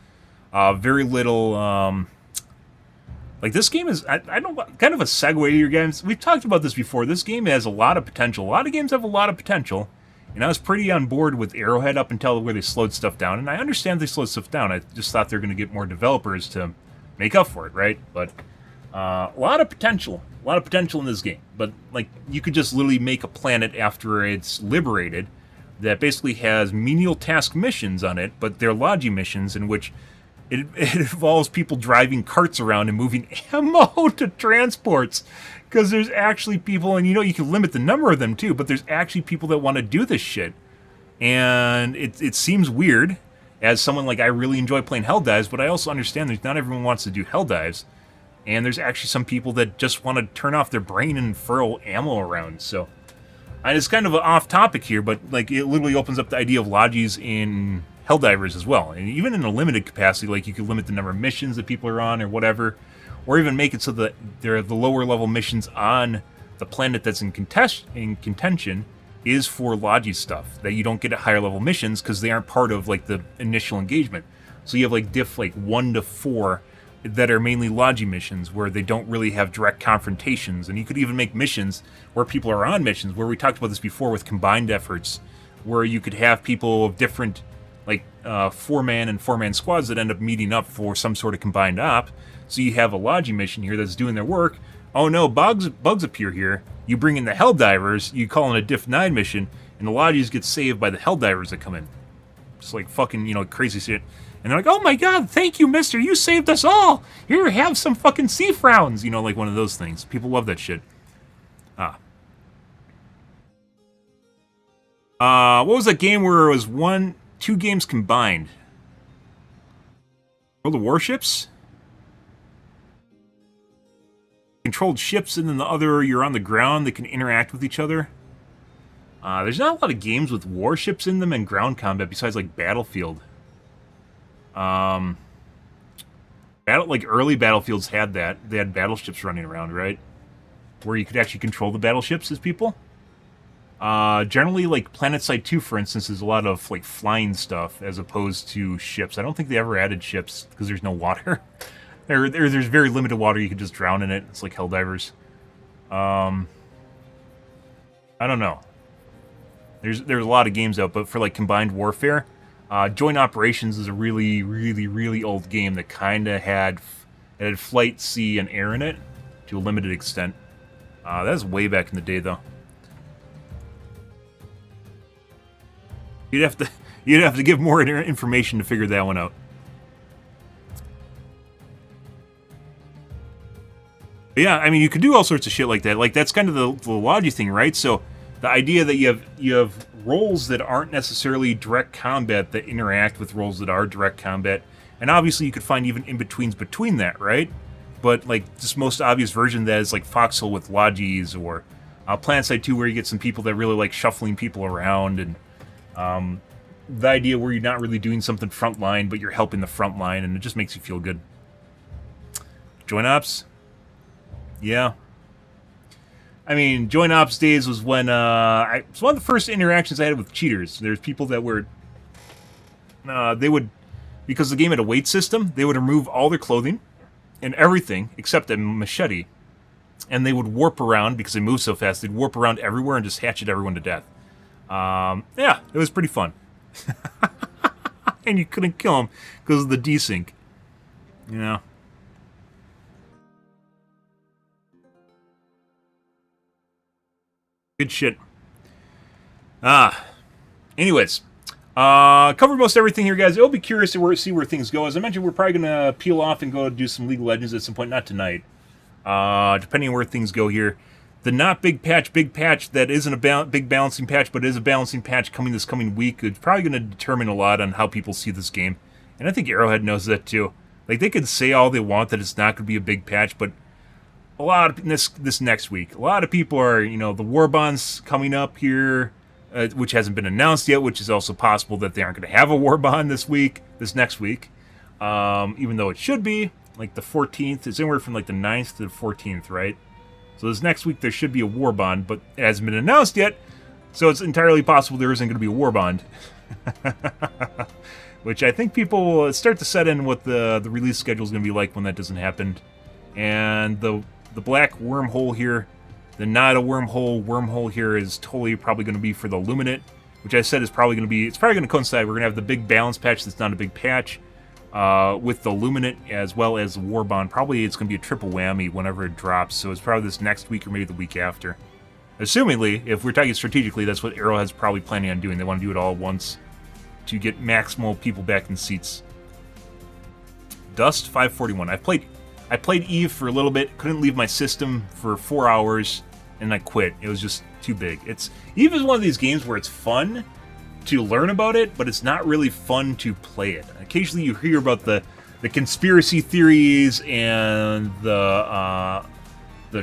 like this game is, I don't, kind of a segue here, guys. We've talked about this before. This game has a lot of potential. A lot of games have a lot of potential, and I was pretty on board with Arrowhead up until where they slowed stuff down, and I understand they slowed stuff down. I just thought they were going to get more developers to make up for it, right? But a lot of potential in this game. But like, you could just literally make a planet after it's liberated that basically has menial task missions on it, but they're Logi missions in which it involves people driving carts around and moving ammo to transports, because there's actually people, and you can limit the number of them too, but there's actually people that want to do this shit. And it seems weird, as someone like, I really enjoy playing Helldives, but I also understand that not everyone wants to do Helldives, and there's actually some people that just want to turn off their brain and furl ammo around. So, and it's kind of an off topic here, but like, it literally opens up the idea of Logis in Helldivers as well. And even in a limited capacity, like you could limit the number of missions that people are on or whatever, or even make it so that they're the lower level missions on the planet that's in contention is for Logi stuff that you don't get at higher level missions because they aren't part of like the initial engagement. So you have like diff like 1 to 4 that are mainly Logi missions where they don't really have direct confrontations, and you could even make missions where people are on missions, where we talked about this before with combined efforts, where you could have people of different like 4-man and 4-man squads that end up meeting up for some sort of combined op. So you have a Logi mission here that's doing their work. Oh no, bugs appear here. You bring in the Helldivers, you call in a Diff 9 mission, and the Logis get saved by the Helldivers that come in. Just like fucking, you know, crazy shit. And they're like, oh my god, thank you, mister, you saved us all! Here, have some fucking sea frowns! You know, like one of those things. People love that shit. What was that game where it was 2 games combined? World of Warships? Controlled ships, and then the other, you're on the ground, they can interact with each other. There's not a lot of games with warships in them and ground combat besides like Battlefield. Like early Battlefields had that. They had battleships running around, right? Where you could actually control the battleships as people. Generally, like PlanetSide 2, for instance, is a lot of like flying stuff as opposed to ships. I don't think they ever added ships because there's no water. There's very limited water. You can just drown in it. It's like Helldivers. I don't know. There's a lot of games out, but for like combined warfare, Joint Operations is a really, really, really old game that kind of had flight, sea, and air in it to a limited extent. That was way back in the day, though. You'd have to give more information to figure that one out. But yeah, I mean, you could do all sorts of shit like that. Like that's kind of the Logi thing, right? So the idea that you have roles that aren't necessarily direct combat that interact with roles that are direct combat, and obviously you could find even in-betweens between that, right? But like this most obvious version of that is like Foxhole with Logis, or PlanetSide 2 where you get some people that really like shuffling people around, and the idea where you're not really doing something frontline, but you're helping the front line, and it just makes you feel good. Joint Ops? Yeah. I mean, Joint Ops days was when, it was one of the first interactions I had with cheaters. There's people that were, they would, because the game had a weight system, they would remove all their clothing and everything except a machete. And they would warp around, because they move so fast, they'd warp around everywhere and just hatchet everyone to death. Yeah, it was pretty fun. And you couldn't kill them because of the desync. You know? Good shit. Anyways. Covered most everything here, guys. I'll be curious to see where things go. As I mentioned, we're probably going to peel off and go do some League of Legends at some point. Not tonight. Depending on where things go here. The not big patch that isn't a big balancing patch, but is a balancing patch coming this coming week. It's probably going to determine a lot on how people see this game. And I think Arrowhead knows that too. Like, they could say all they want that it's not going to be a big patch, but a lot of this next week, a lot of people are, you know, the war bonds coming up here, which hasn't been announced yet, which is also possible that they aren't going to have a war bond this next week, even though it should be, like the 14th, it's anywhere from like the 9th to the 14th, right? So this next week there should be a war bond, but it hasn't been announced yet, so it's entirely possible there isn't going to be a war bond. Which I think people will start to set in what the release schedule is going to be like when that doesn't happen. And the black wormhole here, the not a wormhole here is totally probably going to be for the Luminate, which I said is probably going to be, it's probably going to coincide. We're going to have the big balance patch that's not a big patch with the Luminate as well as the War Bond. Probably it's going to be a triple whammy whenever it drops, so it's probably this next week or maybe the week after. Assumingly, if we're talking strategically, that's what Arrowhead's probably planning on doing. They want to do it all at once to get maximal people back in seats. Dust 541. I played Eve for a little bit, couldn't leave my system for 4 hours, and I quit. It was just too big. Eve is one of these games where it's fun to learn about it, but it's not really fun to play it. Occasionally you hear about the conspiracy theories and the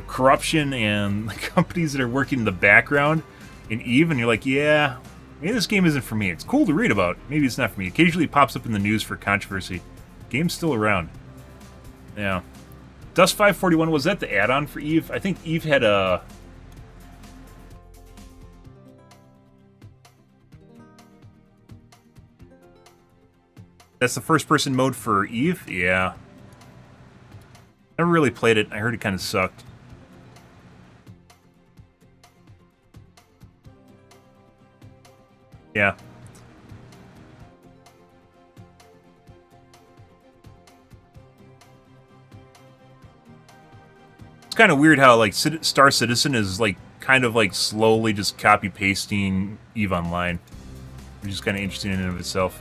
corruption and the companies that are working in the background in Eve, and you're like, yeah, maybe this game isn't for me. It's cool to read about. Maybe it's not for me. Occasionally it pops up in the news for controversy. Game's still around. Yeah. Dust 541, was that the add-on for Eve? I think Eve had a... That's the first-person mode for Eve? Yeah. Never really played it. I heard it kind of sucked. Yeah. It's kind of weird how, like, Star Citizen is, like, kind of, like, slowly just copy-pasting EVE Online. Which is kind of interesting in and of itself.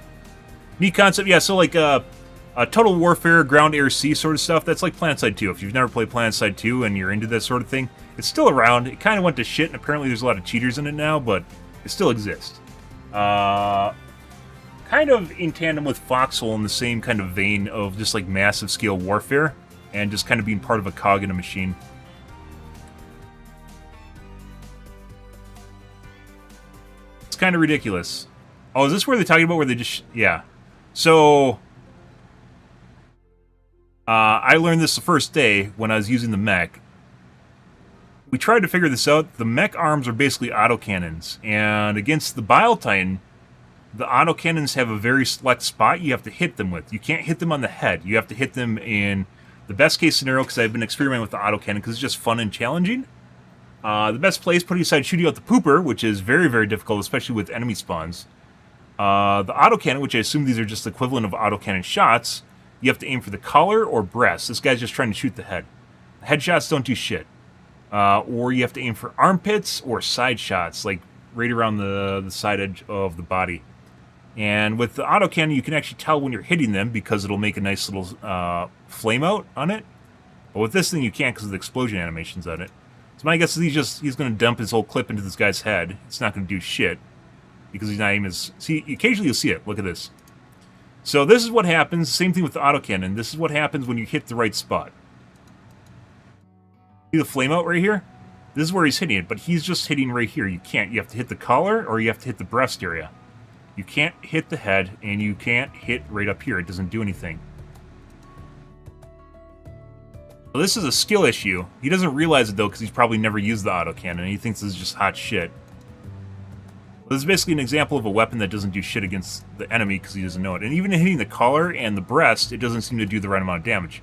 Neat concept. Yeah, so, like, Total Warfare, Ground, Air, Sea sort of stuff, that's like PlanetSide 2. If you've never played PlanetSide 2 and you're into that sort of thing, it's still around. It kind of went to shit, and apparently there's a lot of cheaters in it now, but it still exists. Kind of in tandem with Foxhole in the same kind of vein of just, like, massive scale warfare, and just kind of being part of a cog in a machine. It's kind of ridiculous. Oh, is this where they're talking about where they just... yeah. So... I learned this the first day when I was using the mech. We tried to figure this out. The mech arms are basically autocannons, and against the Bile Titan, the autocannons have a very select spot you have to hit them with. You can't hit them on the head. You have to hit them in the best case scenario, because I've been experimenting with the autocannon because it's just fun and challenging. The best place, putting aside shooting out the pooper, which is very, very difficult, especially with enemy spawns. The autocannon, which I assume these are just the equivalent of autocannon shots, you have to aim for the collar or breast. This guy's just trying to shoot the head. Headshots don't do shit. Or you have to aim for armpits or side shots, like right around the side edge of the body. And with the autocannon, you can actually tell when you're hitting them because it'll make a nice little flame out on it. But with this thing, you can't because of the explosion animations on it. So my guess is he's going to dump his whole clip into this guy's head. It's not going to do shit because he's not aiming as... see, occasionally you'll see it. Look at this. So this is what happens, same thing with the autocannon. This is what happens when you hit the right spot. See the flame out right here? This is where he's hitting it, but he's just hitting right here. You can't. You have to hit the collar or you have to hit the breast area. You can't hit the head, and you can't hit right up here. It doesn't do anything. So this is a skill issue. He doesn't realize it, though, because he's probably never used the autocannon. He thinks this is just hot shit. This is basically an example of a weapon that doesn't do shit against the enemy because he doesn't know it. And even hitting the collar and the breast, it doesn't seem to do the right amount of damage.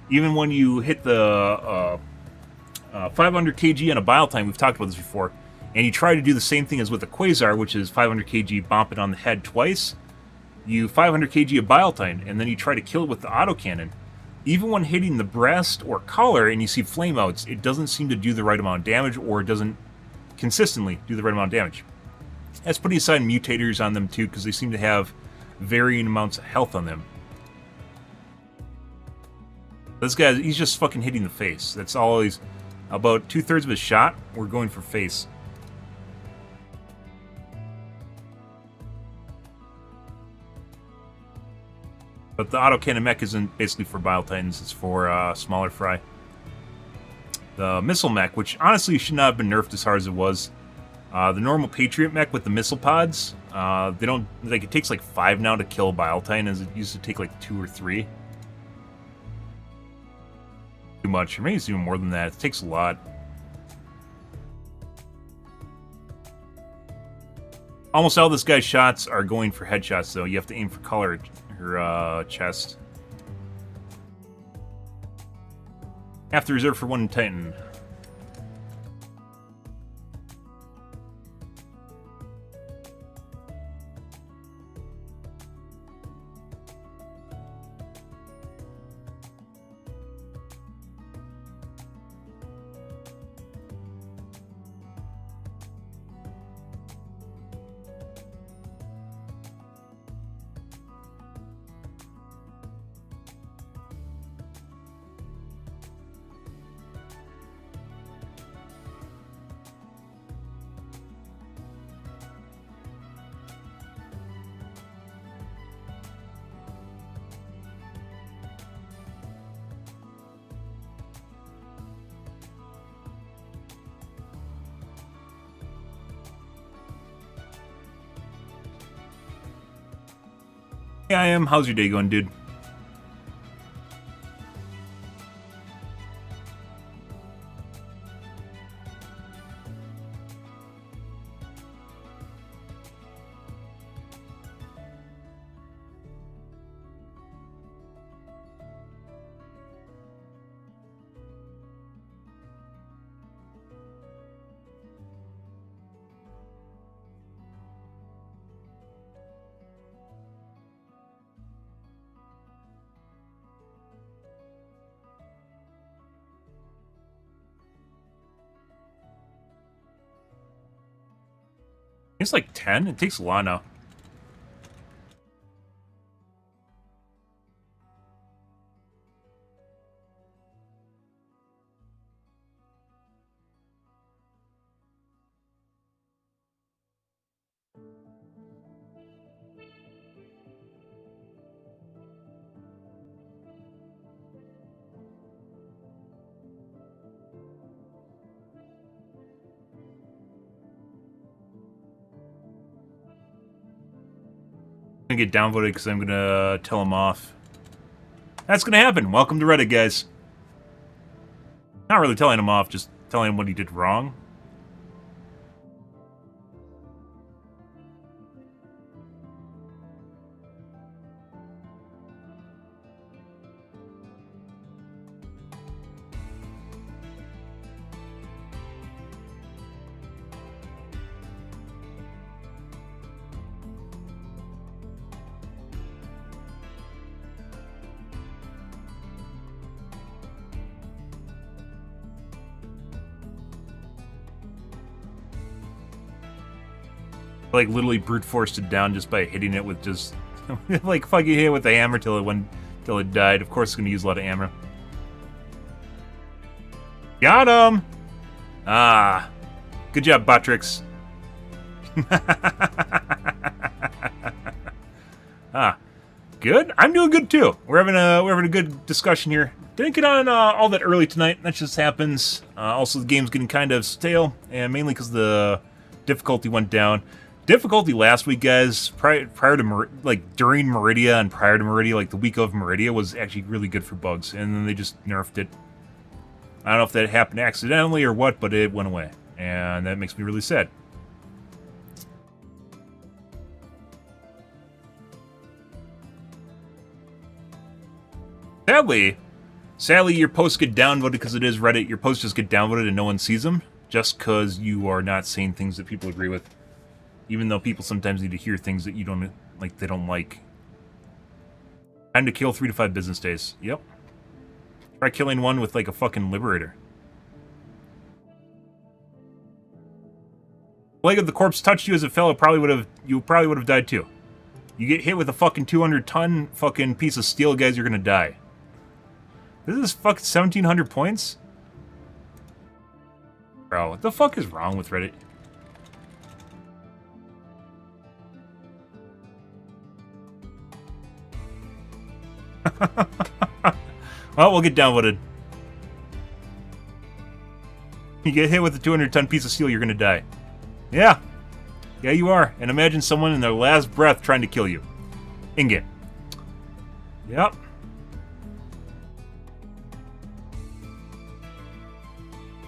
Even when you hit the 500 kg on a Bile Titan, we've talked about this before, and you try to do the same thing as with the Quasar, which is 500 kg bump it on the head twice, you 500 kg a Bile Titan, and then you try to kill it with the autocannon. Even when hitting the breast or collar and you see flameouts, it doesn't seem to do the right amount of damage, or it doesn't consistently do the right amount of damage. That's putting aside mutators on them too, because they seem to have varying amounts of health on them. This guy, he's just fucking hitting the face. That's all he's... about 2/3 of his shot, we're going for face. But the autocannon mech isn't basically for Bile Titans, it's for smaller fry. The missile mech, which honestly should not have been nerfed as hard as it was. The normal Patriot mech with the missile pods, they don't, like, it takes like 5 now to kill a Bile Titan, as it used to take like 2 or 3. Too much, or maybe it's even more than that. It takes a lot. Almost all this guy's shots are going for headshots, though. You have to aim for collar or chest. Have to reserve for one Titan. Yeah, I am. How's your day going, dude? It's like 10. It takes a lot now. I'm gonna get downvoted because I'm gonna tell him off. That's gonna happen. Welcome to Reddit, guys. Not really telling him off, just telling him what he did wrong. Like literally brute forced it down just by hitting it with just like fucking hit it with the hammer till it died. Of course, it's gonna use a lot of ammo. Got him. Ah, good job, Botrix. Ah, good. I'm doing good too. We're having a good discussion here. Didn't get on all that early tonight. That just happens. Also, the game's getting kind of stale, and mainly because the difficulty went down. Difficulty last week, guys, prior to during Meridia and prior to Meridia, like the week of Meridia, was actually really good for bugs, and then they just nerfed it. I don't know if that happened accidentally or what, but it went away, and that makes me really sad. Sadly, your posts get downvoted because it is Reddit. Your posts just get downvoted and no one sees them, just because you are not saying things that people agree with. Even though people sometimes need to hear things that you don't like, they don't like. Time to kill 3 to 5 business days. Yep. Try killing one with like a fucking liberator. Leg of the corpse touched you as it fell, you probably would have died too. You get hit with a fucking 200-ton fucking piece of steel, guys, you're gonna die. This is fucking 1,700 points? Bro, what the fuck is wrong with Reddit? Well, we'll get downvoted. You get hit with a 200-ton piece of steel, you're gonna die. Yeah. Yeah, you are. And imagine someone in their last breath trying to kill you. In-game. Yep.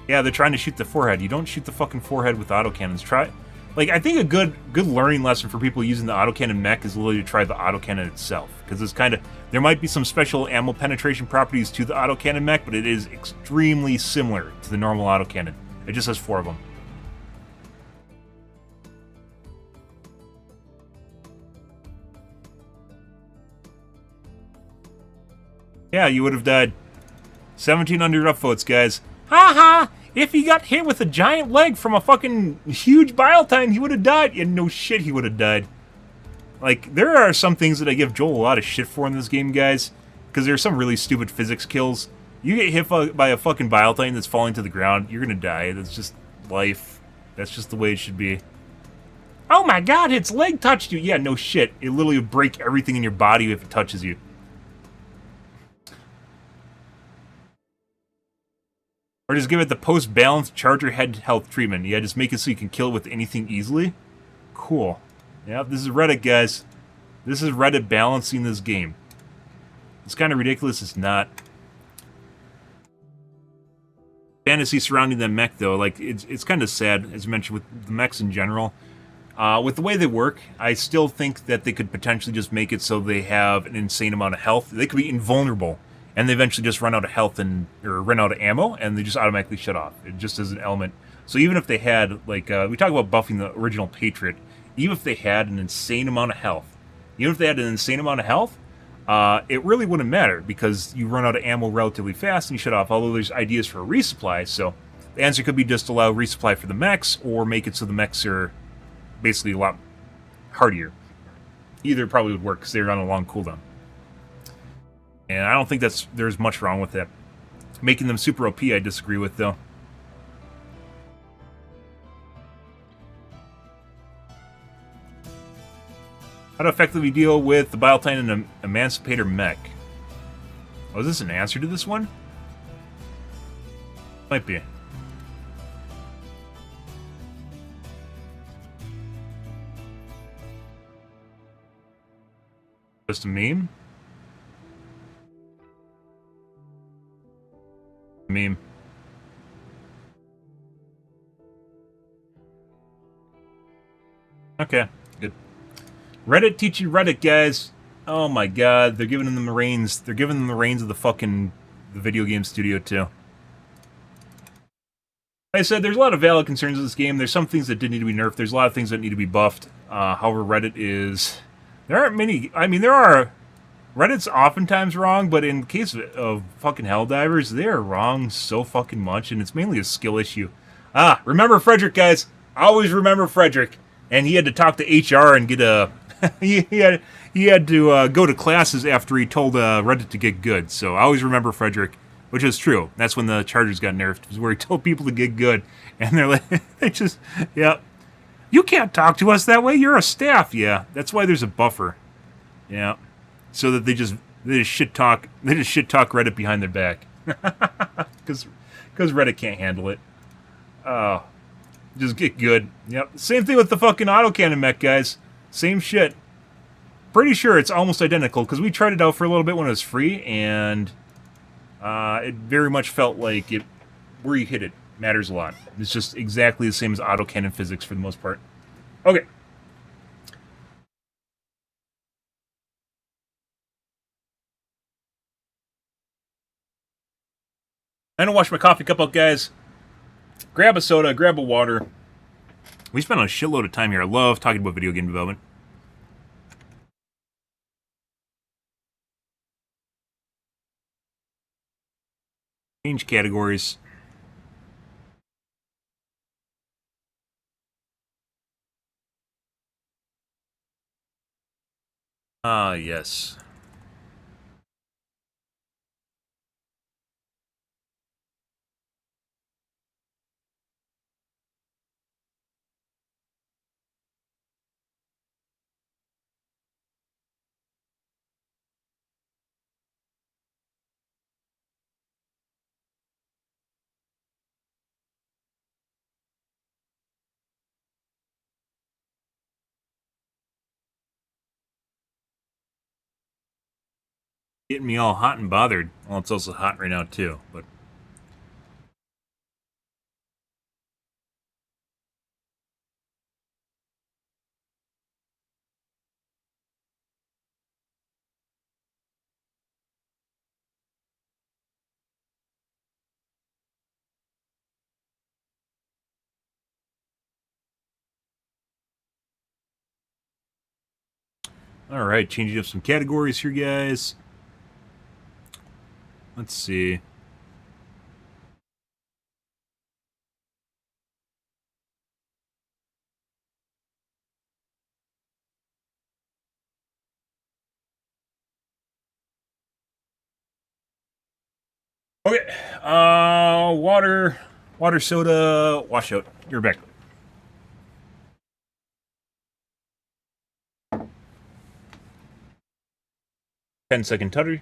Yeah, they're trying to shoot the forehead. You don't shoot the fucking forehead with autocannons. Try... Like, I think a good learning lesson for people using the autocannon mech is literally to try the autocannon itself. Because it's kind of... There might be some special ammo penetration properties to the autocannon mech, but it is extremely similar to the normal autocannon. It just has 4 of them. Yeah, you would have died. 1,700 upvotes, guys. Ha ha! If he got hit with a giant leg from a fucking huge bile time, he would have died. Yeah, no shit, he would have died. Like, there are some things that I give Joel a lot of shit for in this game, guys. Because there's some really stupid physics kills. You get hit by a fucking bile time that's falling to the ground, you're gonna die. That's just life. That's just the way it should be. Oh my god, its leg touched you! Yeah, no shit. It literally would break everything in your body if it touches you. Or just give it the post-balanced charger head health treatment. Yeah, just make it so you can kill it with anything easily. Cool. Yeah, this is Reddit, guys. This is Reddit balancing this game. It's kind of ridiculous, it's not. Fantasy surrounding the mech, though, like, it's kind of sad, as you mentioned, with the mechs in general. With the way they work, I still think that they could potentially just make it so they have an insane amount of health. They could be invulnerable. And they eventually just run out of health or run out of ammo, and they just automatically shut off. It just is an element. So even if they had, like, we talk about buffing the original Patriot, even if they had an insane amount of health, it really wouldn't matter, because you run out of ammo relatively fast and you shut off, although there's ideas for a resupply, so the answer could be just allow resupply for the mechs, or make it so the mechs are basically a lot hardier. Either probably would work because they're on a long cooldown. And I don't think there's much wrong with that. Making them super OP, I disagree with, though. How to effectively deal with the Bile-Titan and Emancipator mech. Oh, is this an answer to this one? Might be. Just a meme? Meme. Okay, good. Reddit teaching Reddit, guys. Oh my god, they're giving them the reins. They're giving them the reins of the video game studio, too. Like I said, there's a lot of valid concerns with this game. There's some things that did need to be nerfed. There's a lot of things that need to be buffed. However, Reddit is... There aren't many... I mean, there are... Reddit's oftentimes wrong, but in the case of fucking Helldivers, they are wrong so fucking much, and it's mainly a skill issue. Remember Frederick, guys. Always remember Frederick. And he had to talk to HR and get a... he had to go to classes after he told Reddit to get good. So I always remember Frederick, which is true. That's when the Chargers got nerfed, was where he told people to get good. And they're like, they just, yeah. You can't talk to us that way. You're a staff. Yeah, that's why there's a buffer. Yeah, so that they just shit talk Reddit behind their back, because Reddit can't handle it. Oh, just get good. Yep. Same thing with the fucking autocannon mech, guys. Same shit. Pretty sure it's almost identical, because we tried it out for a little bit when it was free, and it very much felt like where you hit it matters a lot. It's just exactly the same as autocannon physics for the most part. Okay. I'm gonna wash my coffee cup out, guys. Grab a soda, grab a water. We spent a shitload of time here. I love talking about video game development. Change categories. Yes. Getting me all hot and bothered. Well, it's also hot right now, too, but... Alright, changing up some categories here, guys. Let's see. Okay, water, soda, washout. You're back. 10-second tutter.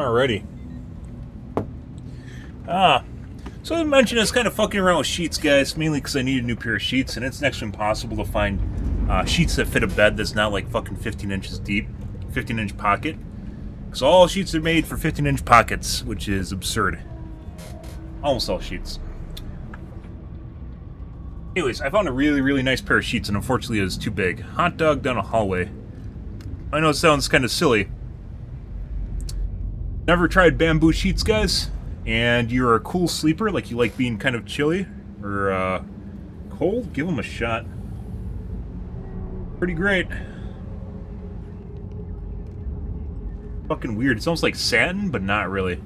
Alrighty. So I mentioned I was kind of fucking around with sheets, guys, mainly because I need a new pair of sheets, and it's next to impossible to find sheets that fit a bed that's not like fucking 15 inches deep, 15-inch pocket. Because all sheets are made for 15-inch pockets, which is absurd. Almost all sheets. Anyways, I found a really, really nice pair of sheets, and unfortunately it was too big. Hot dog down a hallway. I know it sounds kind of silly. Never tried bamboo sheets, guys? And you're a cool sleeper, like you like being kind of chilly or cold? Give them a shot. Pretty great. Fucking weird. It's almost like satin, but not really.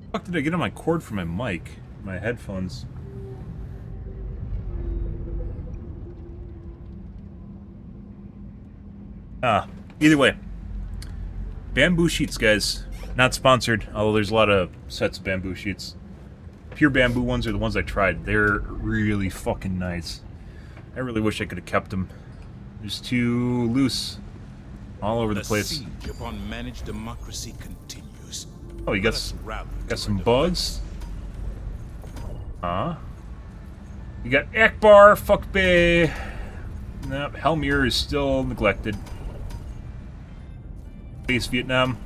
What the fuck did I get on my cord for my mic? My headphones. Either way. Bamboo sheets, guys. Not sponsored, although there's a lot of sets of bamboo sheets. Pure bamboo ones are the ones I tried. They're really fucking nice. I really wish I could have kept them. They're just too loose. All over the place. Siege upon managed democracy continues. Oh, you got some bugs? You got Akbar, fuck Bay. Nope, Helmir is still neglected. Base Vietnam.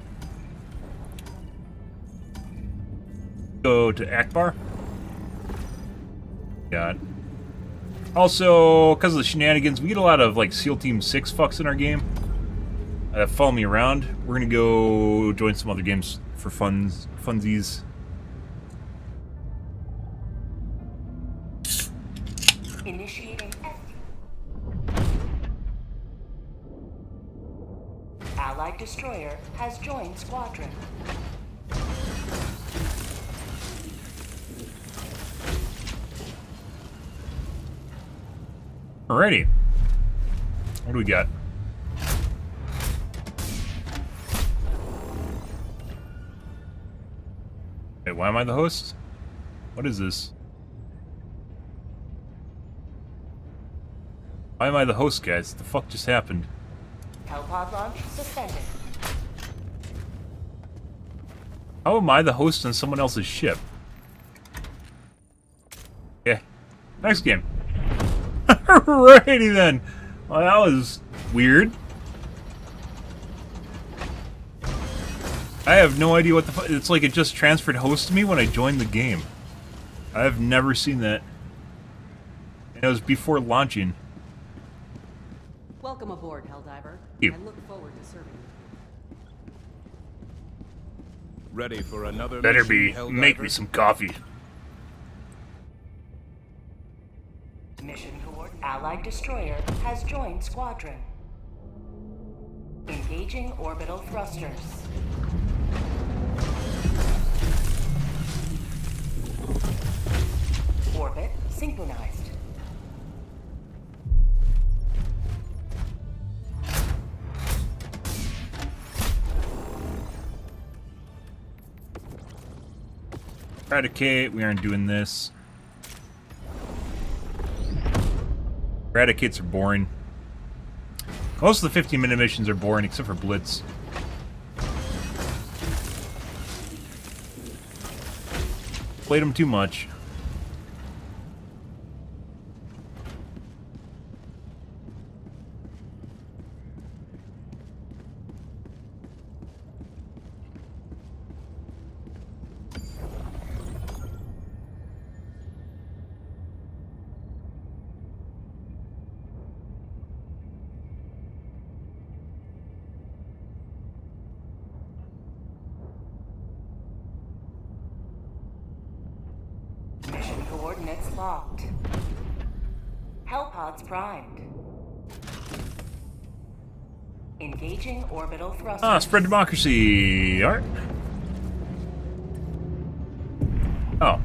Go to Akbar. God. Also, because of the shenanigans, we get a lot of like SEAL Team 6 fucks in our game. Follow me around. We're gonna go join some other games for funsies. Initiating. Allied destroyer has joined squadron. Alrighty. What do we got? Wait, why am I the host? What is this? Why am I the host, guys? What the fuck just happened? Hellpod launch suspended. How am I the host on someone else's ship? Yeah. Next game. Alrighty then. Well, that was weird. I have no idea what the fuck. It's like it just transferred host to me when I joined the game. I've never seen that. And it was before launching. Welcome aboard, Helldiver. You. I look forward to serving you. Ready for another Better mission, be. Helldiver? Make me some coffee. Mission coordinates. Allied destroyer has joined squadron. Engaging orbital thrusters. Orbit synchronized. Eradicate, we aren't doing this. Eradicates are boring. Most of the 15-minute missions are boring, except for Blitz. Played them too much. Mission coordinates locked. Hellpods primed. Engaging orbital thrusters. Spread democracy. Alright. Oh.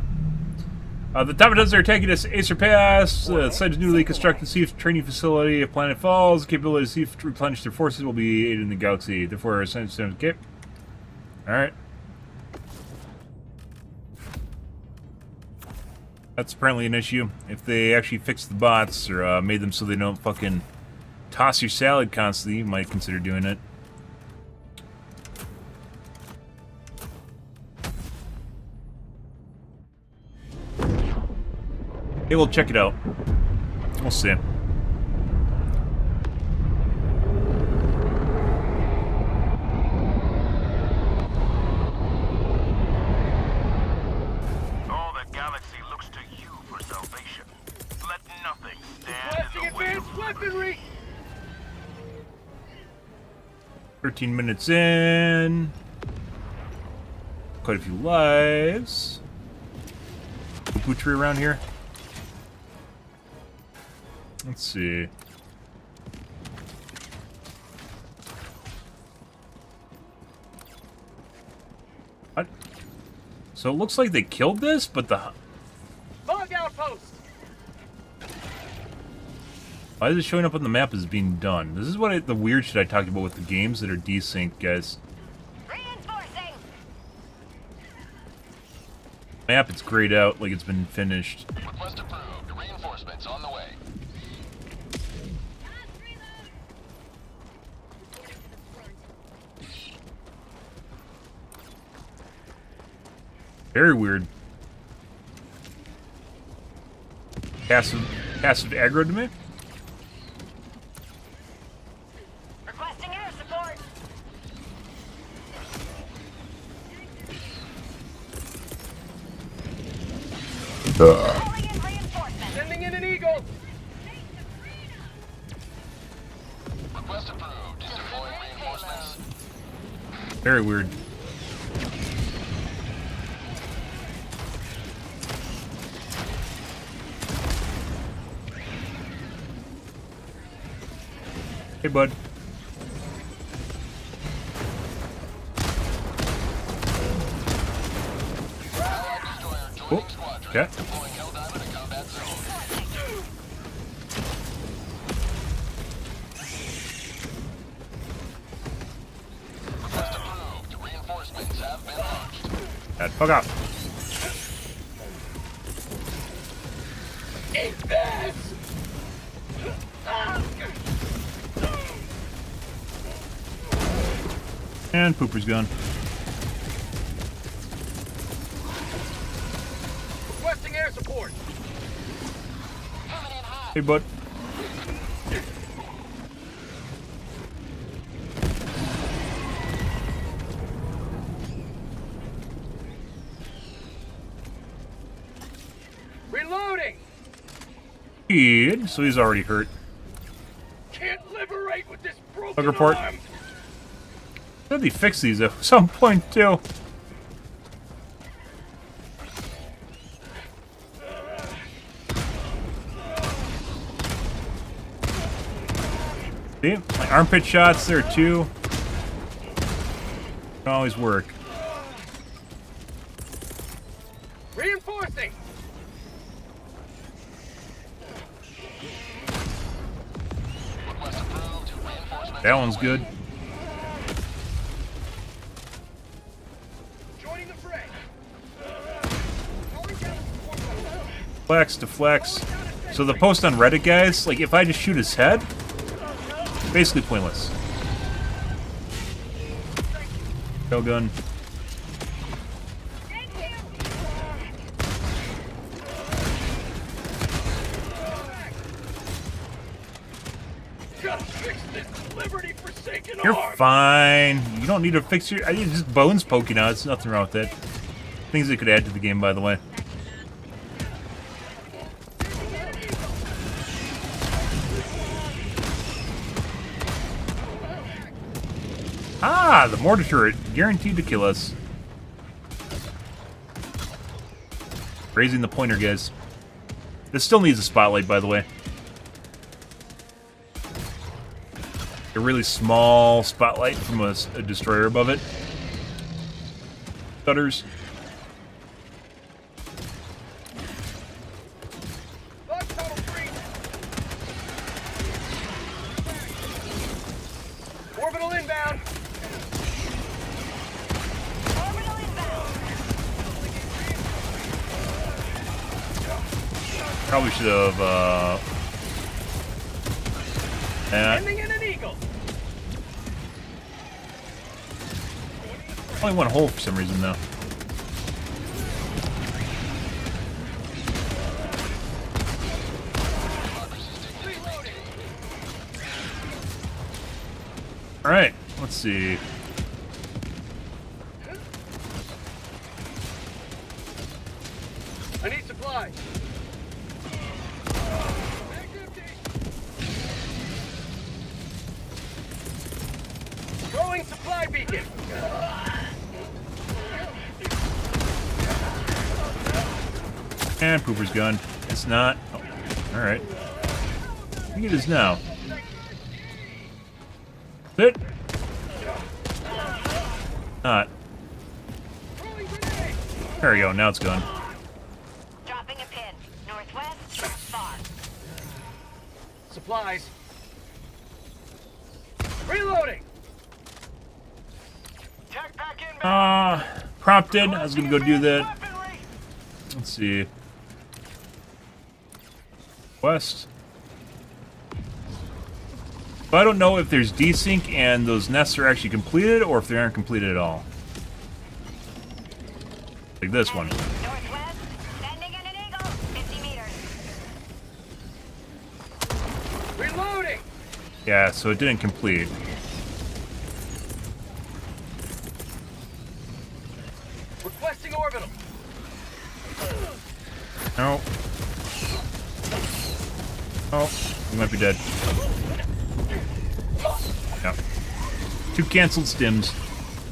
The Tentatively are taking us Acer Pass. The site is newly constructed sea training facility. If planet falls, the capability to sea to replenish their forces will be aided in the galaxy. Therefore, our science systems okay. Alright. That's apparently an issue. If they actually fixed the bots or made them so they don't fucking toss your salad constantly, you might consider doing it. Hey, we'll check it out. We'll see. All the galaxy looks to you for salvation. Let nothing stand in the way of weaponry! 13 minutes in. Quite a few lives. Poochery around here. Let's see. What? So it looks like they killed this, but the... Log outpost! Why is it showing up on the map as being done? This is what the weird shit I talked about with the games that are desynced, guys. Reinforcing. Map, it's grayed out like it's been finished. Request approved. Reinforcements on the way. Very weird. Passive aggro to me? Requesting air support. Calling in reinforcements. Sending in an eagle! Request approved. Deploying reinforcements. Very weird. Hey, bud. Oh, okay. Deploying Helldiver to combat zone. Request approved. Reinforcements have been launched. God, fuck off. Eat this! And Pooper's gone. Requesting air support! Hey, bud. Reloading! Kid, so he's already hurt. Can't liberate with this broken Bug report. arm! Said they fix these at some point too. See, my armpit shots there too. Don't always work. Reinforcing! Request approved. Reinforcements. That one's good. Joining the fray! Calling down support weapons. Flex to flex. So the post on Reddit, guys, like if I just shoot his head, basically pointless. Gun. Just fix this liberty-forsaken You're arm! fine. You don't need to fix your... I mean, just bones poking out. There's nothing wrong with that. Things that could add to the game, by the way. Ah, the mortar turret. Guaranteed to kill us. Raising the pointer, guys. This still needs a spotlight, by the way. A really small spotlight from a destroyer above it. Stutters. Bug tunnel breach! Orbital inbound! Orbital inbound. Probably should have, Sending in an eagle. only one hole for some reason, though. Alright, let's see. I need supplies. Throwing supply beacon. And Pooper's gun. It's not. Oh, alright. I think it is now. Sit. Not. There we go, now it's gone. Dropping a pin. Northwest, far. Supplies. Reloading. Tech pack inbound. Prompted. I was gonna go do that. Let's see. West. But I don't know if there's desync and those nests are actually completed or if they aren't completed at all. Like this one. Northwest, sending in an eagle. 50 meters. Reloading. Yeah, so it didn't complete. Requesting orbital. No. Oh, he might be dead. No. 2 canceled stims.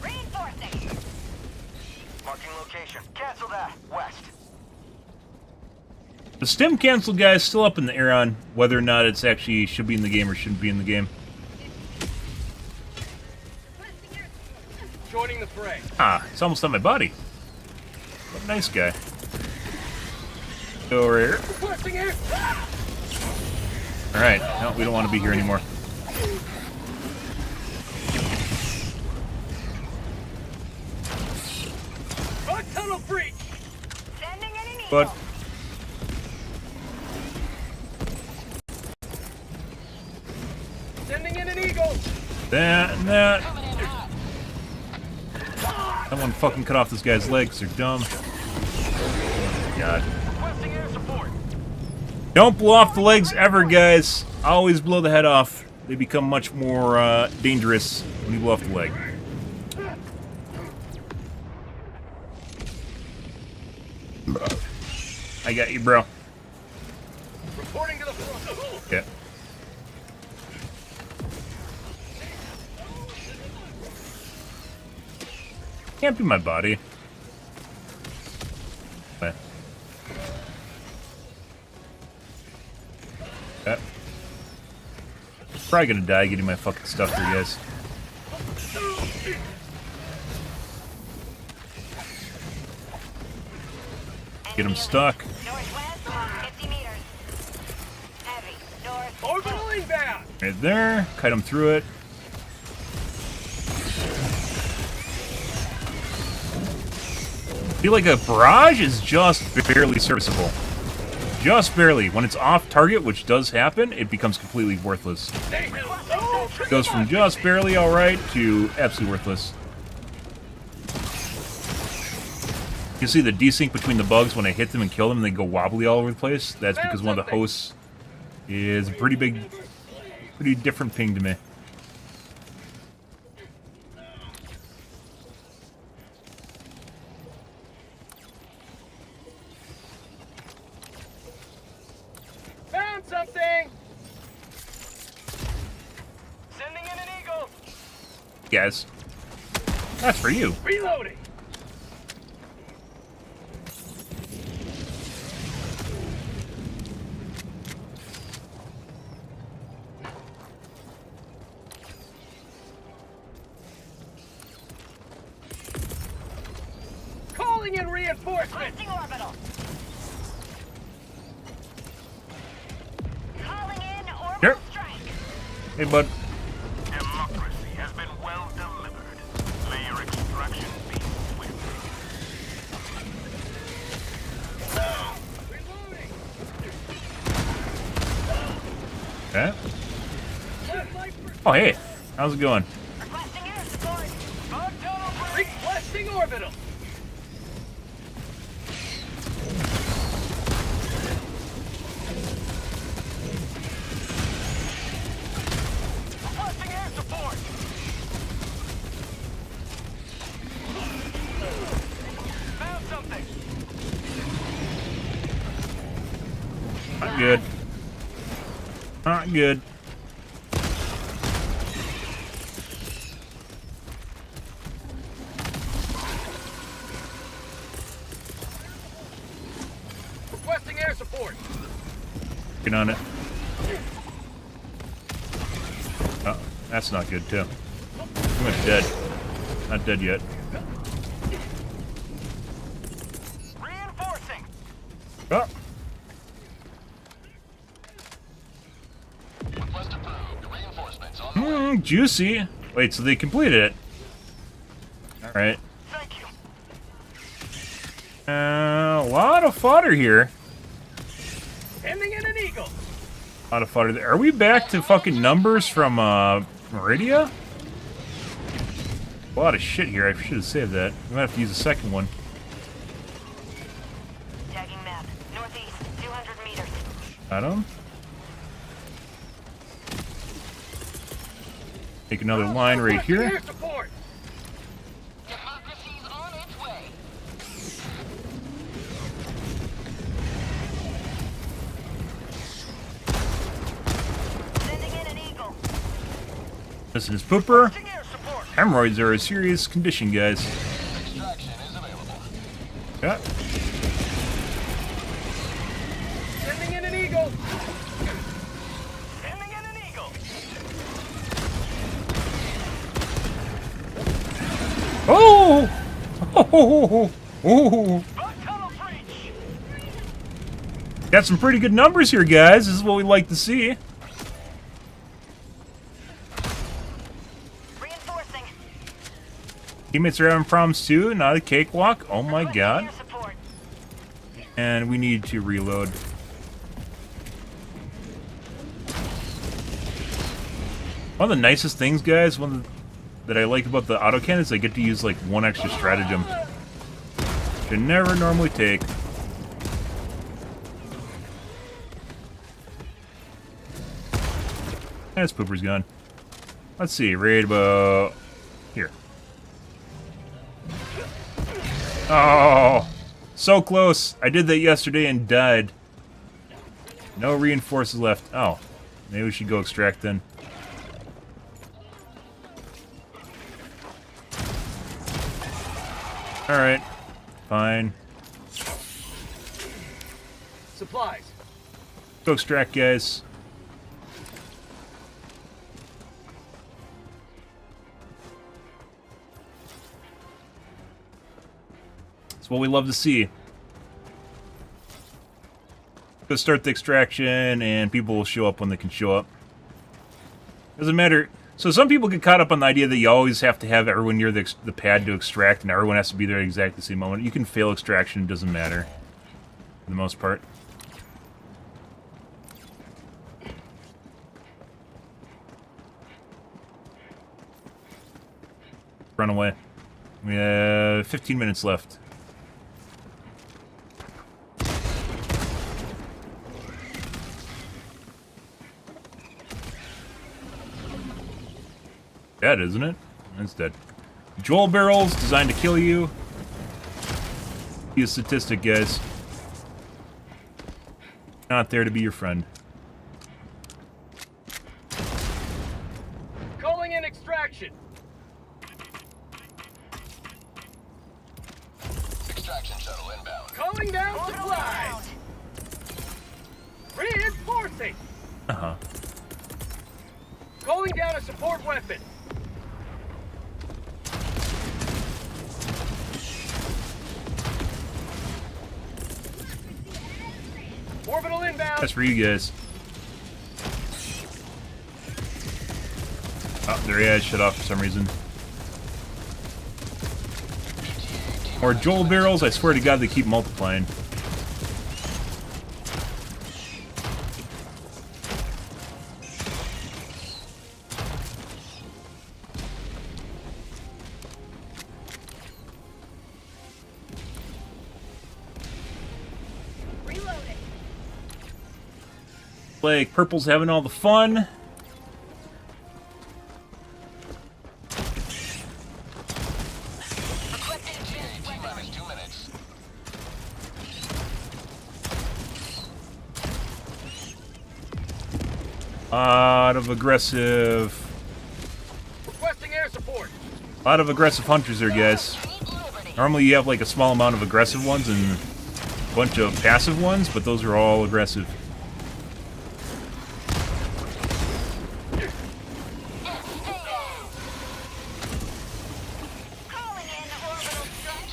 Reinforcing. Marking location. Cancel that. West. The stim cancel guy is still up in the air on whether or not it's actually should be in the game or shouldn't be in the game. Joining the fray. Ah, it's almost on my body. What a nice guy. Go over here. Requesting air. Alright, no, we don't want to be here anymore. Bug tunnel breach. Sending in an eagle. But Sending in an eagle. that and that. Someone fucking cut off this guy's legs. They're dumb. Oh my god. Requesting air support. Don't blow off the legs ever, guys. Always blow the head off. They become much more dangerous when you blow off the leg. I got you, bro. Reporting to the front. Yeah. Can't be my body. Okay. Okay. Probably gonna die getting my fucking stuff here, guys. Get him stuck. Northwest, 50 meters. Heavy. North. Orbital inbound. Right there. Kite him through it. I feel like a barrage is just barely serviceable. Just barely. When it's off target, which does happen, it becomes completely worthless. It goes from just barely alright to absolutely worthless. You see the desync between the bugs when I hit them and kill them and they go wobbly all over the place? That's because one of the hosts is a pretty different ping to me. Found something. Sending in an eagle. Guys, that's for you. Reloading. Calling in reinforcements. Requesting orbital. Calling in orbital Here. strike. Hey, bud. Democracy has been well delivered. May your extraction be swift. Okay. Oh, hey. How's it going? Requesting air support. Requesting orbital. Requesting air support. Found something. Not good. Not good. Requesting air support. Get on it. Oh, that's not good, too. Pretty much dead. Not dead yet. Reinforcing. Oh. Request approved. Reinforcements on the way. Juicy. Wait, so they completed it. Alright. Thank you. A lot of fodder here. Sending in an eagle. A lot of fodder there. Are we back to fucking numbers from, Meridia? A lot of shit here. I should have saved that. We might have to use a second one. Tagging map. Northeast, 200 meters. Got him. Make another line right Requesting here. air support. Democracy's on its way. Sending in an eagle. Missing his pooper. Requesting air support. Hemorrhoids are a serious condition, guys. Extraction is available. Yeah. Sending in an eagle. Sending in an eagle. Oh! Oh! Oh! Bug tunnel breach. Got some pretty good numbers here, guys. This is what we like to see. Reinforcing. Teammates are having problems too. Not a cakewalk. Oh my Requesting god. air support. And we need to reload. One of the nicest things, guys, that I like about the autocannon is I get to use like one extra stratagem. Which I never normally take. And his pooper's gone. Let's see, right about here. Oh, so close. I did that yesterday and died. No reinforces left. Oh, maybe we should go extract then. Alright, fine. Supplies. Go extract, guys. That's what we love to see. Go start the extraction, and people will show up when they can show up. Doesn't matter. So some people get caught up on the idea that you always have to have everyone near the pad to extract, and everyone has to be there at exactly the same moment. You can fail extraction, it doesn't matter. For the most part. Run away. We have 15 minutes left. Dead, isn't it? It's dead. Joel barrels designed to kill you. Be a statistic, guys. Not there to be your friend. Calling in extraction. Extraction shuttle inbound. Calling down supplies. Reinforcing. Uh-huh. Calling down a support weapon. Orbital inbound. That's for you guys. Oh, their AI shut off for some reason. More Joel barrels, I swear to God they keep multiplying. Like, purple's having all the fun. Lot of aggressive... Requesting air support. A lot of aggressive hunters there, guys. Normally you have like a small amount of aggressive ones and a bunch of passive ones, but those are all aggressive. Calling in orbital strike.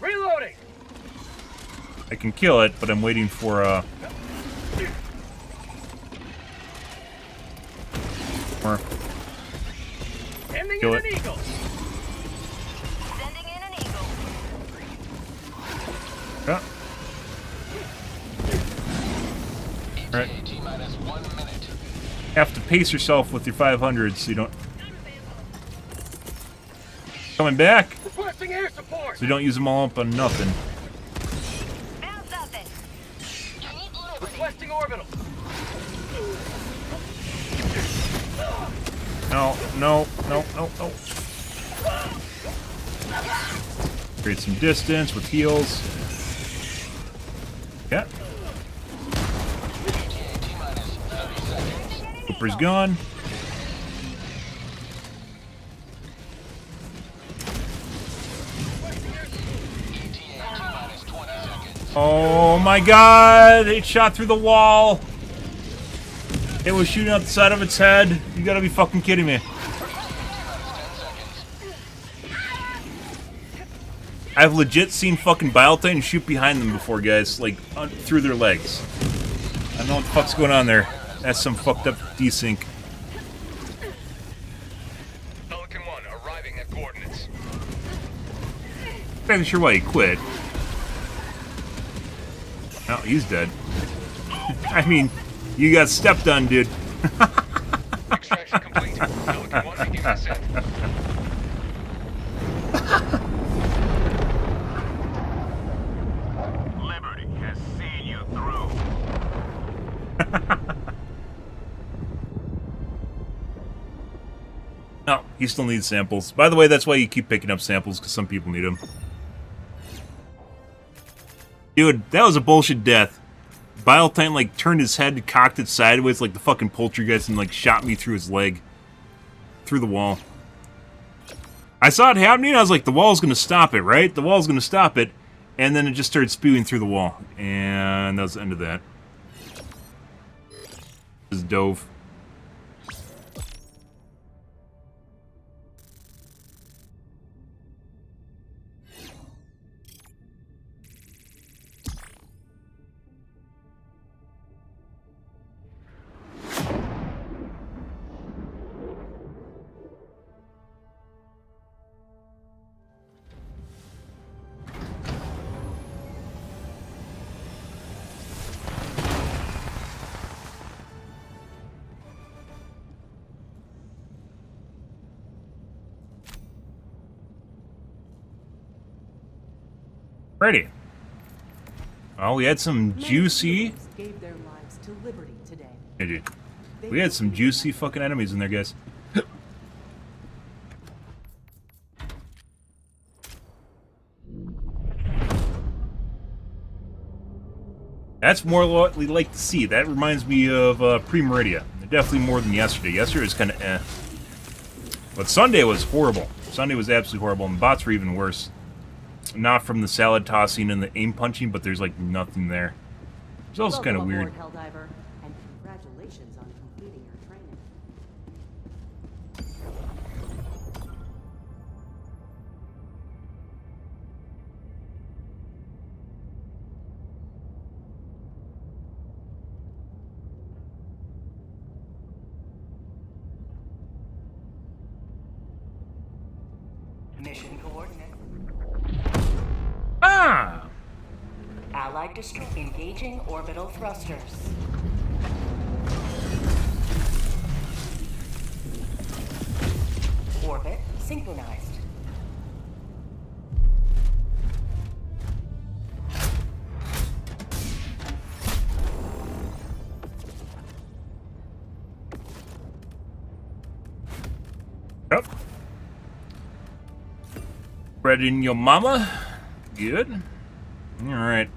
Reloading. I can kill it, but I'm waiting for more. Sending Kill in it. an eagle. Sending in an eagle. Yeah. Alright. Have to pace yourself with your 500s so you don't... Coming back, Requesting air support. so you don't use them all up on nothing. Bounce up it. Requesting orbital. No, no, no, no, no. Create some distance with heals. Yeah. Cooper's gone. Oh my god! It shot through the wall! It was shooting out the side of its head. You gotta be fucking kidding me. I've legit seen fucking Biotine shoot behind them before, guys. Like, through their legs. I don't know what the fuck's going on there. That's some fucked up desync. Pelican 1 arriving at coordinates. I'm not sure why he quit. Oh, he's dead. I mean, you got stepped on, dude. Extraction complete. Pelican 1 begin descent. Liberty has seen you through. No, he still needs samples. By the way, that's why you keep picking up samples, because some people need them. Dude, that was a bullshit death. Biotine, like, turned his head, cocked it sideways like the fucking poltergeist, and, like, shot me through his leg. Through the wall. I saw it happening, I was like, the wall's gonna stop it, right? The wall's gonna stop it. And then it just started spewing through the wall. And that was the end of that. Just dove. Ready. Oh, we had some juicy... Gave their lives to liberty today. Hey, dude. We had some juicy fucking enemies in there, guys. That's more what we like to see. That reminds me of Pre-Meridia. Definitely more than yesterday. Yesterday was kind of eh. But Sunday was horrible. Sunday was absolutely horrible, and bots were even worse. Not from the salad tossing and the aim punching, but there's like nothing there. It's also kind of Welcome weird. aboard, Helldiver, and congratulations on completing your training. Mission coordinates. Ah! Allied destroyer engaging orbital thrusters. Orbit synchronized. Yep. Bread in your mama. Good. Alright.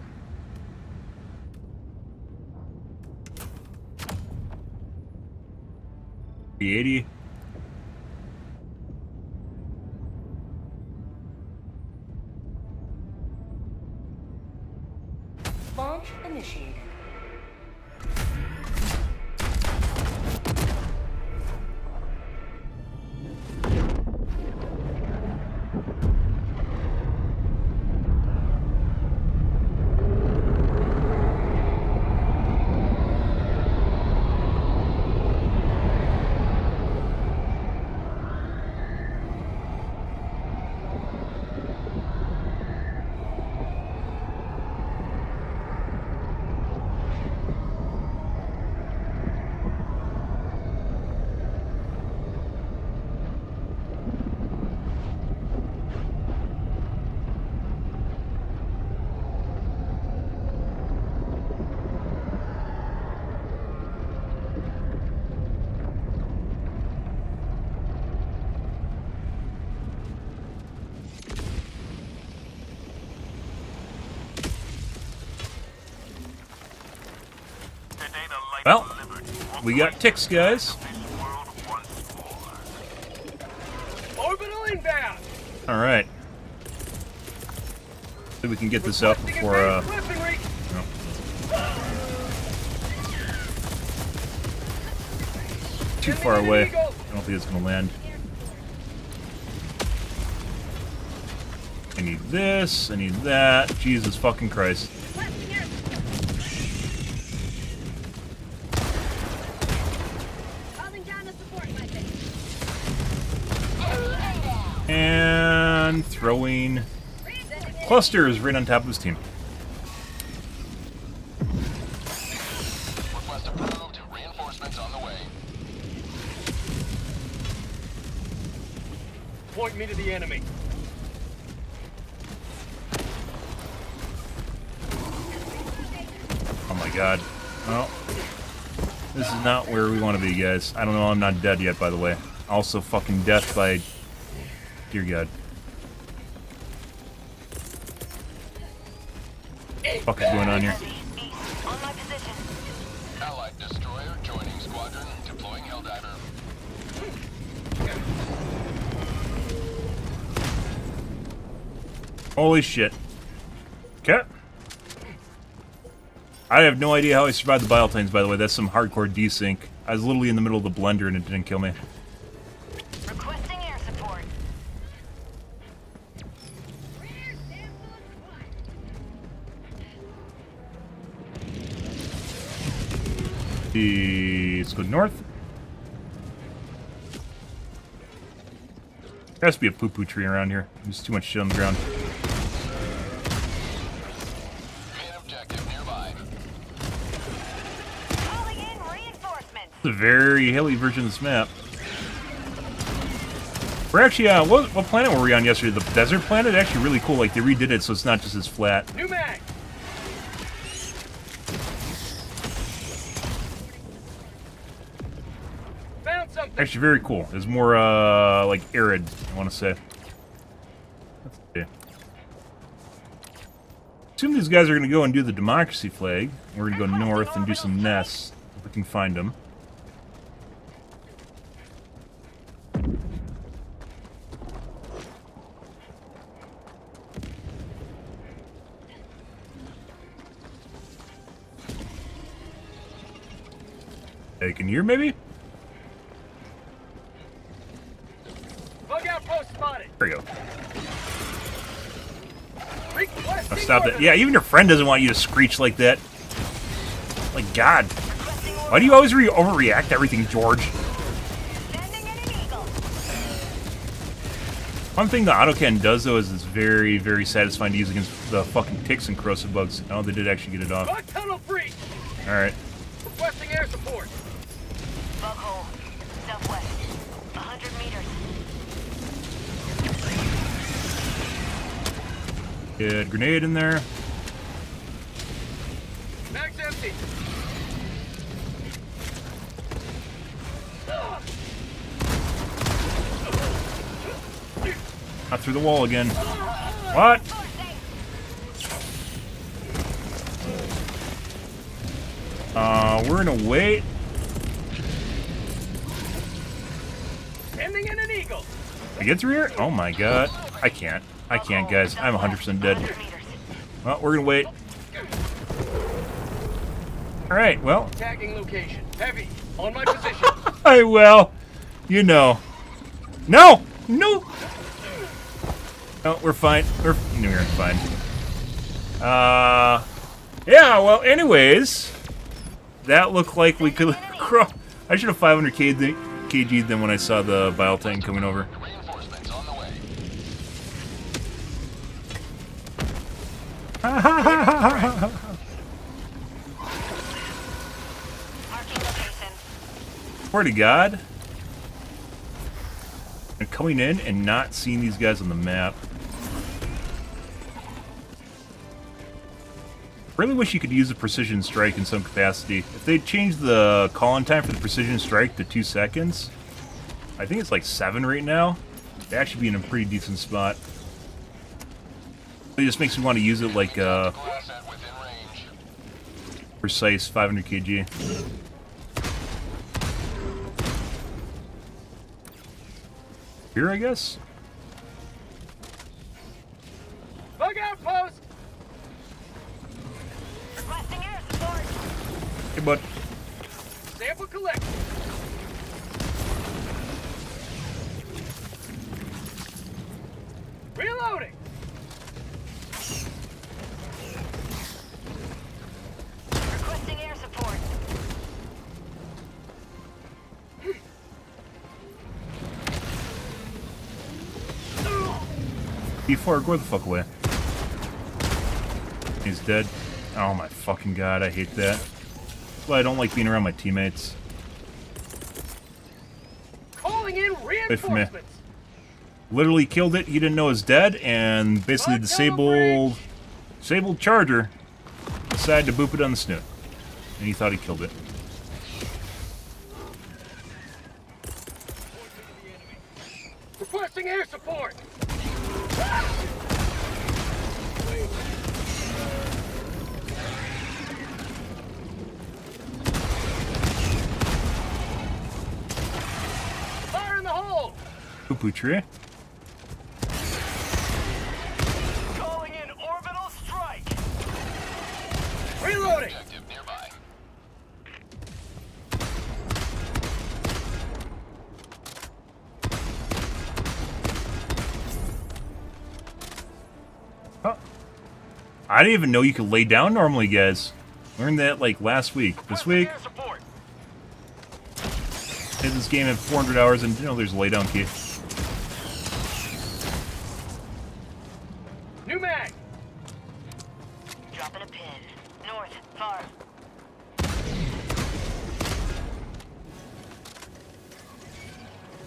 $80. Launch initiated. Well, we got ticks, guys. Orbital inbound. All right. So we can get this up before. No. Too far away. I don't think it's gonna land. I need this. I need that. Jesus fucking Christ. And throwing clusters right on top of his team. Request approved. Reinforcements on the way. Point me to the enemy. Oh my god. Well, this is not where we want to be, guys. I don't know, I'm not dead yet, by the way. Also fucking death by... Dear God. What the fuck is going on here? On my position. Allied destroyer joining squadron. Deploying Helldiver. Holy shit. Okay. I have no idea how I survived the bioplanes, by the way. That's some hardcore desync. I was literally in the middle of the blender and it didn't kill me. Requesting air support. Let's go north. There has to be a poo-poo tree around here. There's too much shit on the ground. Main objective nearby. Calling in reinforcements. It's a very hilly version of this map. We're actually, what planet were we on yesterday? The desert planet? Actually really cool. Like, they redid it so it's not just as flat. New mag. Found something. Actually very cool. It's more, like, arid, I want to say. Let's see. Assume these guys are going to go and do the democracy flag. We're going to go north and do some nests, if we can find them. Taken here, maybe? Bug outpost spotted. There we go. Requesting Oh, stop that. order. Yeah, even your friend doesn't want you to screech like that. Like, God. Why do you always overreact to everything, George? Sending in an eagle. One thing the autocan does, though, is it's very, very satisfying to use against the fucking ticks and corrosive bugs. Oh, they did actually get it off. Bug tunnel breach. Alright. Requesting air support. Bug hole. Southwest. 100 meters. Good grenade in there. Mag's empty. Not through the wall again. What? We're gonna wait. Sending in an eagle. Can I get through here? Oh my god. I can't. I can't, guys. I'm 100% dead. Well, we're gonna wait. Alright, well. Tagging location. Heavy. On my position. Well, you know. No! No! No, we're fine. We're fine. Yeah, well, anyways. That looked like we could cross. I should have 500 kg'd them when I saw the bile tank coming over. Reinforcements on the way. Marking location. Swear to God. And coming in and not seeing these guys on the map. Really wish you could use a precision strike in some capacity. If they changed the call-in time for the precision strike to 2 seconds, I think it's like 7 right now, they'd actually be in a pretty decent spot. It just makes me want to use it like Asset within range. precise 500 kg. Here, I guess? Bug outpost. Requesting air support. Hey, bud. Sample collect. Reloading. Requesting air support. B4, go the fuck away. He's dead. Oh my fucking god, I hate that. That's why I don't like being around my teammates. Calling in Wait for me. reinforcements. Literally killed it, he didn't know it was dead, and basically disabled Charger decided to boop it on the snoot. And he thought he killed it. Requesting air support. Fire in the hole. Poo-poo tree. Calling in orbital strike. Reloading. Objective nearby. Oh. I didn't even know you could lay down normally, guys. Learned that like last week. This week, Air support. played this game at 400 hours and didn't know there's a lay down key. New mag. Dropping a pin. North. Far.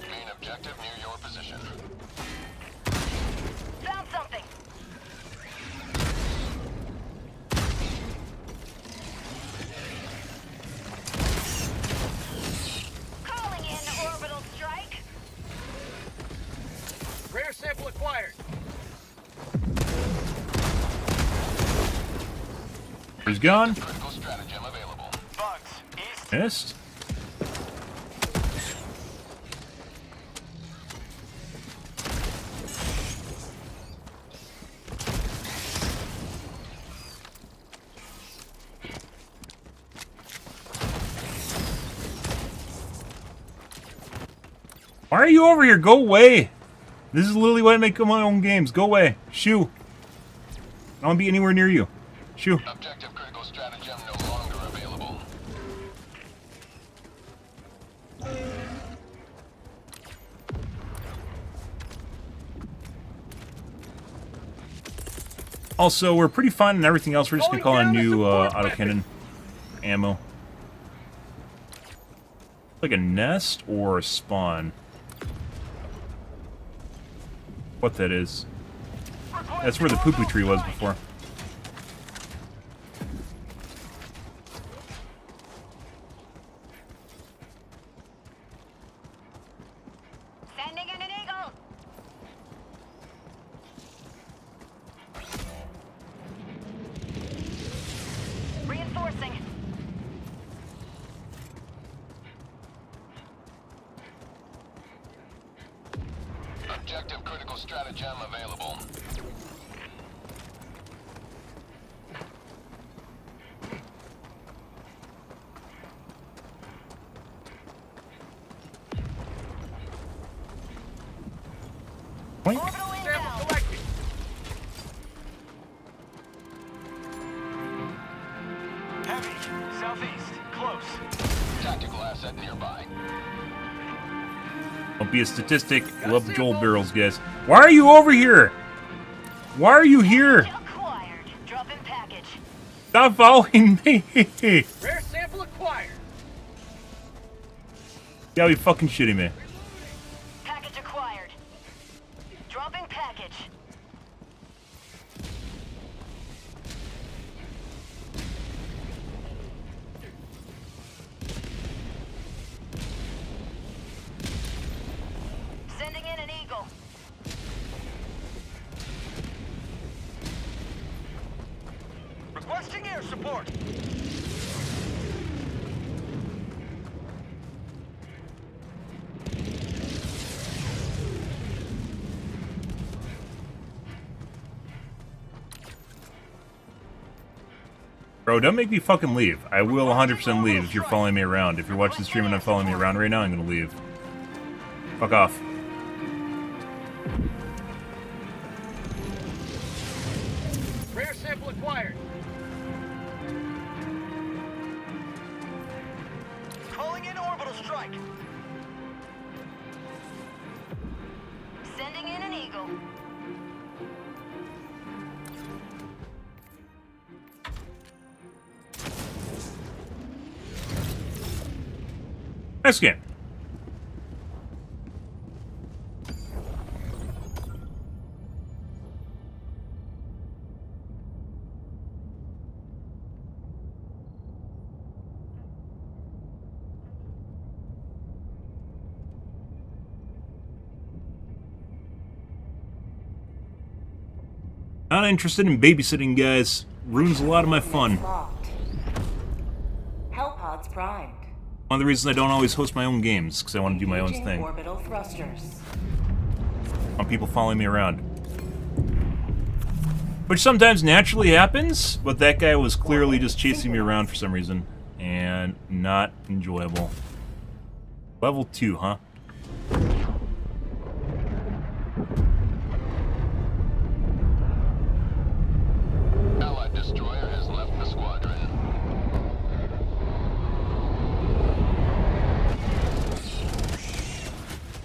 Main objective near your position. Found something. Calling in orbital strike. Rare sample acquired. He's gone. Critical stratagem available. Bugs. East. Missed. Why are you over here? Go away. This is literally why I make my own games. Go away. Shoo. I don't want to be anywhere near you. Shoo. Objective critical stratagem no longer available. Also, we're pretty fine and everything else. We're just going to call Going on down the new support autocannon ammo. Like a nest or a spawn. What that is. Requesting That's where the poo-poo tree was before. Sending in an eagle. Reinforcing. Objective critical stratagem available. Boink. Orbital Sample inbound. collected. Heavy. Southeast. Close. Tactical asset nearby. Don't be a statistic. Love Joel barrels, guys. Why are you over here? Why are you here? Acquired. Drop in package. Stop following me. You Rare sample acquired. gotta be fucking shitting me. Package acquired. Dropping package. Sending in an eagle. Requesting air support. Bro, don't make me fucking leave. I will 100% leave if you're following me around. If you're watching the stream and not following me around right now, I'm gonna leave. Fuck off. Rare sample acquired. Calling in orbital strike. Sending in an eagle. Nice game. Not interested in babysitting, guys. Ruins a lot of my fun. Locked. Hellpods primed. One of the reasons I don't always host my own games, because I want to do my own Engaging thing. Orbital thrusters. I want people following me around. Which sometimes naturally happens, but that guy was clearly just chasing me around for some reason. And not enjoyable. Level 2, huh? Allied destroyer has left the squadron.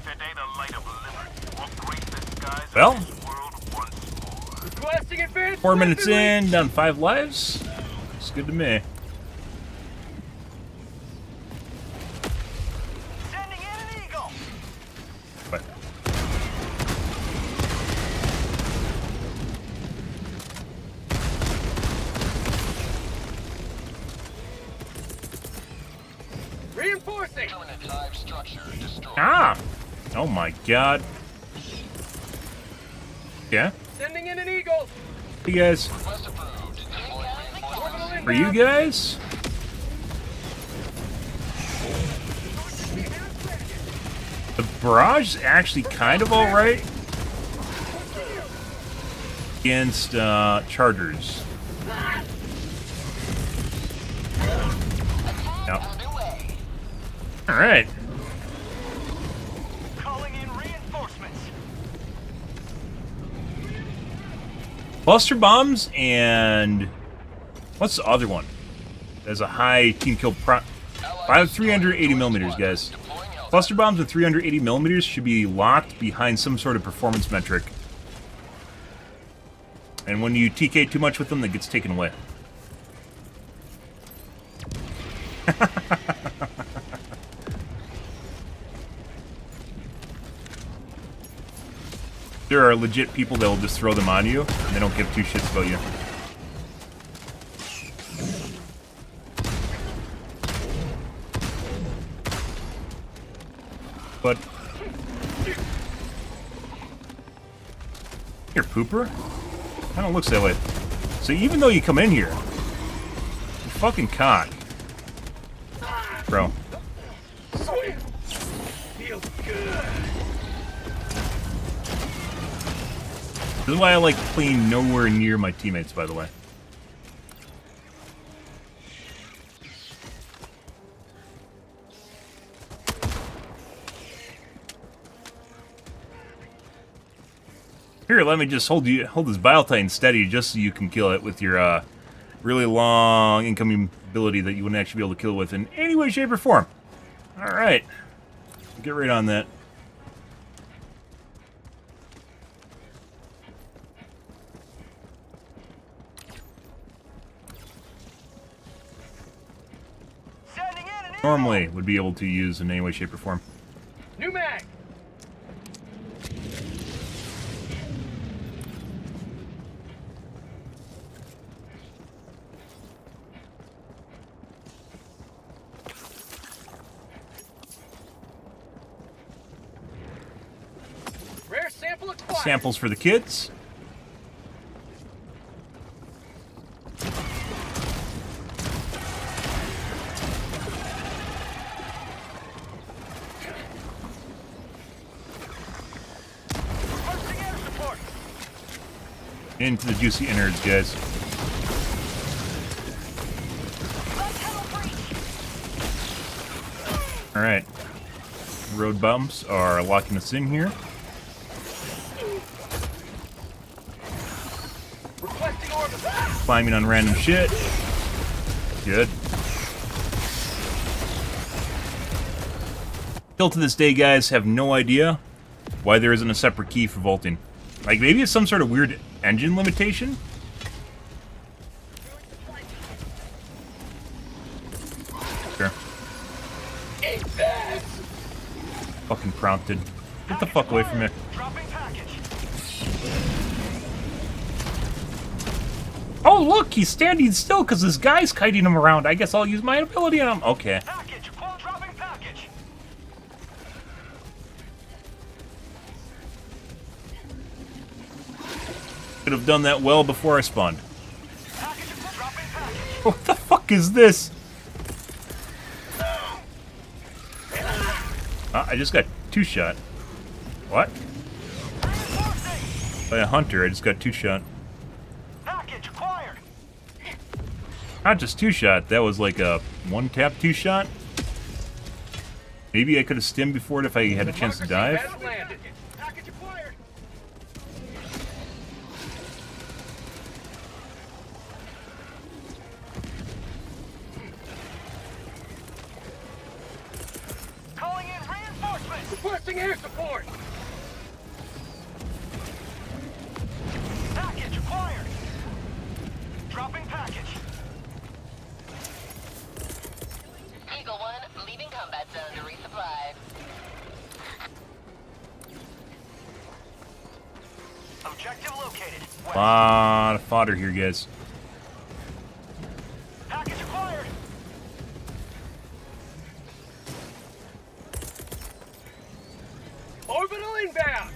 Today the light of liberty will grace the skies Well. of this world once more. Requesting advance. 4 minutes weaponry. in, down 5 lives. It's good to me. Sending in an eagle. But Reinforcing. Permanent hive structure destroyed. ah! Oh my god. Yeah? Sending in an eagle. Hey guys. Request approved. Deploy reinforcements. For you guys? The barrage is actually kind of alright against chargers. Yep. Alright. Calling in reinforcements. Cluster bombs and what's the other one? There's a high team kill pro. 380 millimeters, guys. Cluster bombs with 380 millimeters should be locked behind some sort of performance metric. And when you TK too much with them, that gets taken away. There are legit people that will just throw them on you, and they don't give two shits about you. But here, pooper? Kind of looks that way. So even though you come in here, you fucking cock. Bro. Feels good. This is why I like playing nowhere near my teammates, by the way. Here, let me just hold this Bile Titan steady just so you can kill it with your really long incoming ability that you wouldn't actually be able to kill it with in any way, shape, or form. Alright. Get right on that. Normally would be able to use in any way, shape, or form. New mag. Rare sample acquired. Samples for the kids. Into the juicy innards, guys. Alright. Road bumps are locking us in here. Climbing on random shit. Good. Still to this day, guys, have no idea why there isn't a separate key for vaulting. Like, maybe it's some sort of weird engine limitation? Sure. Fucking prompted. Get the fuck away from me. Oh, look! He's standing still because this guy's kiting him around. I guess I'll use my ability on him. Okay. Could have done that well before I spawned. What the fuck is this? I just got two-shot. What? By a hunter, I just got two-shot. Not just two-shot, that was like a one-tap two-shot. Maybe I could have stimmed before it if I had a chance to dive. Requesting air support! Package acquired! Dropping package. Eagle 1, leaving combat zone to resupply. Objective located. A lot of fodder here, guys. Package acquired. Orbital inbound!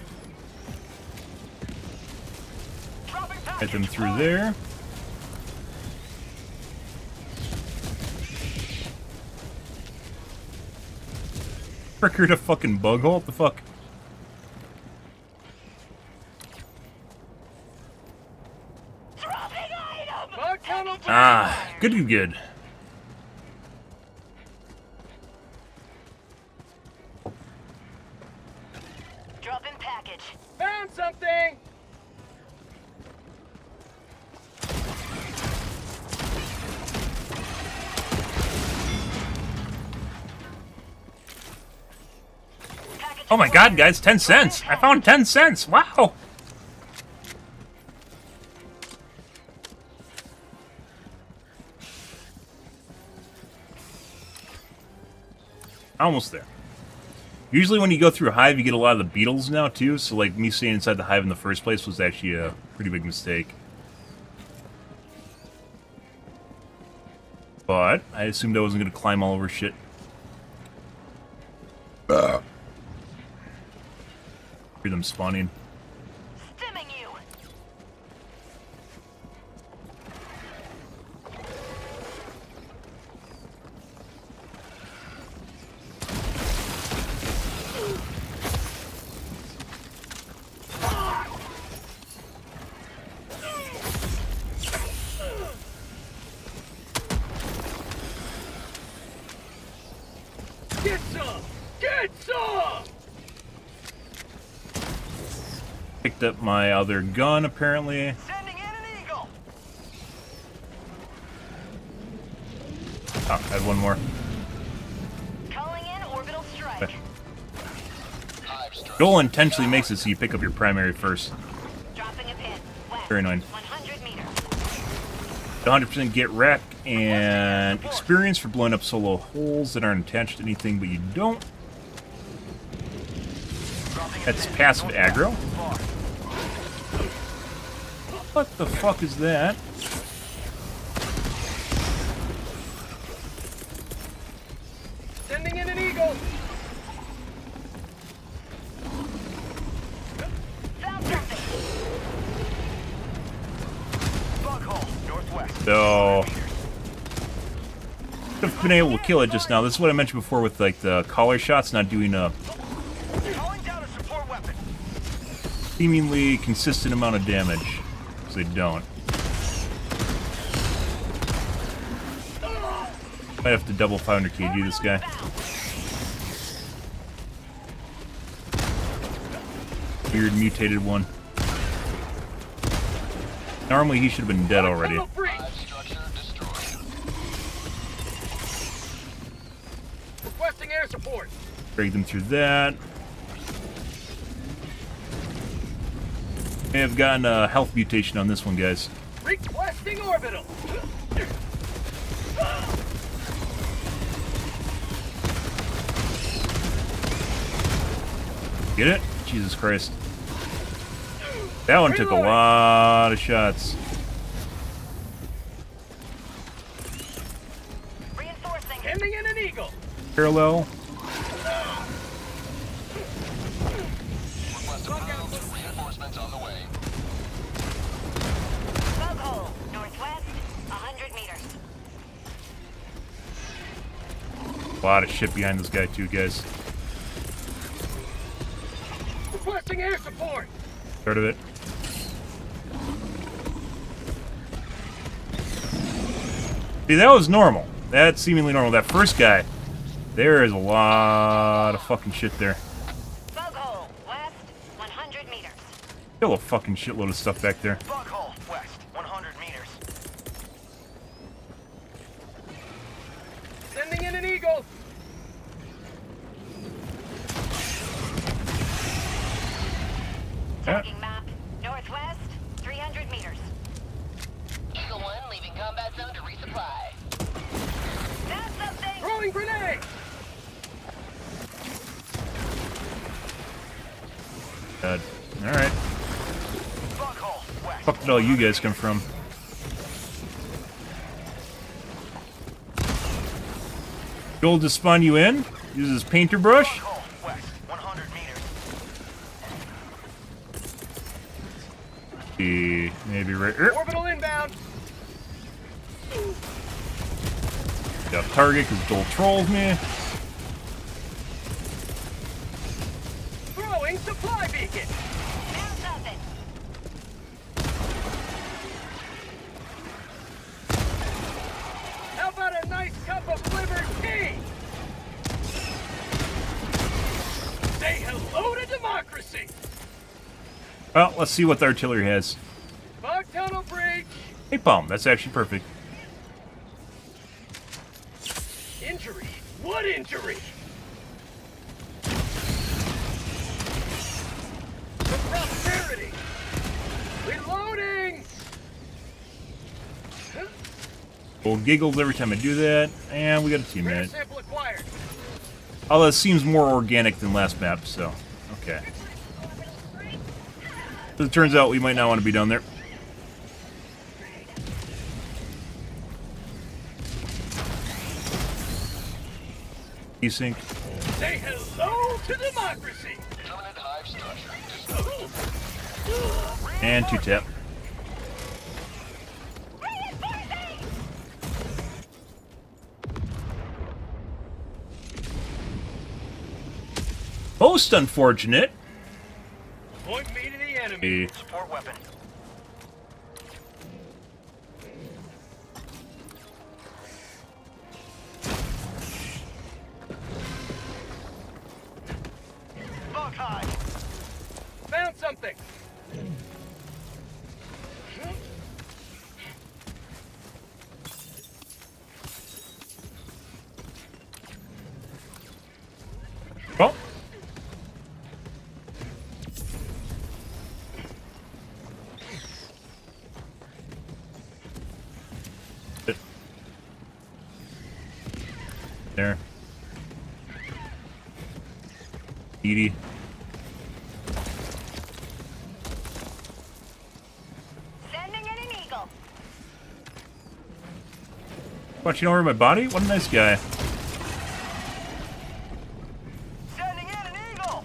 Dropping Get package. them through there. Triggered a fucking bug hole? What the fuck? Bug tunnel Ah, good. Dropping package. found something! Oh my god, guys, 10 cents! I found 10 cents! Wow! Almost there. Usually when you go through a hive, you get a lot of the beetles now, too. So, like, me staying inside the hive in the first place was actually a pretty big mistake. But I assumed I wasn't going to climb all over shit. Hear them spawning. Stimming you. Get some! Get some! Picked up my other gun, apparently. Sending in an eagle. Oh, I had one more. Calling in orbital strike. Okay. Joel intentionally makes it so you pick up your primary first. Dropping a pin. West. Very annoying. 100 meters. 100% get wrecked and experience for blowing up solo holes that aren't attached to anything, but you don't. That's passive aggro. What the fuck is that? Sending in an eagle! Found something. Bug hole, northwest. So, could have been able to kill it just now. This is what I mentioned before with like the collar shots not doing a Calling down a support weapon. seemingly consistent amount of damage. Because they don't. Might have to double 500 kg this guy. Weird mutated one. Normally he should have been dead already. Tunnel breach! Structure destroyed. Requesting air support! Drag them through that. May have gotten a health mutation on this one, guys. Requesting orbital! Get it? Jesus Christ. That one took a lot of shots. Reinforcing. Sending in an eagle! Parallel. Reinforcements on the way. Bug hole. Northwest. 100 meters. A lot of shit behind this guy too, guys. Requesting air support! Start of it. See, that was normal. That's seemingly normal. That first guy, there is a lot of fucking shit there. Bug hole. West. 100 meters. Still a fucking shitload of stuff back there. Bug hole, west, 100 meters. Sending in an eagle! Yeah. Tagging map. Northwest. 300 meters. Eagle 1 leaving combat zone to resupply. Found something. Throwing grenade! God. Alright. Bug hole, west. Fuck did all you guys come from? Joel just spawn you in? Uses painter brush? Bug hole, west, 100 meters. Maybe right here. Orbital inbound! Got target because Joel trolls me. Throwing supply beacon! Found something. How about a nice cup of flavored tea? Say hello to democracy! Well, let's see what the artillery has. Bug tunnel breach! Hey, bomb. That's actually perfect. Injury? What injury? For prosperity! Reloading! Joel giggles every time I do that. And we got a Rare teammate. sample acquired. Although it seems more organic than last map, so okay. As it turns out, we might not want to be down there. Desync. Say hello to democracy. And 2-tap. Most unfortunate. Point me to the enemy. The Support weapon. Bug high. Found something. well, there. Edie. Sending in an eagle. Watching over my body? What a nice guy. Sending in an eagle.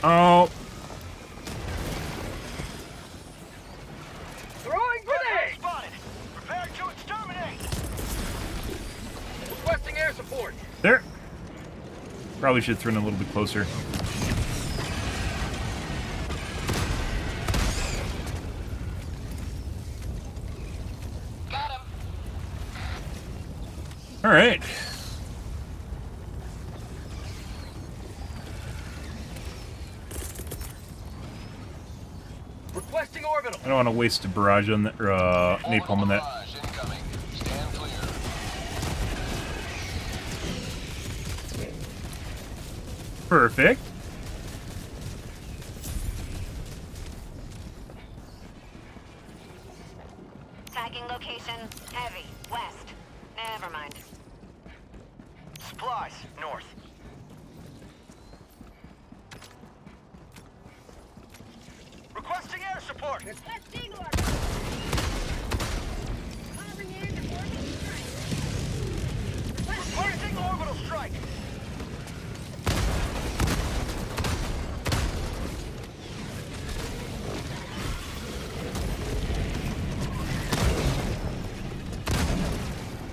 Oh, Throwing grenade. Spotted. Prepare to exterminate. Requesting air support. there. Probably should have thrown a little bit closer. Got him. All right. Requesting orbital. I don't want to waste a barrage on that, or napalm on that. Incoming. Stand clear. Perfect. Tagging location. Heavy. West. Never mind. Supplies north. Requesting air support. Requesting orbital strike.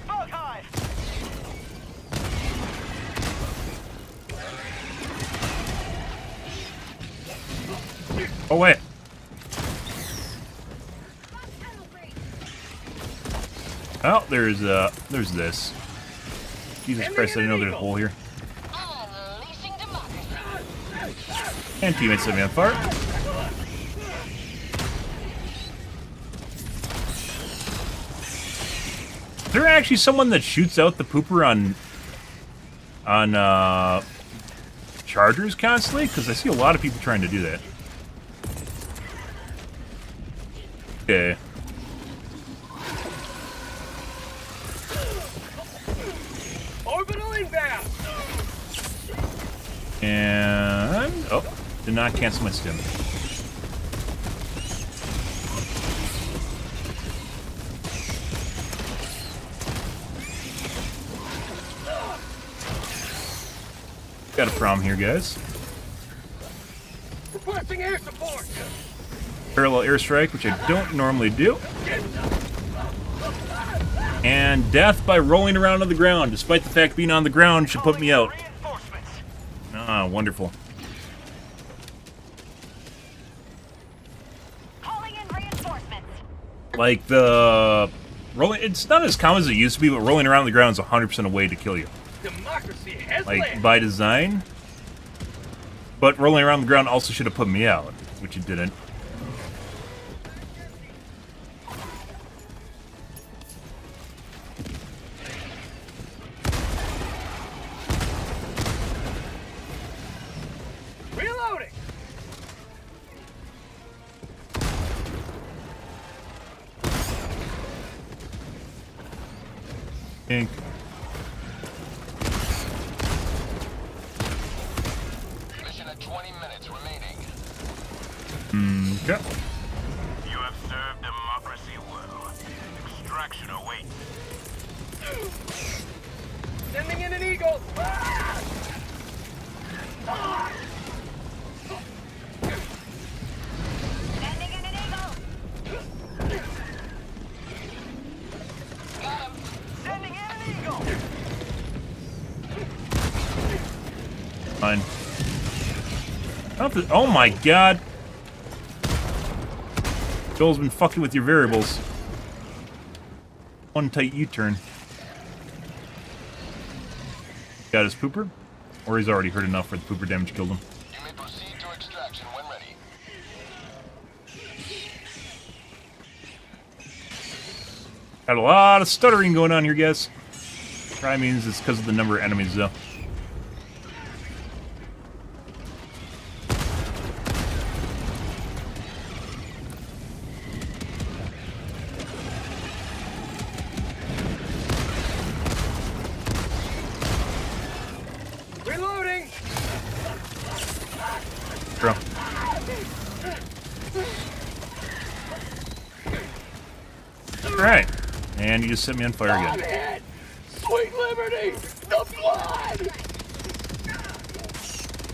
Bug hive. Oh wait. Oh, there's this. Jesus Christ! I didn't know there's a hole here. Unleashing democracy. And teammates set me on fire. Is there actually someone that shoots out the pooper on chargers constantly? Because I see a lot of people trying to do that. Okay. Orbital inbound. And oh, did not cancel my stim. Got a problem here, guys. Requesting air support. Parallel airstrike, which I don't normally do. And death by rolling around on the ground, despite the fact being on the ground should put me out. Reinforcements. Ah, wonderful. Calling in reinforcements. Like the rolling, it's not as common as it used to be, but rolling around the ground is 100% a way to kill you. Democracy has Like landed. by design. But rolling around the ground also should have put me out, which it didn't. Ink. Mission at 20 minutes remaining. Okay. You have served democracy well. Extraction awaits. Sending in an eagle! Sending in an eagle. Got him. Sending in an eagle. Fine. Oh my god! Joel's been fucking with your variables. One tight U-turn. Got his pooper? Or he's already hurt enough where the pooper damage killed him. You may proceed to extraction when ready. Got a lot of stuttering going on here, guys. Probably means it's because of the number of enemies, though. Reloading! Bro. Alright. And you just set me on fire again. Sweet liberty! The blood!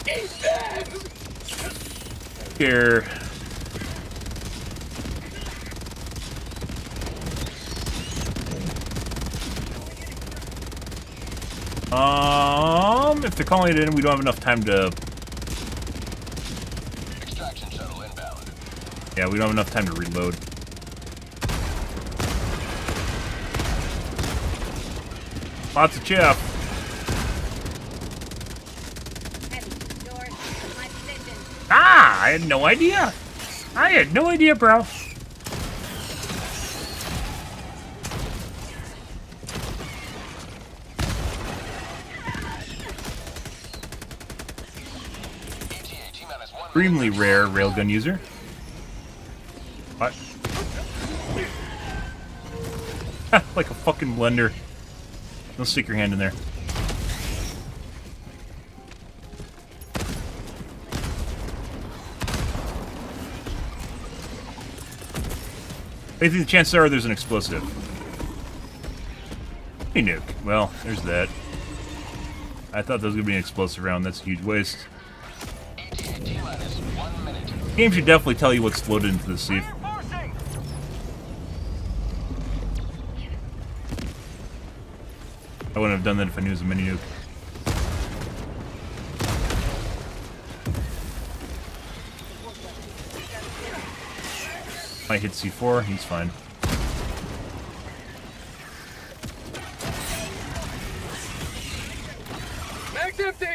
Eat them! Here. If they're calling it in, we don't have enough time to... Extraction shuttle inbound. Yeah, we don't have enough time to reload. Lots of chaff. Ah! I had no idea! I had no idea, bro. Extremely rare railgun user. What? Like a fucking blender. Don't stick your hand in there. I think the chances are there's an explosive. Hey, nuke. Well, there's that. I thought there was gonna be an explosive round. That's a huge waste. Game should definitely tell you what's loaded into the sieve. I wouldn't have done that if I knew it was a mini nuke. Might hit C4, he's fine. Mag's empty!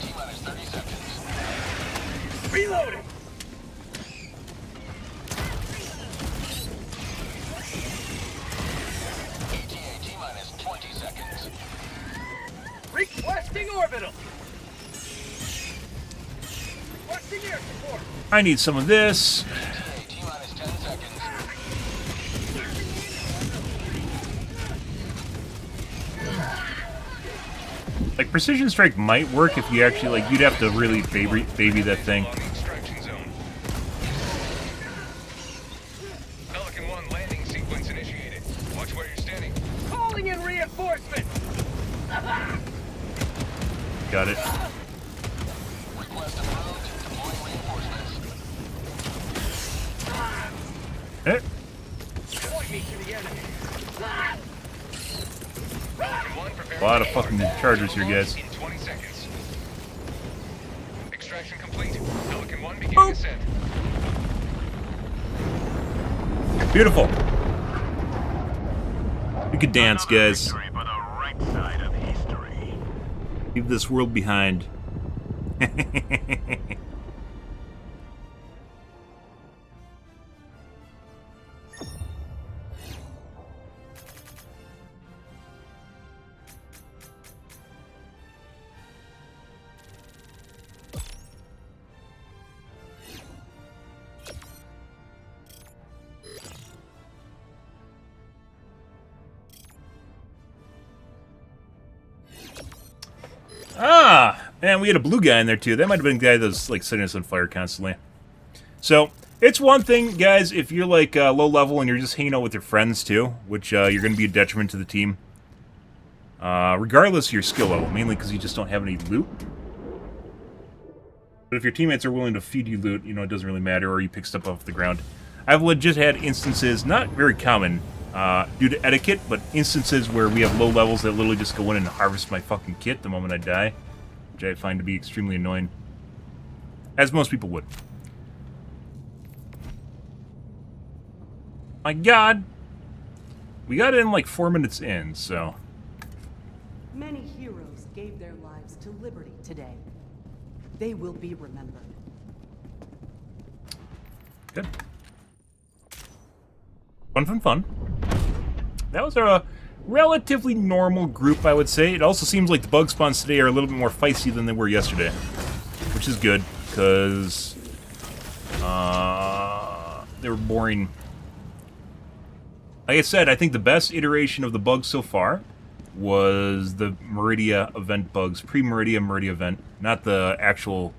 T-minus 30 seconds. Reloading! T-minus 20 seconds. Requesting orbital! Requesting air support! I need some of this. T-minus 10 seconds. Like, precision strike might work if you actually, like, you'd have to really baby that thing. Extraction zone. Pelican 1 landing sequence initiated. Watch where you're standing. Calling in reinforcements! Got it. Request approved. Deploying reinforcements. Eh? Point me to the enemy. A lot of fucking chargers here, guys. In 20 seconds. Extraction complete. Pelican 1 beginning descent. Beautiful. We could dance, guys. Victory for the right side of history. Leave this world behind. Ah, man, we had a blue guy in there too. That might have been the guy that was like setting us on fire constantly. So it's one thing, guys, if you're like low level and you're just hanging out with your friends too, which you're going to be a detriment to the team. Regardless of your skill level, mainly because you just don't have any loot. But if your teammates are willing to feed you loot, you know, it doesn't really matter, or you pick stuff off the ground. I've legit had instances, not very common due to etiquette, but instances where we have low levels that literally just go in and harvest my fucking kit the moment I die, which I find to be extremely annoying. As most people would. My god! We got in like 4 minutes in, so... Many heroes gave their lives to liberty today. They will be remembered. Good. Fun. That was a relatively normal group, I would say. It also seems like the bug spawns today are a little bit more feisty than they were yesterday. Which is good, because... they were boring. Like I said, I think the best iteration of the bugs so far was the Meridia event bugs. Pre-Meridia event. Not the actual...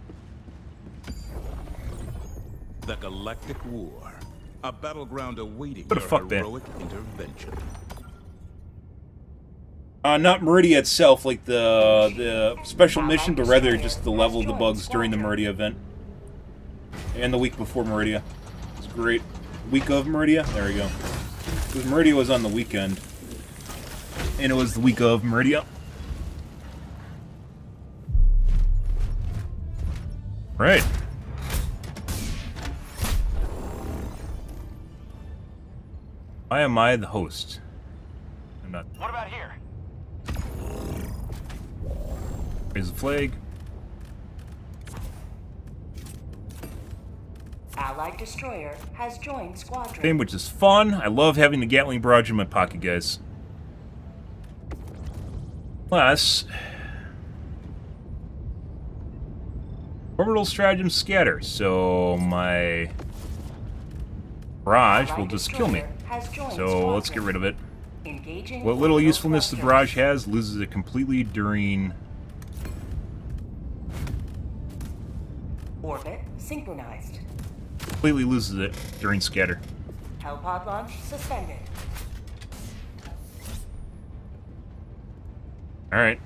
The Galactic War. A battleground awaiting What a your fuck, man. heroic intervention. Not Meridia itself, like the special mission, but rather just the level of the bugs during the Meridia event. And the week before Meridia. It was great. Week of Meridia? There we go. Because Meridia was on the weekend. And it was the week of Meridia. Right. Why am I the host? I'm not. What about here? Raise the flag. Allied destroyer has joined squadron. Game, which is fun. I love having the Gatling barrage in my pocket, guys. Plus, orbital stratagem scatter, so my barrage will just kill me. So let's get rid of it. Engaging What little orbital usefulness the thrusters. barrage has loses it completely during Orbit synchronized. completely loses it during scatter. Hellpod launch suspended. All right.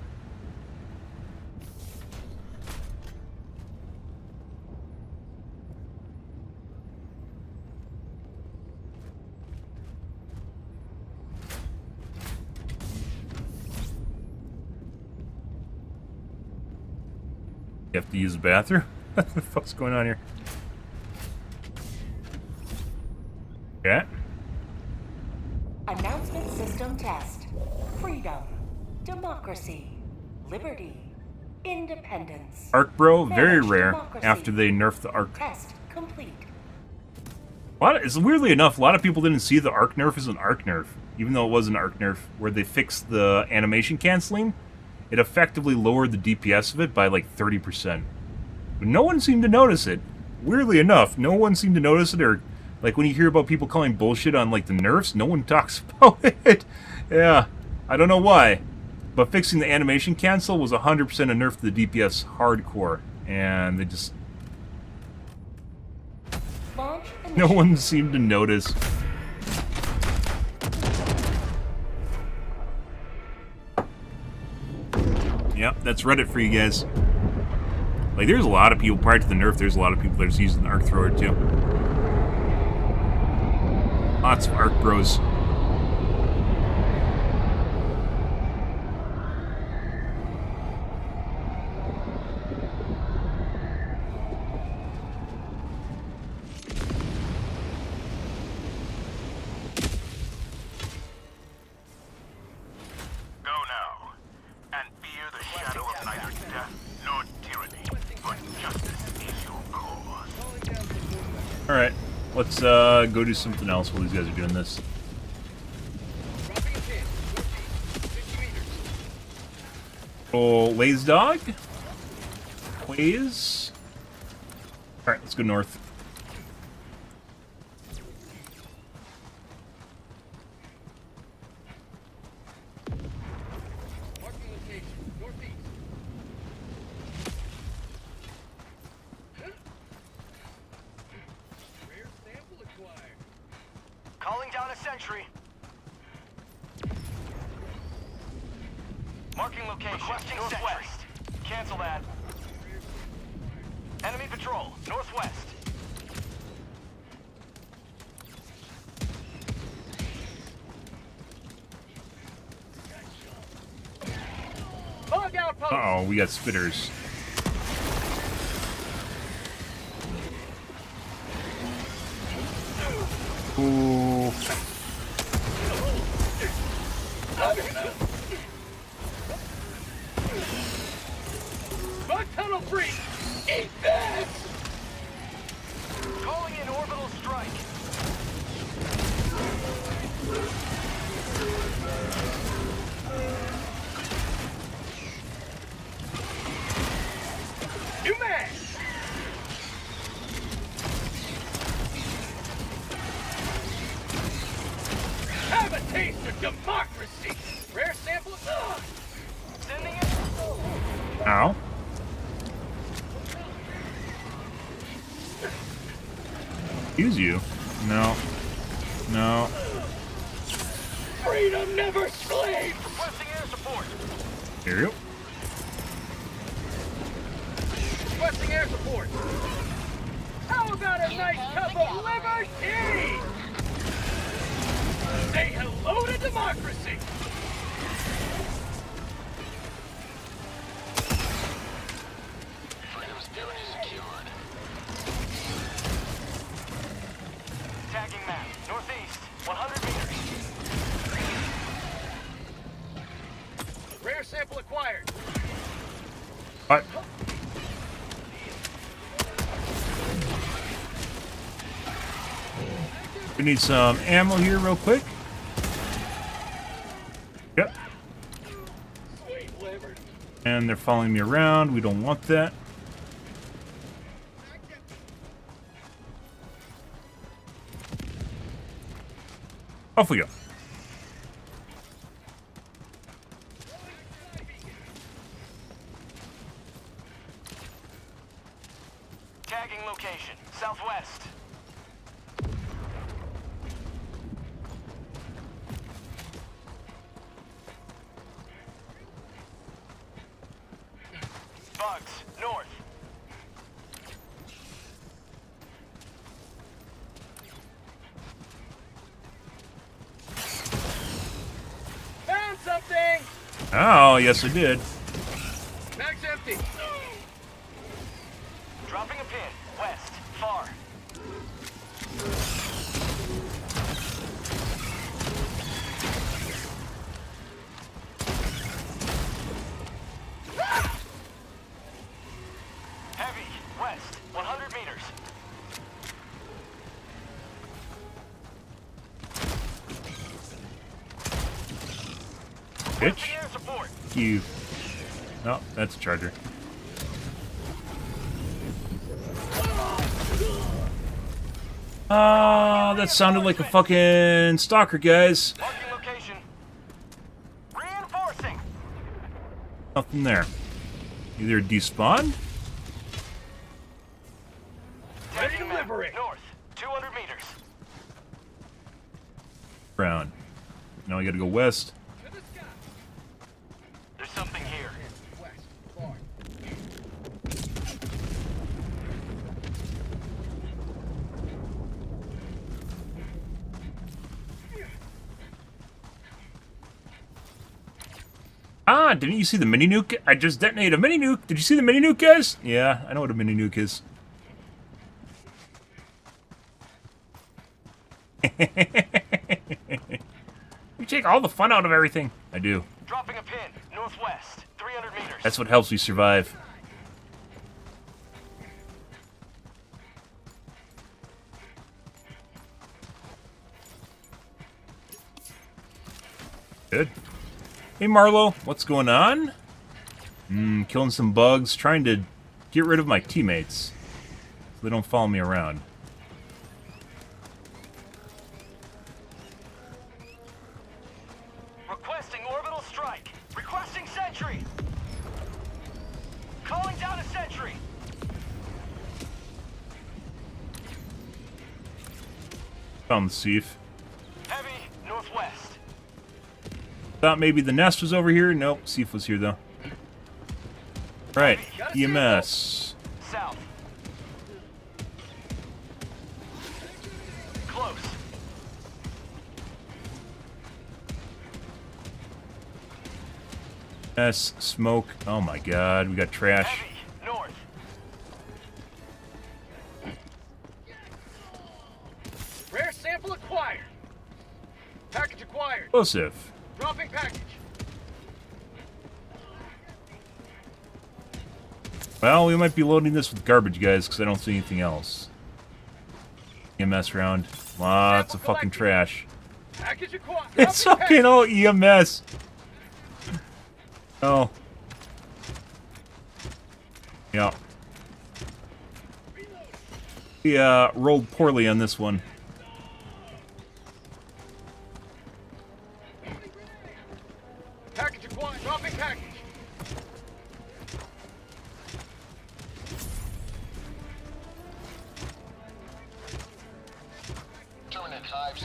You have to use the bathroom? What the fuck's going on here? Yeah. Announcement system test. Freedom. Democracy. Liberty. Independence. Arc bro, very Managed rare democracy. after they nerfed the arc. Test complete. It's weirdly enough, a lot of people didn't see the arc nerf as an arc nerf, even though it was an arc nerf, where they fixed the animation canceling. It effectively lowered the DPS of it by like 30%. But no one seemed to notice it. Weirdly enough, no one seemed to notice it, or like when you hear about people calling bullshit on like the nerfs, no one talks about it. Yeah, I don't know why. But fixing the animation cancel was 100% a nerf to the DPS hardcore, and they just... Launch No one seemed to notice. Yep, that's Reddit for you guys. Like, there's a lot of people, prior to the nerf, there's a lot of people that are just using the arc thrower too. Lots of arc bros. Go now, and fear the shadow of neither death nor tyranny, but justice is your cause. Alright, let's go do something else while these guys are doing this. Dropping a pin. Northeast, 50 meters. Oh, Lays Dog? Please? Alright, let's go north. Marking location. Northeast. down a sentry. Marking location. Requesting northwest. Cancel that. Enemy patrol, northwest. Bug outpost. Uh-oh, we got spitters. Ooh. Bug tunnel free. Eat this. Calling in orbital strike. UMass. Have a taste of democracy. Rare sample. Sending it. Ow. Use you. No. No. Freedom never slaves. Requesting air support. Here you go. Requesting air support. How about a nice cup of liberty? Say hello to democracy. Tagging map. Northeast. 100 meters. Rare sample acquired. What? We need some ammo here real quick. Yep. Sweet liberty. And they're following me around. We don't want that. Off we go. Tagging location. Southwest. Bugs. North. Found something. Oh, yes I did. Mag's empty. Dropping a pin. West. Far. Heavy. West. 100 meters. Bitch. Air support. You. No, that's a charger. That sounded like a fucking stalker, guys. Marking location. Reinforcing. Nothing there. Either despawn. Ready to Tagging map. liberate. North. 200 meters. Brown. Now we gotta go west. To the sky. There's something here. West. Far. Ah, didn't you see the mini nuke? I just detonated a mini nuke. Did you see the mini nuke, guys? Yeah, I know what a mini nuke is. You take all the fun out of everything. I do. Dropping a pin. Northwest. 300 meters. That's what helps me survive. Good. Hey Marlo, what's going on? Killing some bugs, trying to get rid of my teammates so they don't follow me around. Requesting orbital strike. Requesting sentry. Calling down a sentry. Found the thief. Heavy. Thought maybe the nest was over here. Nope, Seif was here though. Right, EMS. South. Close. S, smoke. Oh my god, we got trash. Heavy. North. Rare sample acquired. Package acquired. Explosive. Dropping package. Well, we might be loading this with garbage, guys, because I don't see anything else. EMS round. Lots of fucking trash. Package acquired. It's Dropping fucking package. all EMS. Oh. Yeah. We rolled poorly on this one. Package acquired. Dropping package.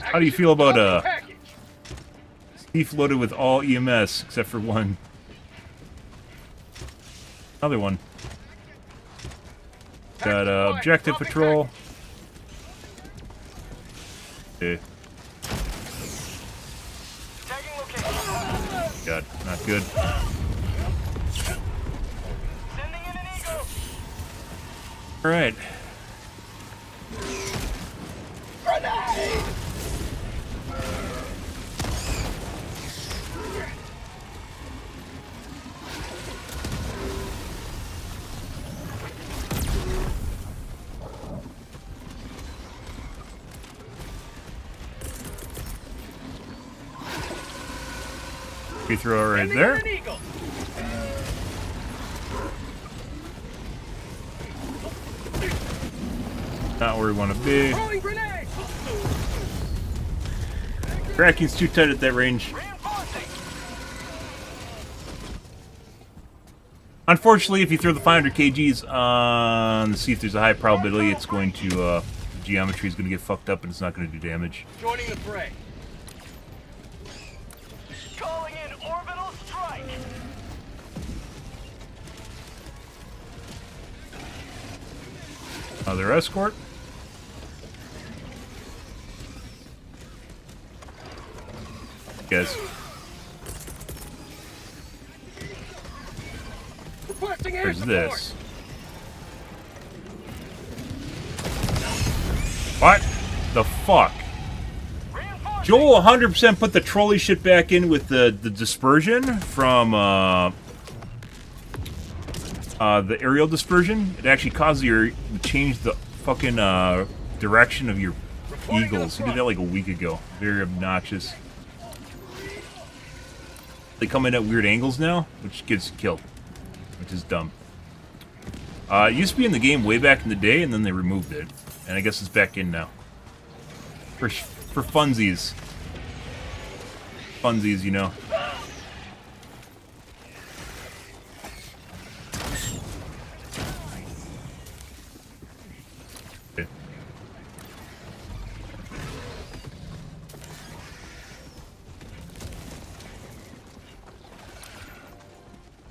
How do you feel about Dropping package. Seif loaded with all EMS except for one? Another one. Got objective patrol. Okay. Tagging location. God, not good. Sending in an eagle. All right. We throw it right Sending there. in an eagle. Not where we want to be. Throwing grenade. Tracking's too tight at that range. Reinforcing. Unfortunately, if you throw the 500 kgs on the Seif, there's a high probability it's going to, geometry is going to get fucked up and it's not going to do damage. Joining the fray. Calling in orbital strike. Another escort. Guys, Requesting air there's support. this. What the fuck? Reinforcing. Joel 100% put the trolley shit back in with the dispersion from the aerial dispersion. It actually causes you to change the fucking direction of your eagles. He did that like a week ago. Very obnoxious. They come in at weird angles now, which gets killed, which is dumb. It used to be in the game way back in the day, and then they removed it, and I guess it's back in now. For funsies. Funsies, you know. Okay.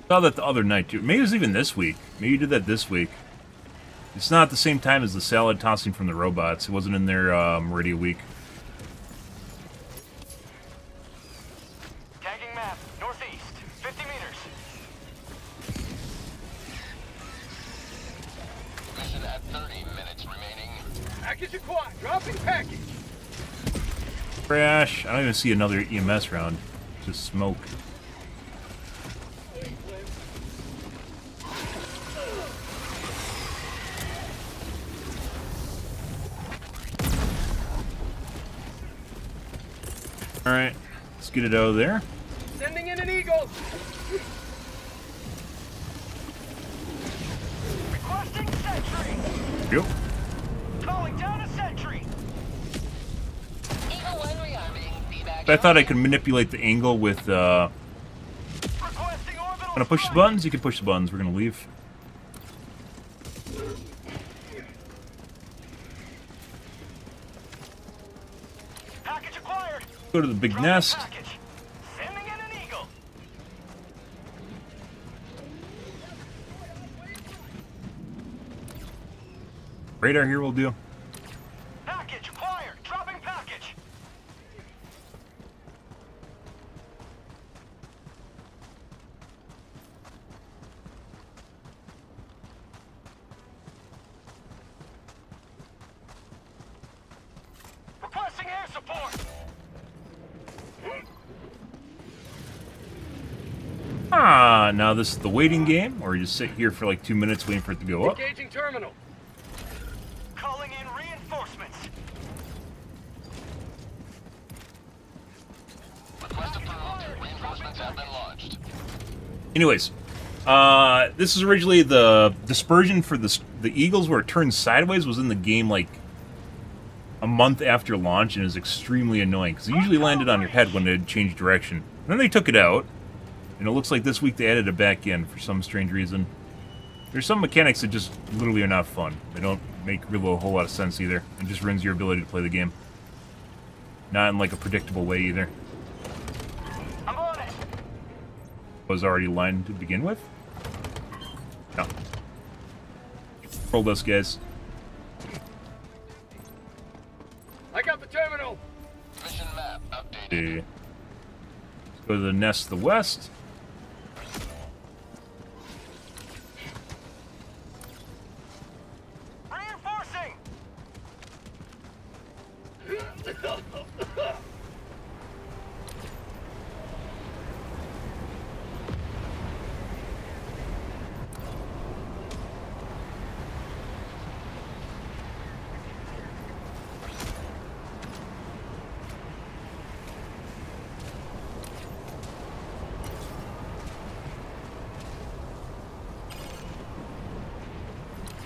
Saw that the other night too. Maybe it was even this week. Maybe you did that this week. It's not at the same time as the salad tossing from the robots. It wasn't in their Meridia week. Tagging map. Northeast. 50 meters. Mission at 30 minutes remaining. Package acquired. Dropping package. Crash. I don't even see another EMS round. Just smoke. Alright, let's get it out of there. Sending in an eagle. Requesting sentry. Yep. Calling down a sentry. Eagle 1 rearming. Feedback. I thought I could manipulate the angle with, Requesting orbital Gonna push the strike. buttons? You can push the buttons. We're gonna leave. Package acquired. Go to the big Dropping nest. package. Sending in an Radar here will do. Package acquired. Dropping package. Requesting air support. Ah, now this is the waiting game, or you just sit here for like 2 minutes waiting for it to go up. Engaging terminal. Calling in reinforcements. Request approved. Reinforcements have been launched. Anyways, this is originally the dispersion for the Eagles where it turns sideways was in the game like a month after launch and is extremely annoying because it usually landed on your head when it had changed direction. And then they took it out. And it looks like this week they added it back in for some strange reason. There's some mechanics that just literally are not fun. They don't make really a whole lot of sense either. It just ruins your ability to play the game. Not in like a predictable way either. I'm on it. Was already lined to begin with? No. Roll us, guys. I got the terminal. Mission map updated. See. Let's go to the nest to the west. Reinforcing.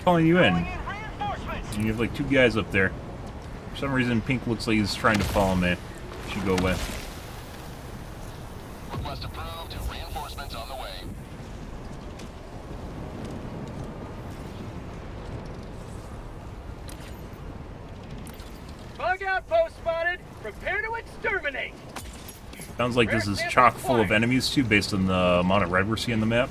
Calling you in. Calling in reinforcements. And you have like 2 guys up there. For some reason, Pink looks like he's trying to follow me. Should go away. Request approved. Reinforcements on the way. Bug outpost spotted. Prepare to exterminate. Sounds like this is chock full of enemies too, based on the amount of red we're seeing on the map.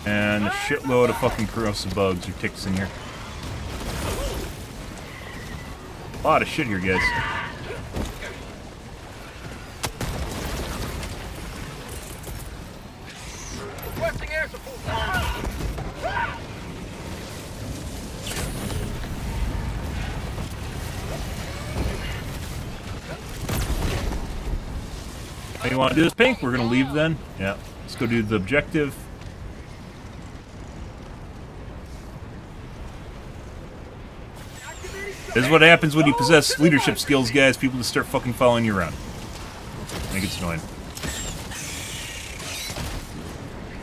And a shitload of fucking corrosive bugs or ticks in here. A lot of shit here, guys. Requesting air support. Hey, you want to do this, Pink? We're gonna leave then. Yeah. Let's go do the objective. This is what happens when you possess leadership skills, guys. People just start fucking following you around. I think it's annoying.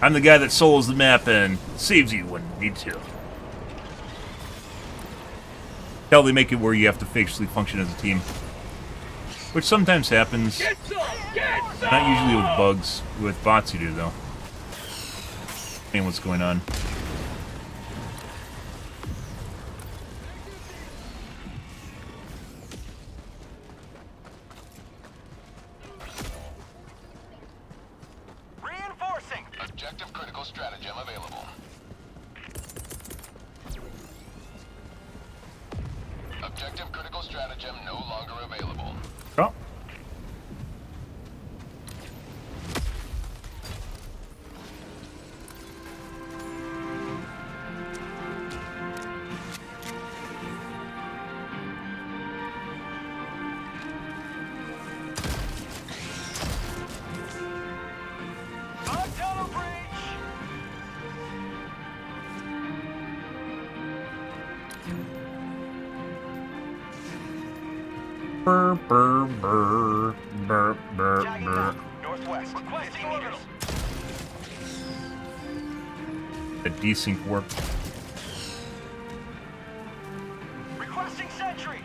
I'm the guy that souls the map and saves you when you need to. Hell, they make it where you have to facially function as a team. Which sometimes happens. Get some! Get some! Not usually with bugs. With bots you do, though. Ain't what's going on. Reinforcing. Objective critical stratagem available. Objective critical stratagem no longer available. Oh. On tunnel breach. Burr, burr, burr, burr, burr, Tagging burr. up. Northwest. Requesting meters. A desync warp. Requesting sentry.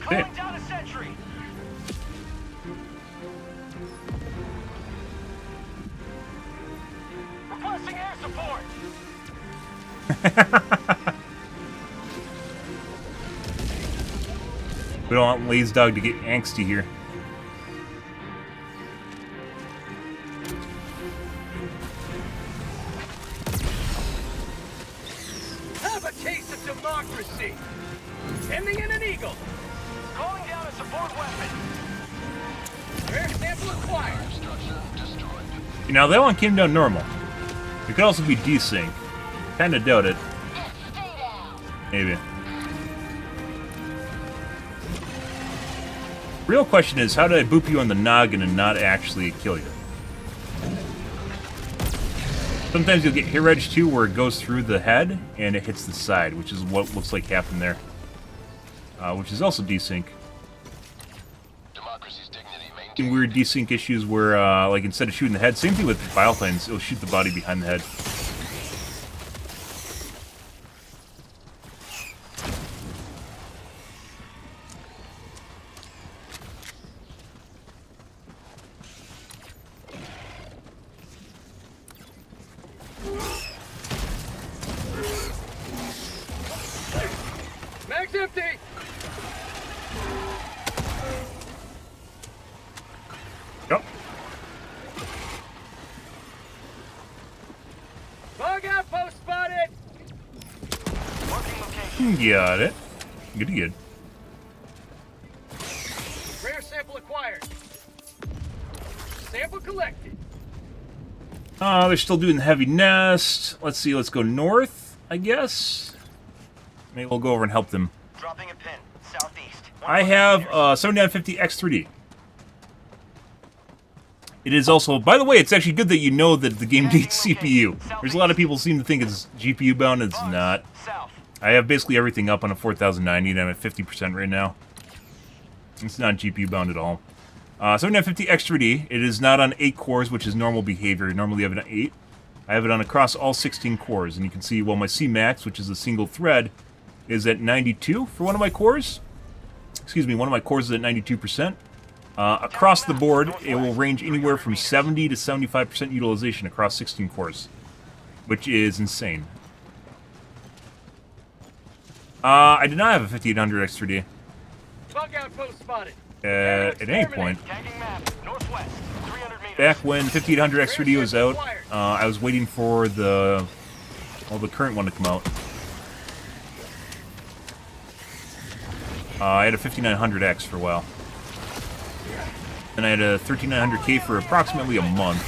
Hey. Calling down a sentry. Requesting air support. We don't want Lazy Dog to get angsty here. democracy. Sending in an Eagle. Calling down a support weapon. Rare sample acquired. Now that one came down normal. It could also be desync. Kinda doubt it. Maybe. Real question is, how did I boop you on the noggin and not actually kill you? Sometimes you'll get hit edge too, where it goes through the head and it hits the side, which is what looks like happened there. Which is also desync. Weird desync issues where, like, instead of shooting the head, same thing with Biolines, it'll shoot the body behind the head. Mag's empty. Yep. Bug outpost spotted. Marking location. Got it. Good. Rare sample acquired. Sample collected. They're still doing the heavy nest. Let's see, let's go north, I guess. Maybe we'll go over and help them. Dropping a pin. Southeast. I have 7950 X3D. It is also, by the way, it's actually good that you know that the game needs CPU. There's a lot of people seem to think it's GPU bound, it's not. South. I have basically everything up on a 4090 and I'm at 50% right now. It's not GPU bound at all. 7950 X3D, it is not on 8 cores, which is normal behavior. Normally I have it on 8. I have it on across all 16 cores, and you can see, well, my Cmax, which is a single thread, is at 92 for one of my cores. Excuse me, one of my cores is at 92%. Across the board, it will range anywhere from 70 to 75% utilization across 16 cores, which is insane. I did not have a 5800 X3D. Bug outpost spotted. At any point. Tagging map. Northwest. 300 meters. Back when 5800 X3D was out, I was waiting for the current one to come out. I had a 5900X for a while. And I had a 13900K for approximately a month.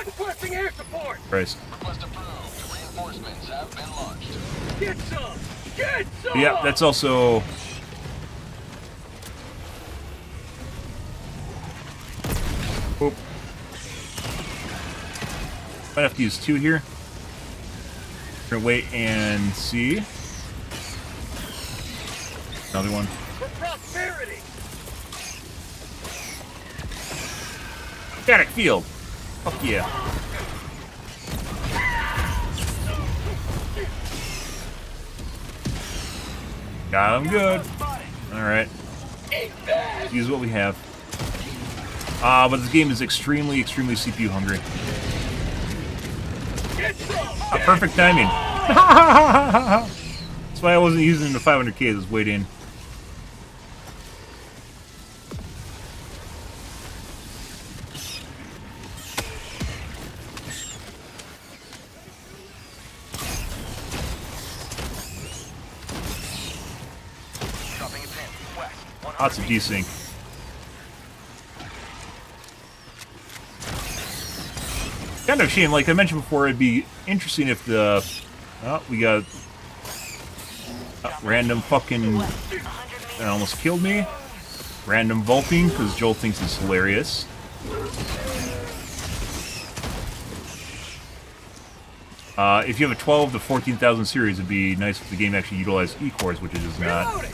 Requesting air support. Christ. Request approved. Reinforcements have been launched. Get some. Get some. Yeah, that's also... Oop. Might have to use 2 here. We're gonna wait and see. Another one. For prosperity. Static field. Fuck yeah. Got him good. Alright. Let's use what we have. But this game is extremely, extremely CPU hungry. Perfect timing. That's why I wasn't using the 500K, I was waiting. Dropping a pin. West. Lots of desync. Kind of a shame, like I mentioned before, it'd be interesting if the... Oh, we got... random fucking... That almost killed me. Random vaulting, because Joel thinks it's hilarious. If you have a 12 to 14,000 series, it'd be nice if the game actually utilized E-cores, which it does not. Reloading.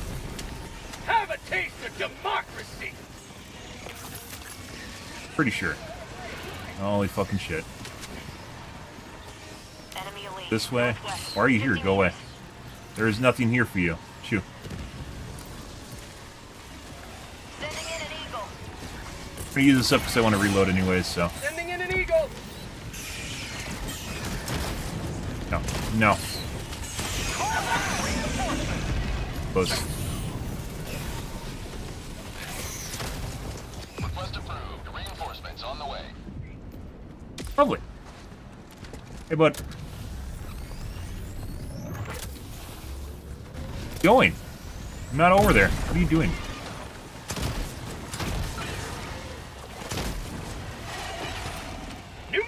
Have a taste of democracy. Pretty sure. Holy fucking shit. Enemy elite. This way? Northwest. Why are you here? 50 Go away. meters. There is nothing here for you. Shoo. Sending in an Eagle. I'm gonna use this up because I want to reload anyways, so... Sending in an Eagle. No. No. Close. Request approved. Reinforcements on the way. Lovely. Hey, bud. Going. I'm not over there. What are you doing? New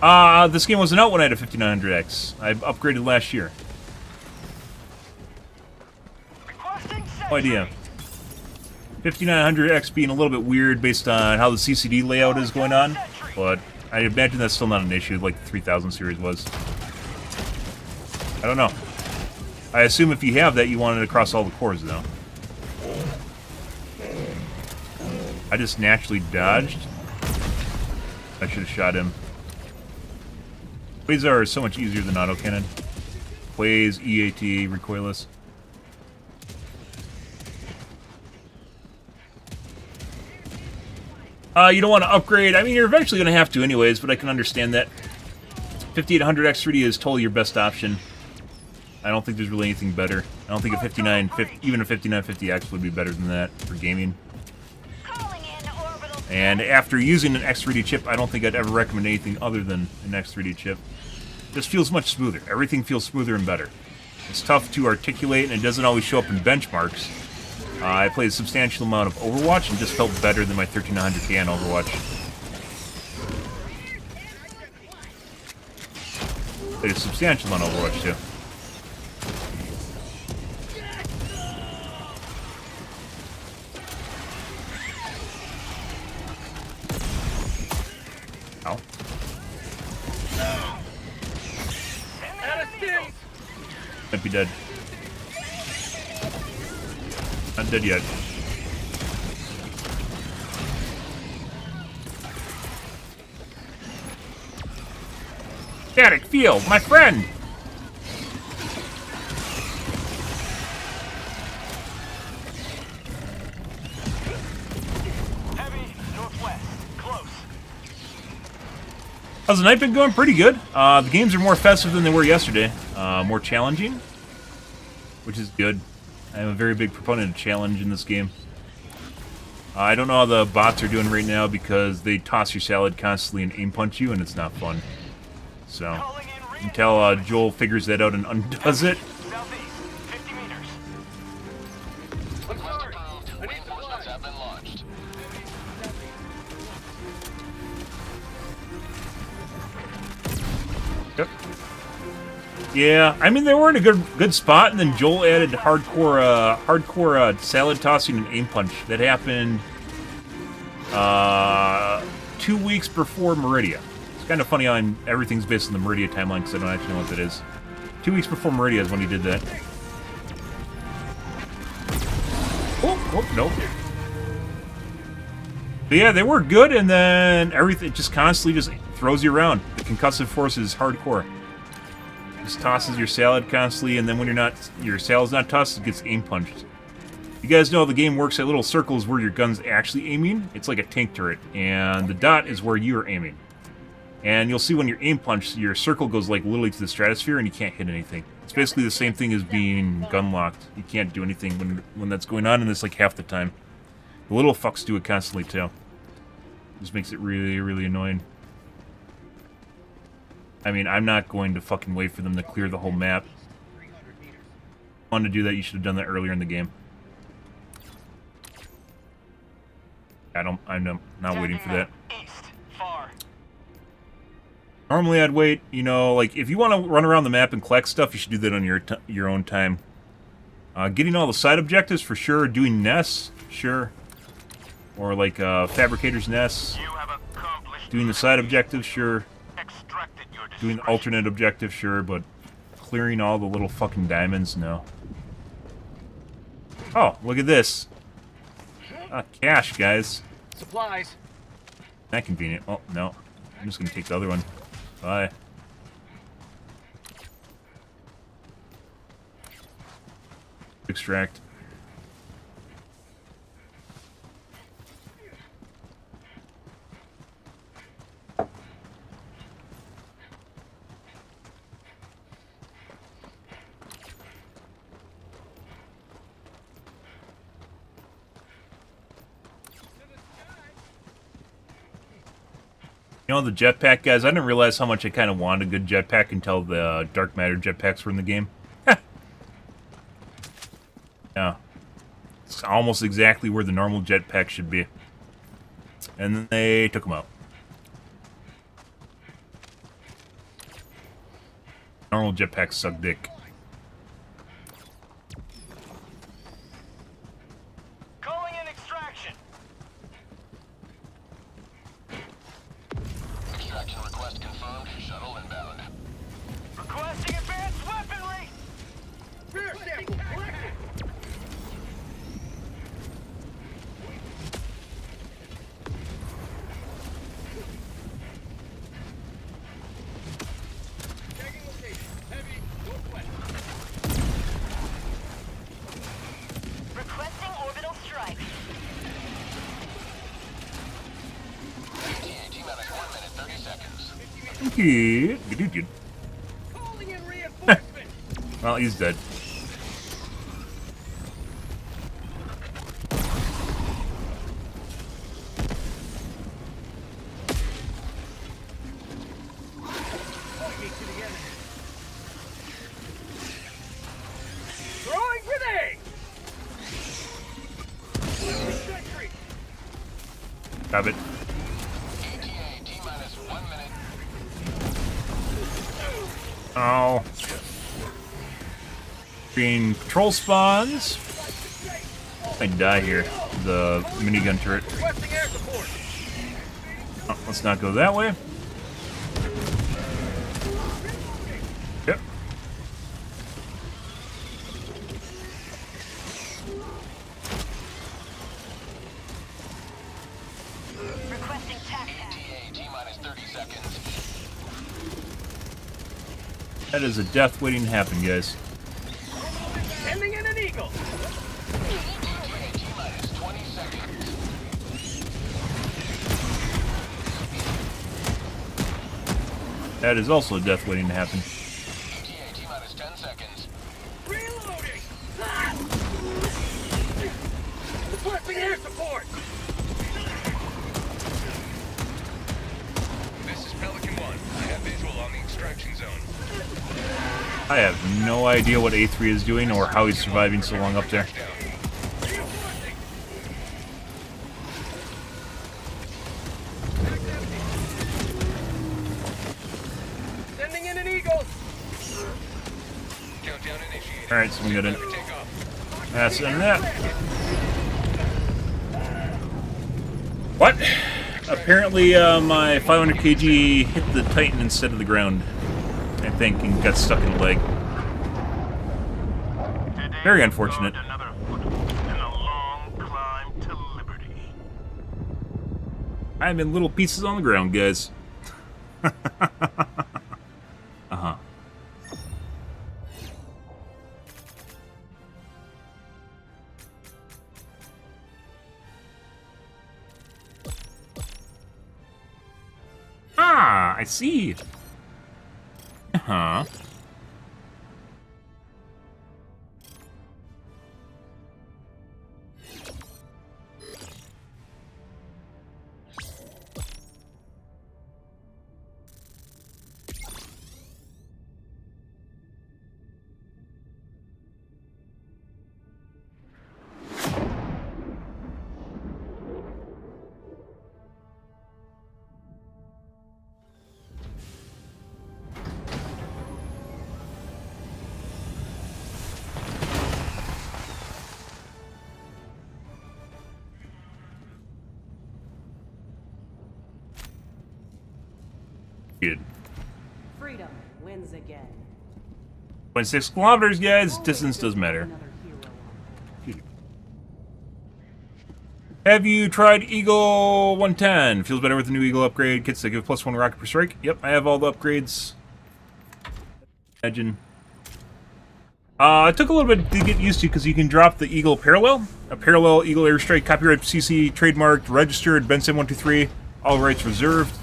man. This game wasn't out when I had a 5900X. I upgraded last year. No idea. 5900X being a little bit weird based on how the CCD layout is going on, but I imagine that's still not an issue like the 3000 series was. I don't know. I assume if you have that, you want it across all the cores, though. I just naturally dodged. I should have shot him. Quasar is so much easier than autocannon. Quas, EAT, recoilless. You don't want to upgrade. I mean, you're eventually going to have to anyways, but I can understand that. 5800X 3D is totally your best option. I don't think there's really anything better. I don't think a 5950, even a 5950X would be better than that for gaming. And after using an X3D chip, I don't think I'd ever recommend anything other than an X3D chip. This feels much smoother. Everything feels smoother and better. It's tough to articulate, and it doesn't always show up in benchmarks. I played a substantial amount of Overwatch and just felt better than my 1300K on Overwatch. Played a substantial amount of Overwatch, too. Ow. Might be dead. Not dead yet. Static field, my friend! Heavy, northwest. Close. How's the night been going? Pretty good. The games are more festive than they were yesterday. More challenging, which is good. I am a very big proponent of challenge in this game. I don't know how the bots are doing right now because they toss your salad constantly and aim punch you, and it's not fun. So, until Joel figures that out and undoes it. Southeast, 50 meters. Reinforcements have been launched. Yep. Yeah, I mean they were in a good spot, and then Joel added hardcore salad tossing and aim punch. That happened 2 weeks before Meridia. It's kind of funny how everything's based on the Meridia timeline because I don't actually know what that is. 2 weeks before Meridia is when he did that. Oh, nope. But yeah, they were good, and then everything just constantly just throws you around. The concussive force is hardcore. Just tosses your salad constantly, and then when your salad's not tossed, it gets aim punched. You guys know how the game works at little circles where your gun's actually aiming. It's like a tank turret, and the dot is where you're aiming. And you'll see when you're aim punched, your circle goes like literally to the stratosphere, and you can't hit anything. It's basically the same thing as being gun locked. You can't do anything when that's going on, and it's like half the time. The little fucks do it constantly too. Just makes it really, really annoying. I mean, I'm not going to fucking wait for them to clear the whole map. If you wanted to do that, you should have done that earlier in the game. I'm not waiting for that. East, far. Normally I'd wait, you know, like, if you want to run around the map and collect stuff, you should do that on your own time. Getting all the side objectives, for sure. Doing nests, sure. Or, like, fabricator's nests. You have accomplished. Doing the side objectives, sure. Extracted your Doing discretion. alternate objectives, sure, but clearing all the little fucking diamonds, no. Oh, look at this. Cash, guys. Supplies. Not convenient. Oh, no. I'm just gonna take the other one. Bye. Extract. You know, the jetpack, guys, I didn't realize how much I kind of wanted a good jetpack until the dark matter jetpacks were in the game. Yeah. It's almost exactly where the normal jetpack should be. And then they took them out. Normal jetpacks suck dick. Calling in extraction. Extraction request confirmed. Shuttle inbound. Requesting advanced weaponry. Rear sample collected. Tagging location. Heavy. Northwest. Requesting orbital strike. T-minus 1 minute, 30 seconds. Good. Calling in reinforcements. Well, he's dead. Pointing to the enemy. Throwing grenade. Sentry. Grab it. ETA T-minus 1 minute. Oh. Green patrol spawns. I die here. The minigun turret. Requesting air support. Oh, let's not go that way. Yep. Requesting tac. ETA T-minus 30 seconds. That is a death waiting to happen, guys. Sending in an eagle. ETA T-minus 20 seconds. That is also a death waiting to happen. ETA T-minus 10 seconds. Reloading. Requesting air support. This is Pelican 1. I have visual on the extraction zone. I have no idea what A3 is doing or how he's surviving so long up there. Reinforcing. Sending in an eagle. Countdown initiated. Alright, so we got it. Takeoff. That's and that. What? Apparently, my 500 kg hit the Titan instead of the ground, I think, and got stuck in the leg. Very unfortunate. Another foot in a long climb to liberty. I'm in little pieces on the ground, guys. Uh-huh. Ah, I see. Uh-huh. Good. Freedom wins again. 0.6 kilometers, guys. Distance doesn't matter. Another hero. Have you tried Eagle 110? Feels better with the new Eagle upgrade. Kits that give +1 rocket per strike. Yep, I have all the upgrades. Imagine. It took a little bit to get used to because you can drop the Eagle Parallel. A Parallel Eagle Airstrike, copyright CC, trademarked, registered, Ben123, all rights reserved.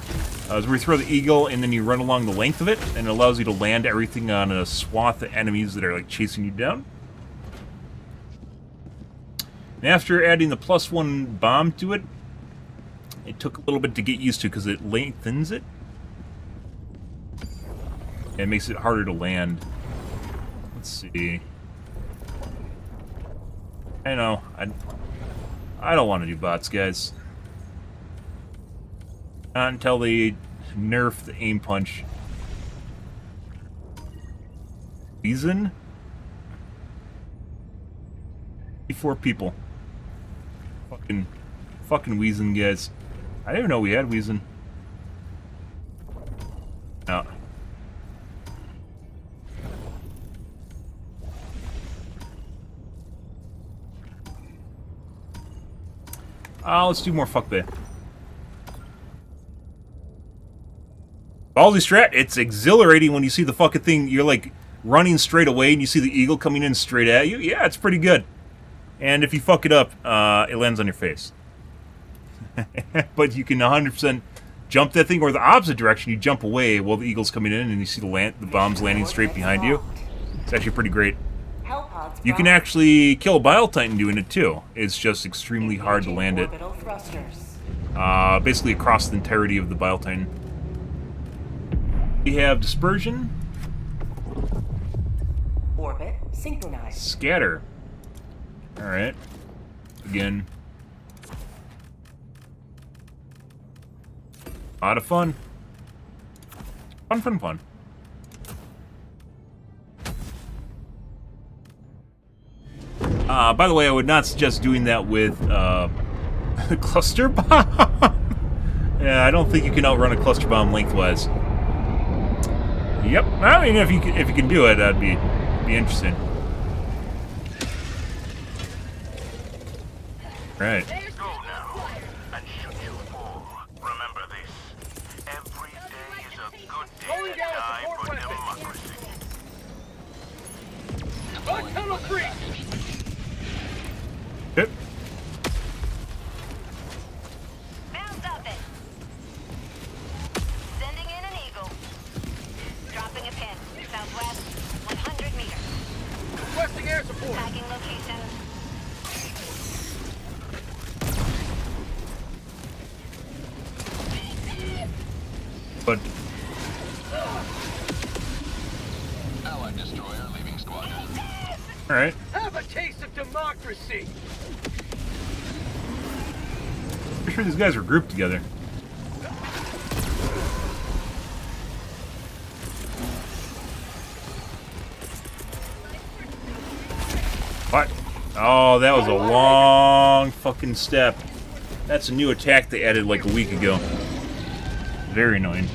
Is where you throw the Eagle and then you run along the length of it, and it allows you to land everything on a swath of enemies that are like chasing you down. And after adding the +1 bomb to it, It took a little bit to get used to because it lengthens it. It makes it harder to land. Let's see. I know. I don't want to do bots, guys. Not until they nerf the aim punch. Weezin? 4 people. Fucking Weezin, guys. I didn't even know we had Weezin. No. Let's do more fuck bay. Ballsy strat, it's exhilarating when you see the fucking thing. You're like running straight away and you see the eagle coming in straight at you. Yeah, it's pretty good. And if you fuck it up, it lands on your face. But you can 100% jump that thing, or the opposite direction. You jump away while the eagle's coming in and you see the bombs landing straight behind you. It's actually pretty great. You can actually kill a Bile Titan doing it too. It's just extremely hard to land it. Basically across the entirety of the Bile Titan. We have dispersion. Orbit synchronized. Scatter. Alright. Again. A lot of fun. Fun. By the way, I would not suggest doing that with cluster bomb. Yeah, I don't think you can outrun a cluster bomb lengthwise. Yep. I mean, if you can do it, that'd be interesting. Right. Go now and shoot you all. Remember this. Every day is a good day to die for democracy. On tunnel 3! Yep. Found something. Sending in an eagle. Dropping a pin. Southwest, 100 meters. Requesting air support. Tagging location. But Allied destroyer leaving squadron. all right. Have a taste of democracy. Pretty sure these guys are grouped together. What? Oh, that was a long fucking step. That's a new attack they added like a week ago. Very annoying.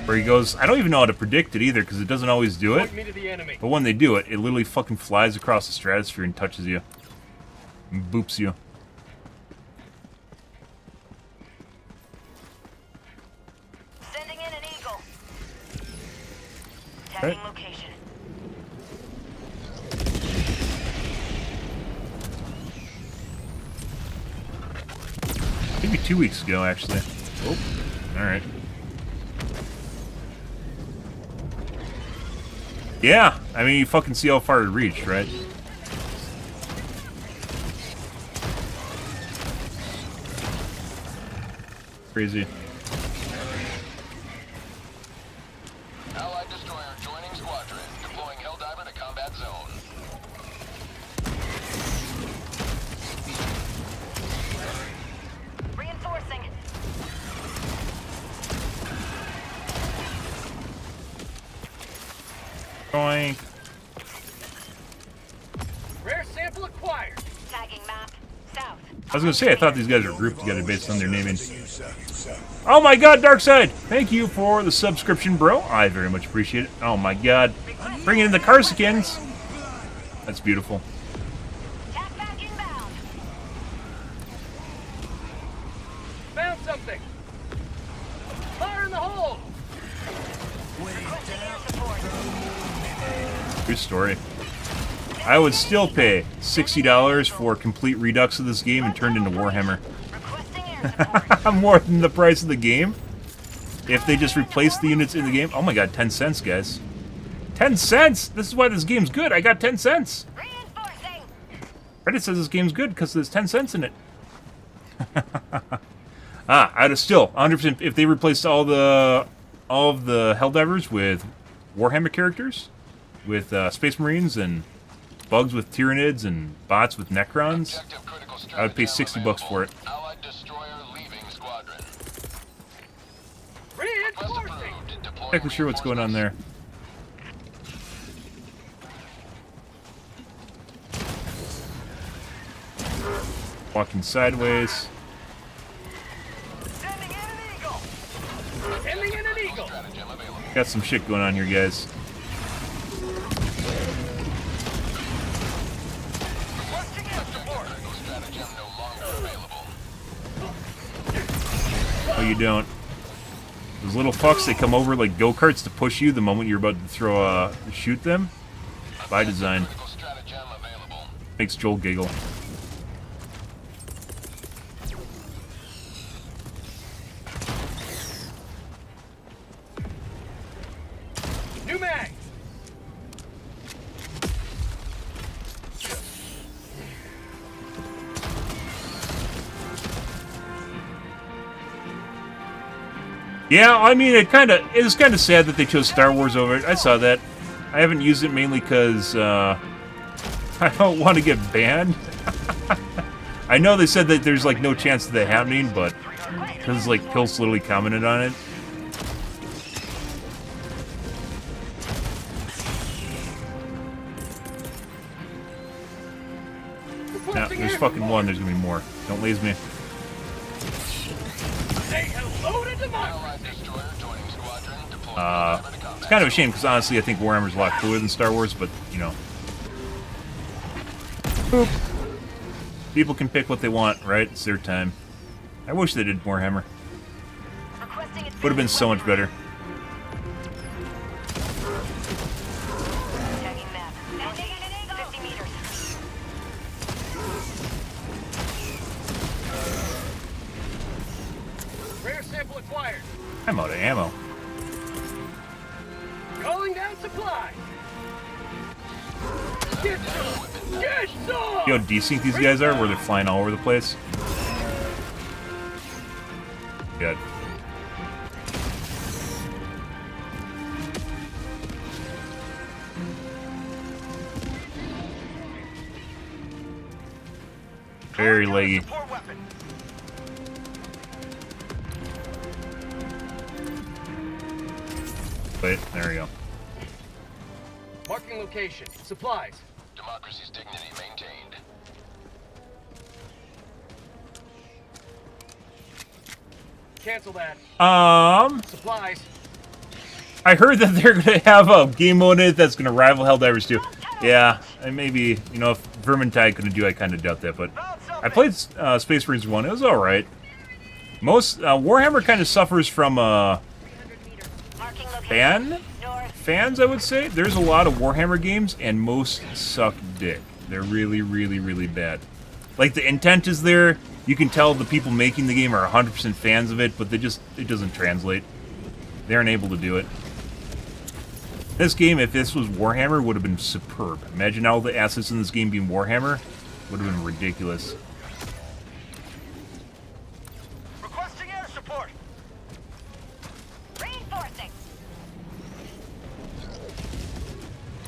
Where he goes, I don't even know how to predict it either, because it doesn't always do it. Point me to the enemy. But when they do it, it literally fucking flies across the stratosphere and touches you. And boops you. Sending in an eagle. Tagging Right. location. Maybe 2 weeks ago, actually. Oh, alright. Yeah, I mean, you fucking see how far it reached, right? Crazy. Allied destroyer joining squadron. Deploying Helldiver to combat zone. Reinforcing. Boink. Rare sample acquired. Tagging map. South. I was gonna say, I thought these guys were grouped together based on their naming. Oh my god, Darkside! Thank you for the subscription, bro. I very much appreciate it. Oh my god. Bringing in the Carsicans. That's beautiful. Tack back inbound. Found something. Fire in the hole. Requesting air support. True story. I would still pay $60 for a complete redux of this game and turned into Warhammer. Requesting air support. More than the price of the game. If they just replace the units in the game. Oh my god, 10 cents, guys. 10 cents! This is why this game's good. I got 10 cents. Reinforcing. Reddit says this game's good because there's 10 cents in it. I'd have still 100% if they replaced all of the Helldivers with Warhammer characters, with Space Marines and bugs with Tyranids and bots with Necrons. I would pay $60 for it. Allied destroyer leaving squadron. Not exactly sure what's going on there. Walking sideways. Sending in an eagle. Sending in an eagle. Got some shit going on here, guys. Requesting air support. No, you don't. Those little fucks, they come over like go-karts to push you the moment you're about to shoot them. By design. Makes Joel giggle. New mag. Yeah, I mean, it's kind of sad that they chose Star Wars over it. I saw that. I haven't used it mainly because I don't want to get banned. I know they said that there's like no chance of that happening, but because like Pills literally commented on it. Now, there's fucking one. There's gonna be more. Don't laze me. Say hello to democracy. It's kind of a shame because honestly, I think Warhammer's a lot cooler than Star Wars, but you know, boop. People can pick what they want, right? It's their time. I wish they did Warhammer. Would have been so much better. Tagging map. Now taking an eagle. 50 meters. Rare sample acquired. I'm out of ammo. Calling down supply. Get some. Get some. You know how desync these guys are, where they're flying all over the place? Good. Very leggy. Support weapon. Wait, there we go. Marking location. Supplies. Democracy's dignity maintained. Cancel that. Supplies. I heard that they're gonna have a game mode in it that's gonna rival Helldivers 2. Yeah, and maybe, you know, if Vermintide couldn't do, I kind of doubt that, but I played Space Marines 1. It was alright. Most, Warhammer kind of suffers from, Marking location. North. fans, I would say. There's a lot of Warhammer games, and most suck dick. They're really, really, really bad. Like, the intent is there. You can tell the people making the game are 100% fans of it, but it doesn't translate. They aren't able to do it. This game, if this was Warhammer, would have been superb. Imagine all the assets in this game being Warhammer. Would have been ridiculous. Requesting air support. Reinforcing.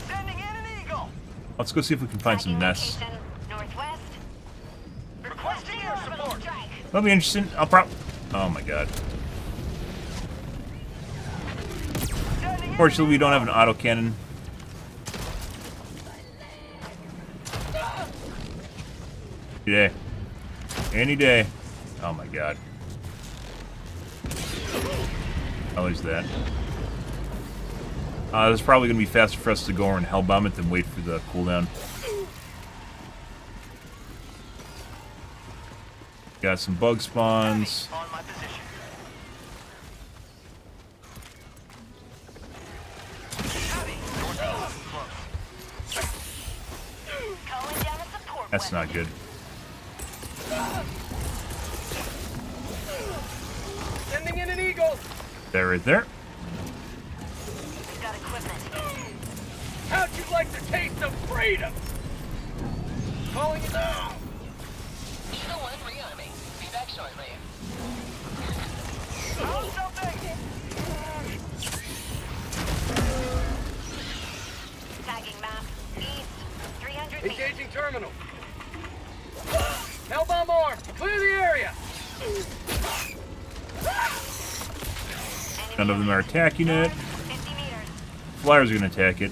Sending in an eagle. Let's go see if we can find some Tagging nests. location. Northwest. Requesting air support. Strike. That'll be interesting. Oh my god. Fortunately, we don't have an autocannon. Today. Any day. Oh my god. Oh, there's that. It's probably going to be faster for us to go over and hellbomb it than wait for the cooldown. Got some bug spawns. On my position. Calling down a support That's weapon. not good. Sending in an eagle. There, right there. Got equipment. How'd you like the taste of freedom? Calling it out. Engaging terminal. Hellbomb armed. Clear the area. None of them are attacking it. 50 meters. Flyers are going to attack it.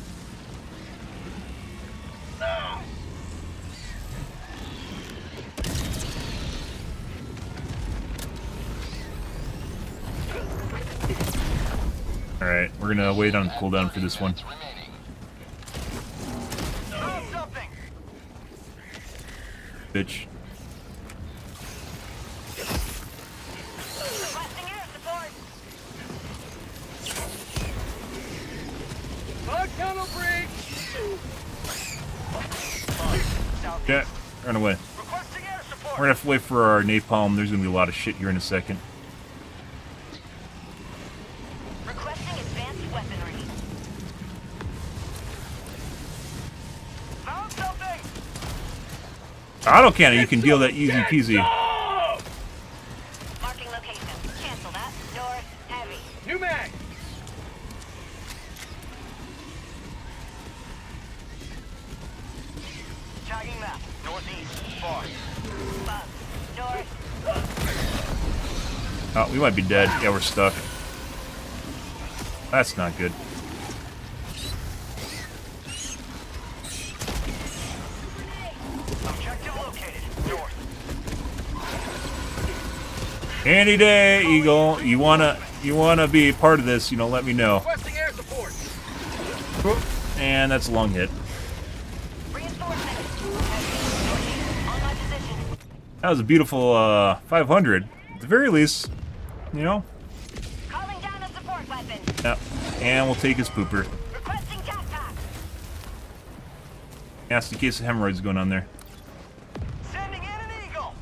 Alright, we're going to wait on cooldown for this one. Something. Bitch. Requesting air support. Bug tunnel breach. Yeah, run away. Requesting air support. We're going to have to wait for our napalm. There's going to be a lot of shit here in a second. Requesting advanced weaponry. Found something. Auto cannon, you can deal that easy peasy. Marking location. Cancel that. North, heavy. New mag. Tagging map. Northeast. Far. Bug. North. Oh, we might be dead. Yeah, we're stuck. That's not good. Objective located. North. Any day, Eagle. You wanna be part of this? Let me know. Requesting air support. And that's a long hit. Reinforcement. Heavy. On my position. That was a beautiful 500. At the very least, Calling down a support weapon. Yeah. And we'll take his pooper. Requesting jetpack. Nasty case of hemorrhoids going on there. Sending in an eagle.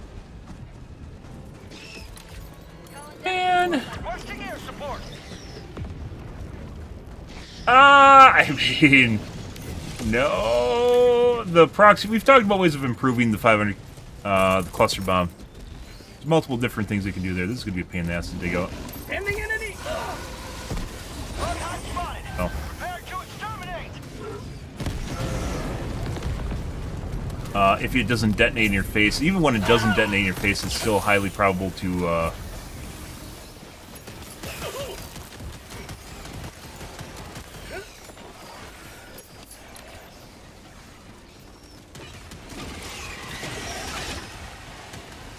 Man. Requesting air support. I mean, no. The proxy. We've talked about ways of improving the 500, the cluster bomb. There's multiple different things they can do there. This is gonna be a pain in the ass to dig out. Sending in an eagle. Bug hunt spotted. Oh. Prepare to exterminate. If it doesn't detonate in your face, even when it doesn't detonate in your face, it's still highly probable to.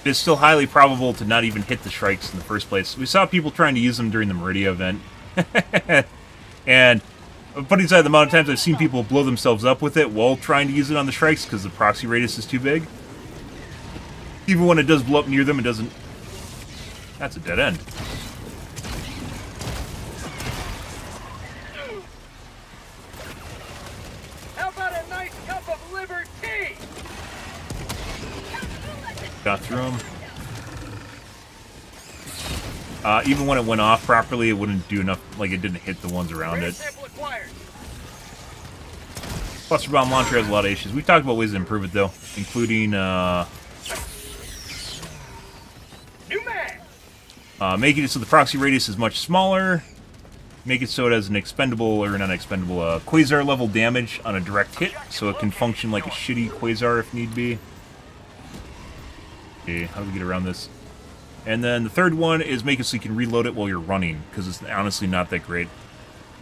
It's still highly probable to not even hit the strikes in the first place. We saw people trying to use them during the Meridia event. And putting aside the amount of times I've seen people blow themselves up with it while trying to use it on the strikes because the proxy radius is too big. Even when it does blow up near them, it doesn't... That's a dead end. How about a nice cup of liver tea? Got through him. Even when it went off properly, it wouldn't do enough, like it didn't hit the ones around it. Sample acquired. Cluster bomb launcher has a lot of issues. We've talked about ways to improve it, though, including New mag. making it so the proxy radius is much smaller, make it so it has an expendable, or not expendable, quasar level damage on a direct hit, so it can function like a shitty quasar if need be. Okay, how do we get around this? And then the third one is make it so you can reload it while you're running, because it's honestly not that great.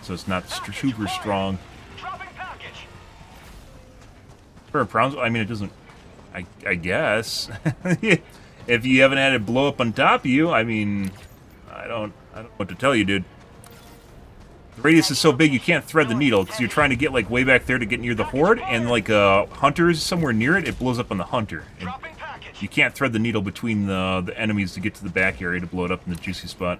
So it's not super strong. Dropping package. For a problem, I mean, it doesn't... I guess. If you haven't had it blow up on top of you, I mean... I don't know what to tell you, dude. The radius is so big you can't thread the needle, because you're trying to get, like, way back there to get near the horde, and, like, hunters somewhere near it, it blows up on the hunter. And Dropping package. you can't thread the needle between the enemies to get to the back area to blow it up in the juicy spot.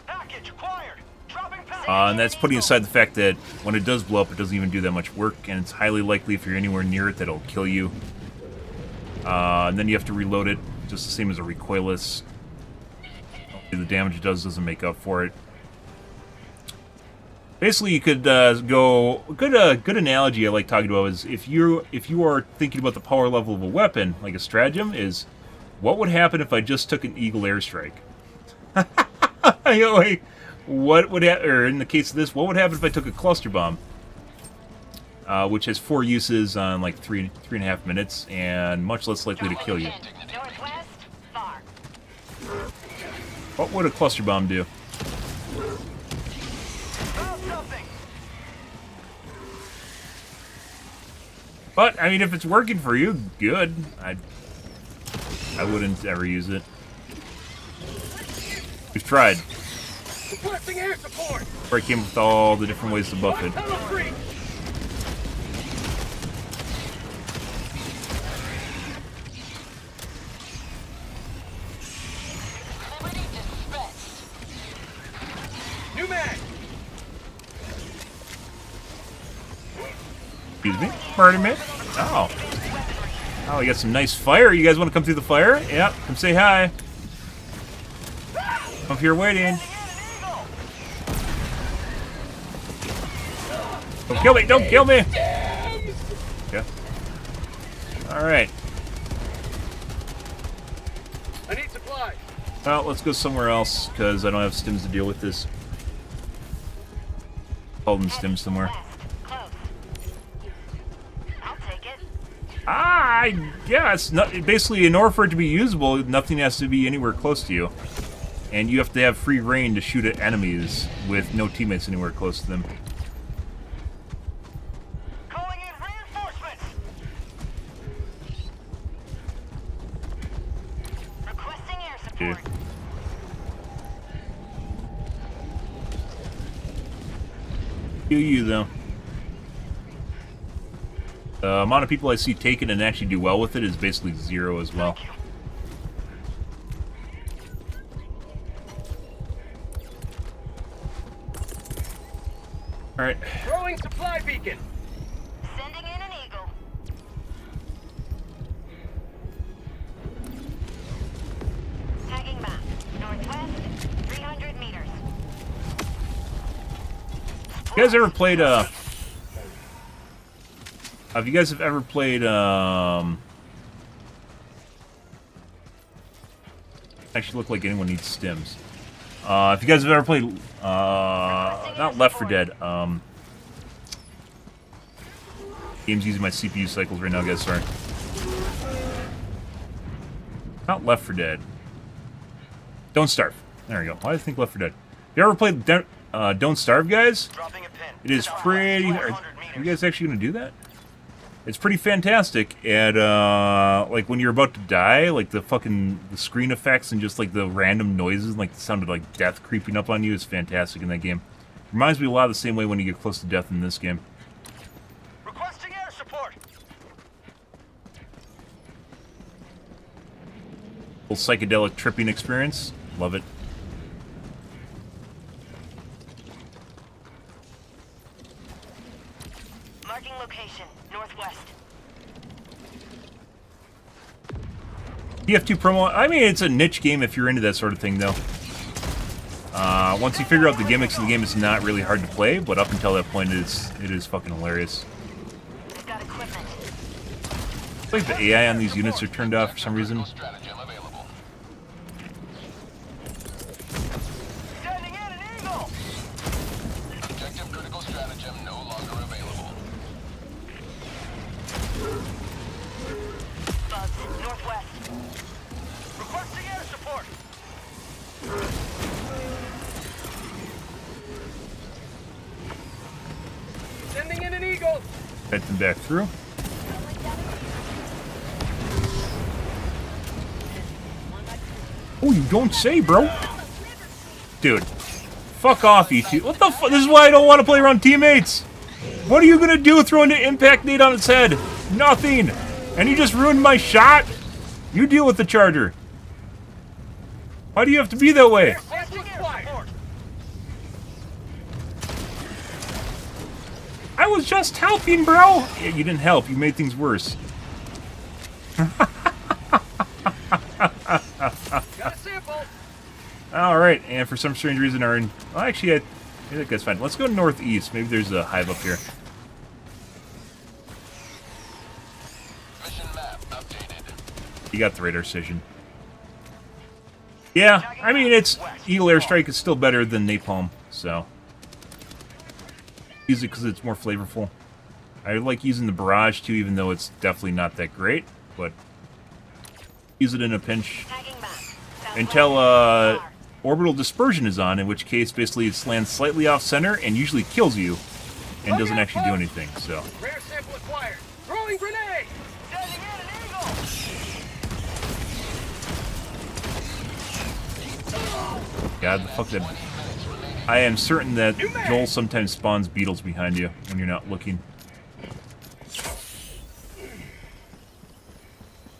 Package acquired. Dropping package. And that's putting aside the fact that when it does blow up, it doesn't even do that much work, and it's highly likely if you're anywhere near it that it'll kill you. And then you have to reload it, just the same as a recoilless. The damage it does doesn't make up for it. Basically, you could go... Good analogy I like talking about is if you are thinking about the power level of a weapon, like a stratagem, is what would happen if I just took an Eagle airstrike? what would or in the case of this, what would happen if I took a cluster bomb, which has 4 uses on like 3.5 minutes, and much less likely to kill you? Northwest, far. What would a cluster bomb do? But I mean, if it's working for you, good. I wouldn't ever use it. We've tried. Requesting air support. Where I came up with all the different ways to buff it. Tunnel breach. Liberty dispensed. New mag. Excuse me? Pardon me? Oh. Oh, we got some nice fire. You guys want to come through the fire? Yeah, come say hi. Come here waiting. Don't kill me! Don't kill me! Yeah. Alright. I need supplies. Well, let's go somewhere else, because I don't have stims to deal with this. Call them stims somewhere. Close. I'll take it. I guess. Basically, in order for it to be usable, nothing has to be anywhere close to you. And you have to have free reign to shoot at enemies with no teammates anywhere close to them. Calling in reinforcements. Requesting air Dude. support. You though. The amount of people I see take it and actually do well with it is basically 0 as well. Alright. Throwing supply beacon. Sending in an eagle. Tagging map. Northwest, 300 meters. You guys ever played, have you guys ever played, actually look like anyone needs stims. If you guys have ever played, not Left 4 Dead, game's using my CPU cycles right now, guys, sorry. Not Left 4 Dead. Don't Starve. There we go. Why do I think Left 4 Dead? If you ever played Don't Starve, guys? Dropping a pin. It is pretty... Are you guys actually going to do that? It's pretty fantastic, and, like, when you're about to die, like, the screen effects and just, like, the random noises, like, the sound of, like, death creeping up on you is fantastic in that game. Reminds me a lot of the same way when you get close to death in this game. Requesting air support. Little psychedelic tripping experience. Love it. Marking location. Northwest. TF2 promo, I mean, it's a niche game if you're into that sort of thing, though. Once you figure out the gimmicks of the game, it's not really hard to play, but up until that point, it is fucking hilarious. We've got equipment. I think the AI on these units are turned off for some reason. Stratagem available. Sending in an eagle. Objective critical stratagem no longer available. Bugs. Northwest. Requesting air support. Sending in an eagle. Head them back through. Oh, you don't say, bro. Dude, fuck off, E2. What the fuck? This is why I don't want to play around teammates. What are you gonna do throwing an impact nade on its head? Nothing. And you just ruined my shot? You deal with the charger. Why do you have to be that way? Requesting air support. I was just helping, bro. Yeah, you didn't help. You made things worse. Got a sample. Alright, and for some strange reason are in... Well, actually, I think that's fine. Let's go northeast. Maybe there's a hive up here. Mission map updated. You got the radar station. Yeah, I mean, it's Eagle Airstrike is still better than Napalm, so use it because it's more flavorful. I like using the Barrage too, even though it's definitely not that great, but use it in a pinch. Until Orbital Dispersion is on, in which case basically it lands slightly off center and usually kills you and doesn't actually do anything, so. Rare sample acquired. Throwing grenade. Sending in an eagle. God, the fuck that. I am certain that Joel sometimes spawns beetles behind you when you're not looking.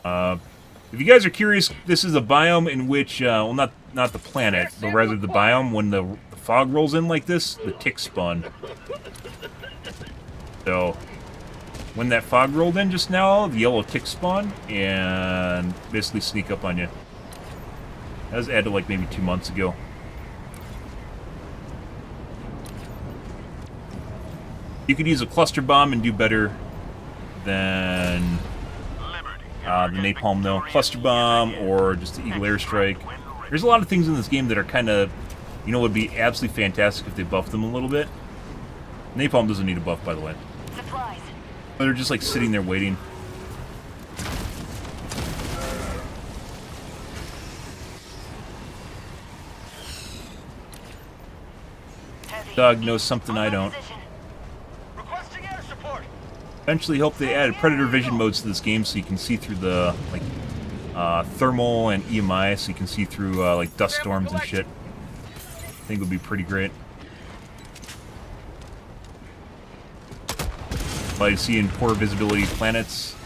If you guys are curious, this is a biome in which, well, not the planet, but rather the biome when the fog rolls in like this, the ticks spawn. So, when that fog rolled in just now, the yellow ticks spawn and basically sneak up on you. That was added like maybe 2 months ago. You could use a cluster bomb and do better than the Napalm, though. Cluster bomb or just the Eagle Airstrike. There's a lot of things in this game that are kind of, you know, would be absolutely fantastic if they buffed them a little bit. Napalm doesn't need a buff, by the way. Supplies. But they're just like sitting there waiting. Dog knows something I don't. Requesting air support. Eventually hope they added Predator Vision modes to this game so you can see through the, like, thermal and EMI, so you can see through, like, dust storms and shit. I think it would be pretty great. Like seeing poor visibility planets.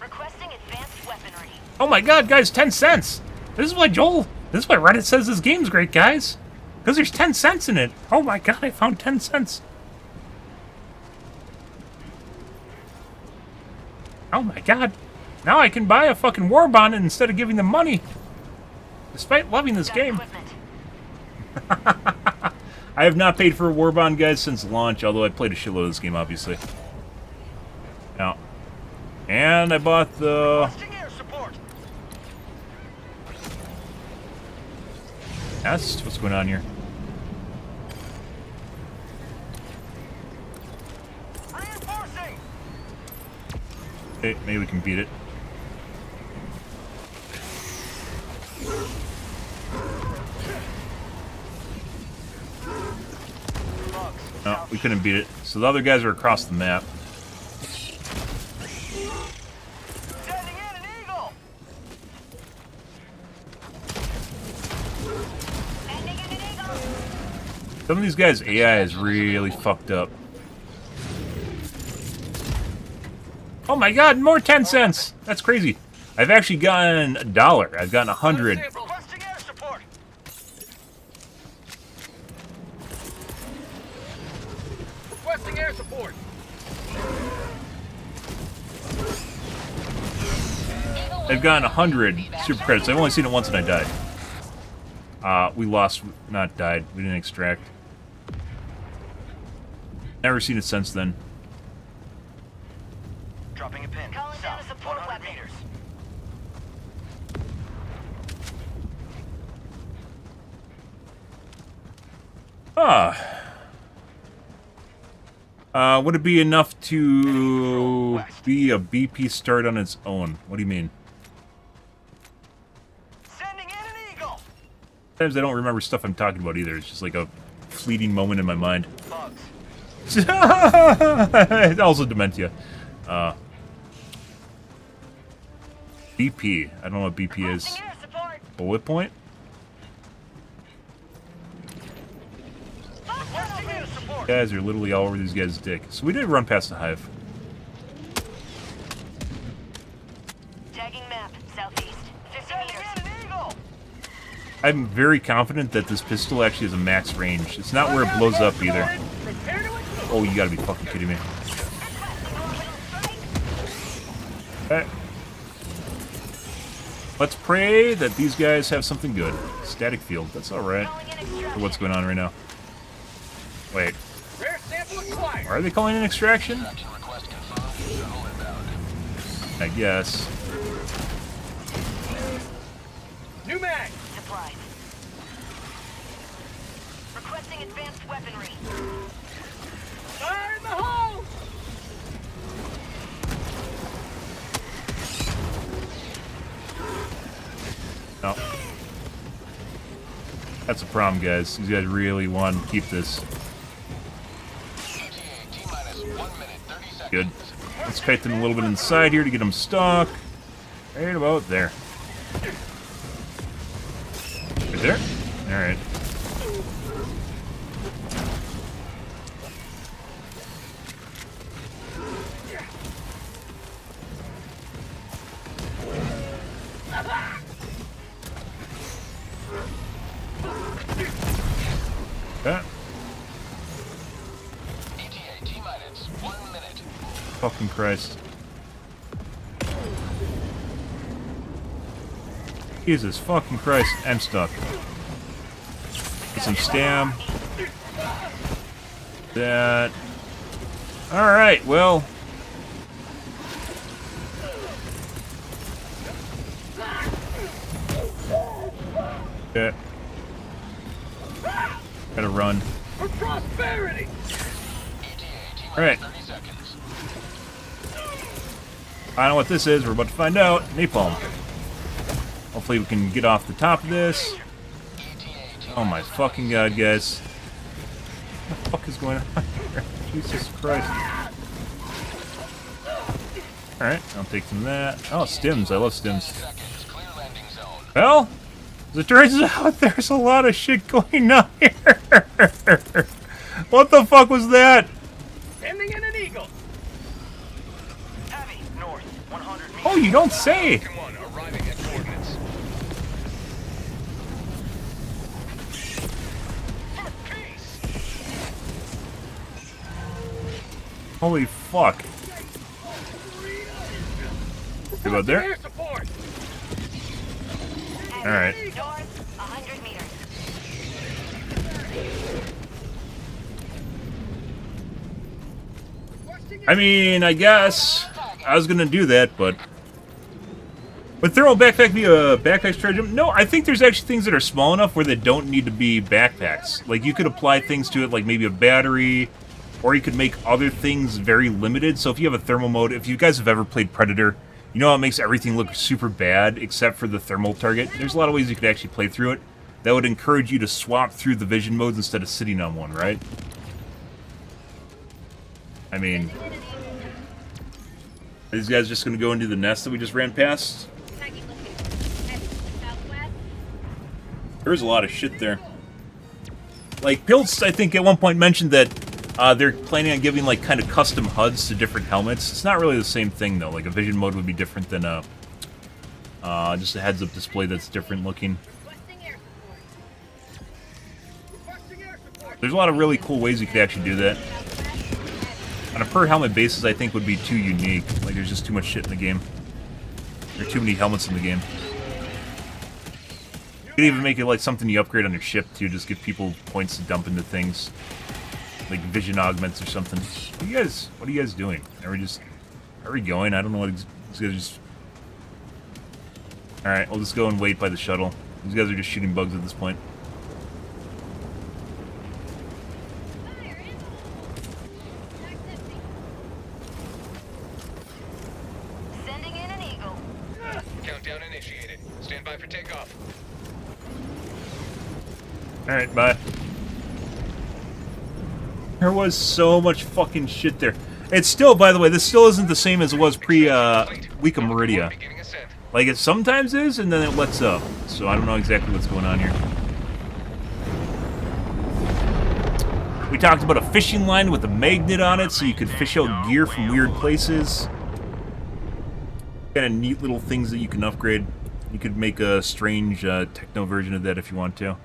Requesting advanced weaponry. Oh my god, guys, 10 cents! This is why Reddit says this game's great, guys! Because there's 10 cents in it! Oh my god, I found 10 cents! Oh my god! Now I can buy a fucking war bond instead of giving them money! Despite loving this game. I have not paid for a war bond, guys, since launch, although I played a shitload of this game, obviously. Now, and I bought the... That's what's going on here. Reinforcing. Hey, maybe we can beat it. No, we couldn't beat it. So the other guys are across the map. Sending in an eagle. Sending in an eagle. Some of these guys' AI is really fucked up. Oh my god, more 10 cents! That's crazy. I've actually gotten $1. I've gotten 100. Requesting air support. Requesting air support. I've gotten 100 super credits. I've only seen it once and I died. We lost, not died. We didn't extract. Never seen it since then. Dropping a pin. Calling down a South, support 100 weapon. meters. Would it be enough to be a BP start on its own? What do you mean? Sending in an eagle. Sometimes I don't remember stuff I'm talking about either. It's just like a fleeting moment in my mind. Bugs. Also Dementia. BP. I don't know what BP is. Requesting air support. Bullet point? Requesting air support. Guys are literally all over these guys' dick. So we did run past the hive. Tagging map. Southeast. 50 Sending meters. in an eagle. I'm very confident that this pistol actually has a max range. It's not where it blows up either. Prepare to explode. Oh, you gotta be fucking kidding me. Okay. Let's pray that these guys have something good. Static field, that's alright. Calling in For extraction. what's going on right now. Wait, Rare sample acquired. are they calling an extraction? I guess. New mag. Supplies. Using advanced weaponry. Fire in the hole! No. That's a problem, guys. These guys really want to keep this. Good. Let's kite them a little bit inside here to get them stuck. Right about there. Right there? Alright. Yeah. Fucking Christ. Jesus fucking Christ, I'm stuck. Get some stam. That. Alright, well. Yeah. Gotta run. For prosperity! Alright. I don't know what this is, we're about to find out. Napalm. Hopefully we can get off the top of this. Oh my fucking god, guys. What the fuck is going on here? Jesus Christ. Alright, I'll take some of that. Oh, stims. I love stims. Well, as it turns out, there's a lot of shit going on here. What the fuck was that? Sending in an eagle! Heavy, north, 100 meters. Oh, you don't say. Come on, arriving at coordinates. For peace! Holy fuck. You about there? Air support! Alright. North, 100 meters. I mean, I guess I was gonna do that, but would thermal backpack be a backpack stratagem? No, I think there's actually things that are small enough where they don't need to be backpacks. Like, you could apply things to it, like maybe a battery, or you could make other things very limited. So if you have a thermal mode, if you guys have ever played Predator, you know how it makes everything look super bad except for the thermal target? There's a lot of ways you could actually play through it that would encourage you to swap through the vision modes instead of sitting on one, right? I mean, are these guys just going to go into the nest that we just ran past? There's a lot of shit there. Like, Pilz, I think, at one point mentioned that they're planning on giving, like, kind of custom HUDs to different helmets. It's not really the same thing, though. Like, a vision mode would be different than just a heads-up display that's different looking. There's a lot of really cool ways you could actually do that. On a per-helmet basis, I think would be too unique. Like, there's just too much shit in the game. There are too many helmets in the game. You could even make it like something you upgrade on your ship, too. Just give people points to dump into things. Like vision augments or something. What are you guys doing? Are we going? I don't know what these guys are just... Alright, we'll just go and wait by the shuttle. These guys are just shooting bugs at this point. Sending in an eagle. Countdown initiated. Stand by for takeoff. Alright, bye. There was so much fucking shit there. It's still, by the way, this still isn't the same as it was pre-Week of Meridia. Beginning ascent. Like, it sometimes is, and then it lets up. So I don't know exactly what's going on here. We talked about a fishing line with a magnet on it, so you could fish out gear from weird places. Kind of neat little things that you can upgrade. You could make a strange techno version of that if you want to.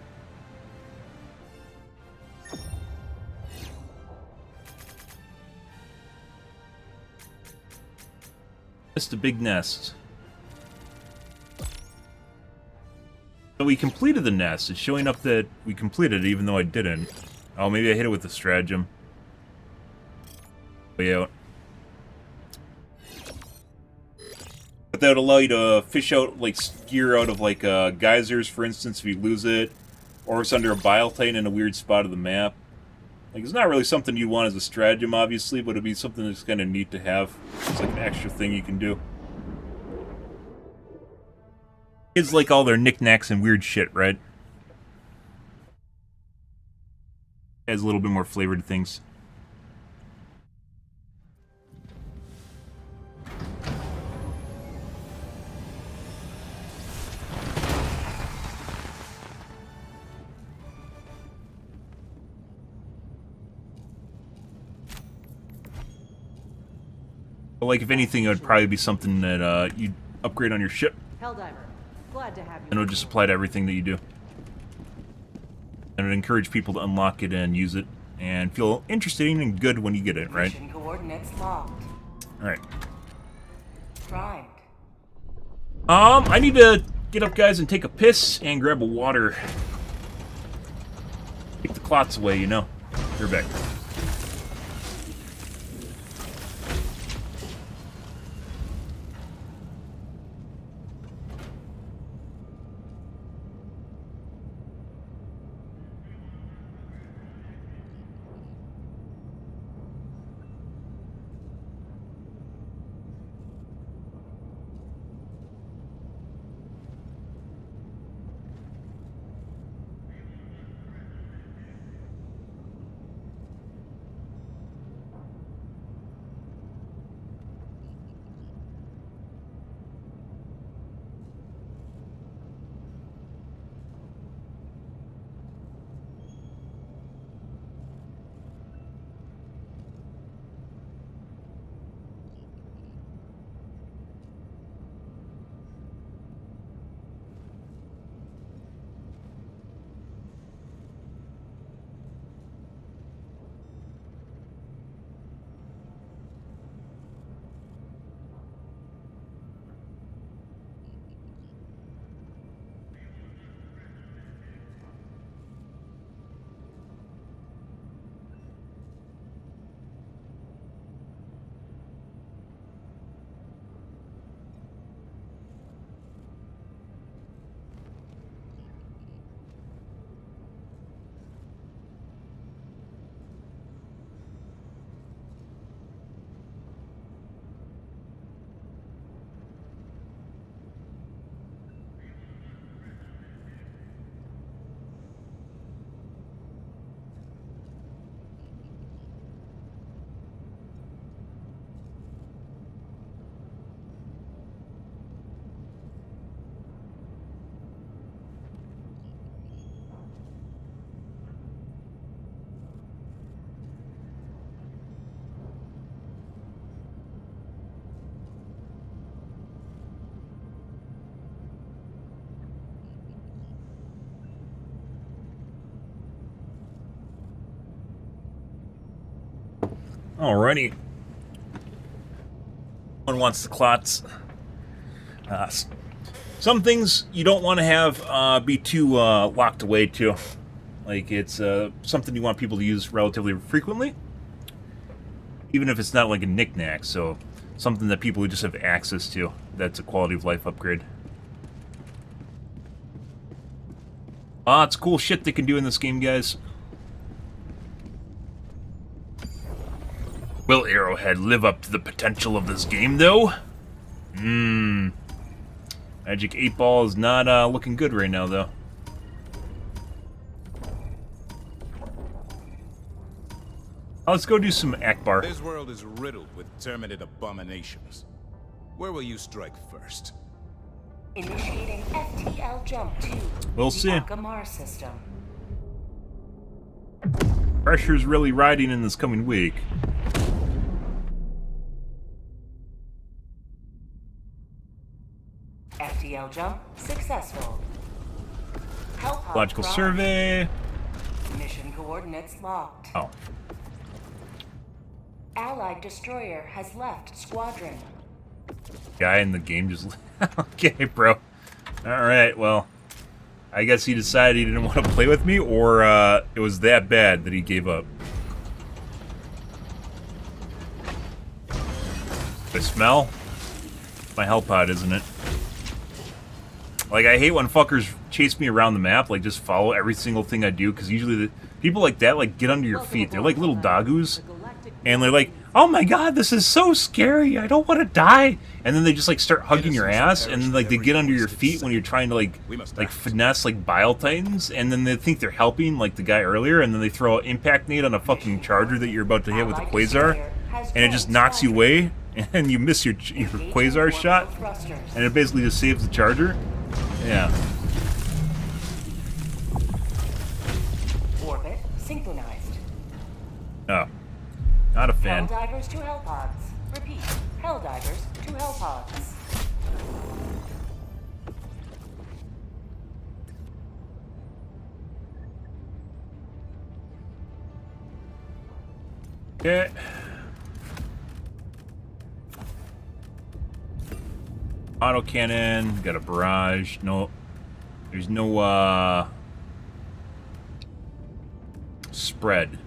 Just a big nest. So we completed the nest. It's showing up that we completed it, even though I didn't. Oh, maybe I hit it with the stratagem. Way out. But that would allow you to fish out, like, gear out of, like, geysers, for instance, if you lose it. or it's under a bile titan in a weird spot of the map. Like, it's not really something you want as a stratagem, obviously, but it'd be something that's kind of neat to have. It's like an extra thing you can do. Kids like all their knickknacks and weird shit, right? Adds a little bit more flavor to things. But like, if anything, it would probably be something that you'd upgrade on your ship. Helldiver, glad to have you. And it would just apply to everything that you do. And it would encourage people to unlock it and use it, and feel interesting and good when you get it, right? Mission coordinates locked. Alright. Primed. I need to get up, guys, and take a piss and grab a water. Take the clots away, you know. You're back. Alrighty. One wants the clots. Some things you don't want to have be too locked away to. Like, it's something you want people to use relatively frequently. Even if it's not like a knick-knack, so something that people just have access to. That's a quality of life upgrade. It's cool shit they can do in this game, guys. Will Arrowhead live up to the potential of this game, though? Magic 8 Ball is not looking good right now, though. Let's go do some Akbar. This world is riddled with terminate abominations. Where will you strike first? Initiating FTL jump to We'll the see. Akamar system. Pressure's really riding in this coming week. FTL jump successful. Helldive Logical primed. survey. Mission coordinates locked. Oh. Allied destroyer has left squadron. Guy in the game just... Okay, bro. Alright, well. I guess he decided he didn't want to play with me, or it was that bad that he gave up. The smell? My hell pod, isn't it? Like, I hate when fuckers chase me around the map, like just follow every single thing I do, because usually the people like that like get under your feet. They're like little dogus, and they're like, "Oh my god, this is so scary! I don't want to die!" And then they just like start hugging your ass, and then like they get under your feet when you're trying to like finesse like Bile Titans, and then they think they're helping like the guy earlier, and then they throw an impact nade on a fucking charger that you're about to hit with a quasar, and it just knocks you away, and you miss your quasar shot, and it basically just saves the charger. Yeah. Orbit synchronized. Oh. Not a fan. Helldivers to Hellpods. Repeat. Helldivers to Hellpods. Okay. Autocannon, got a barrage. No, there's no spread.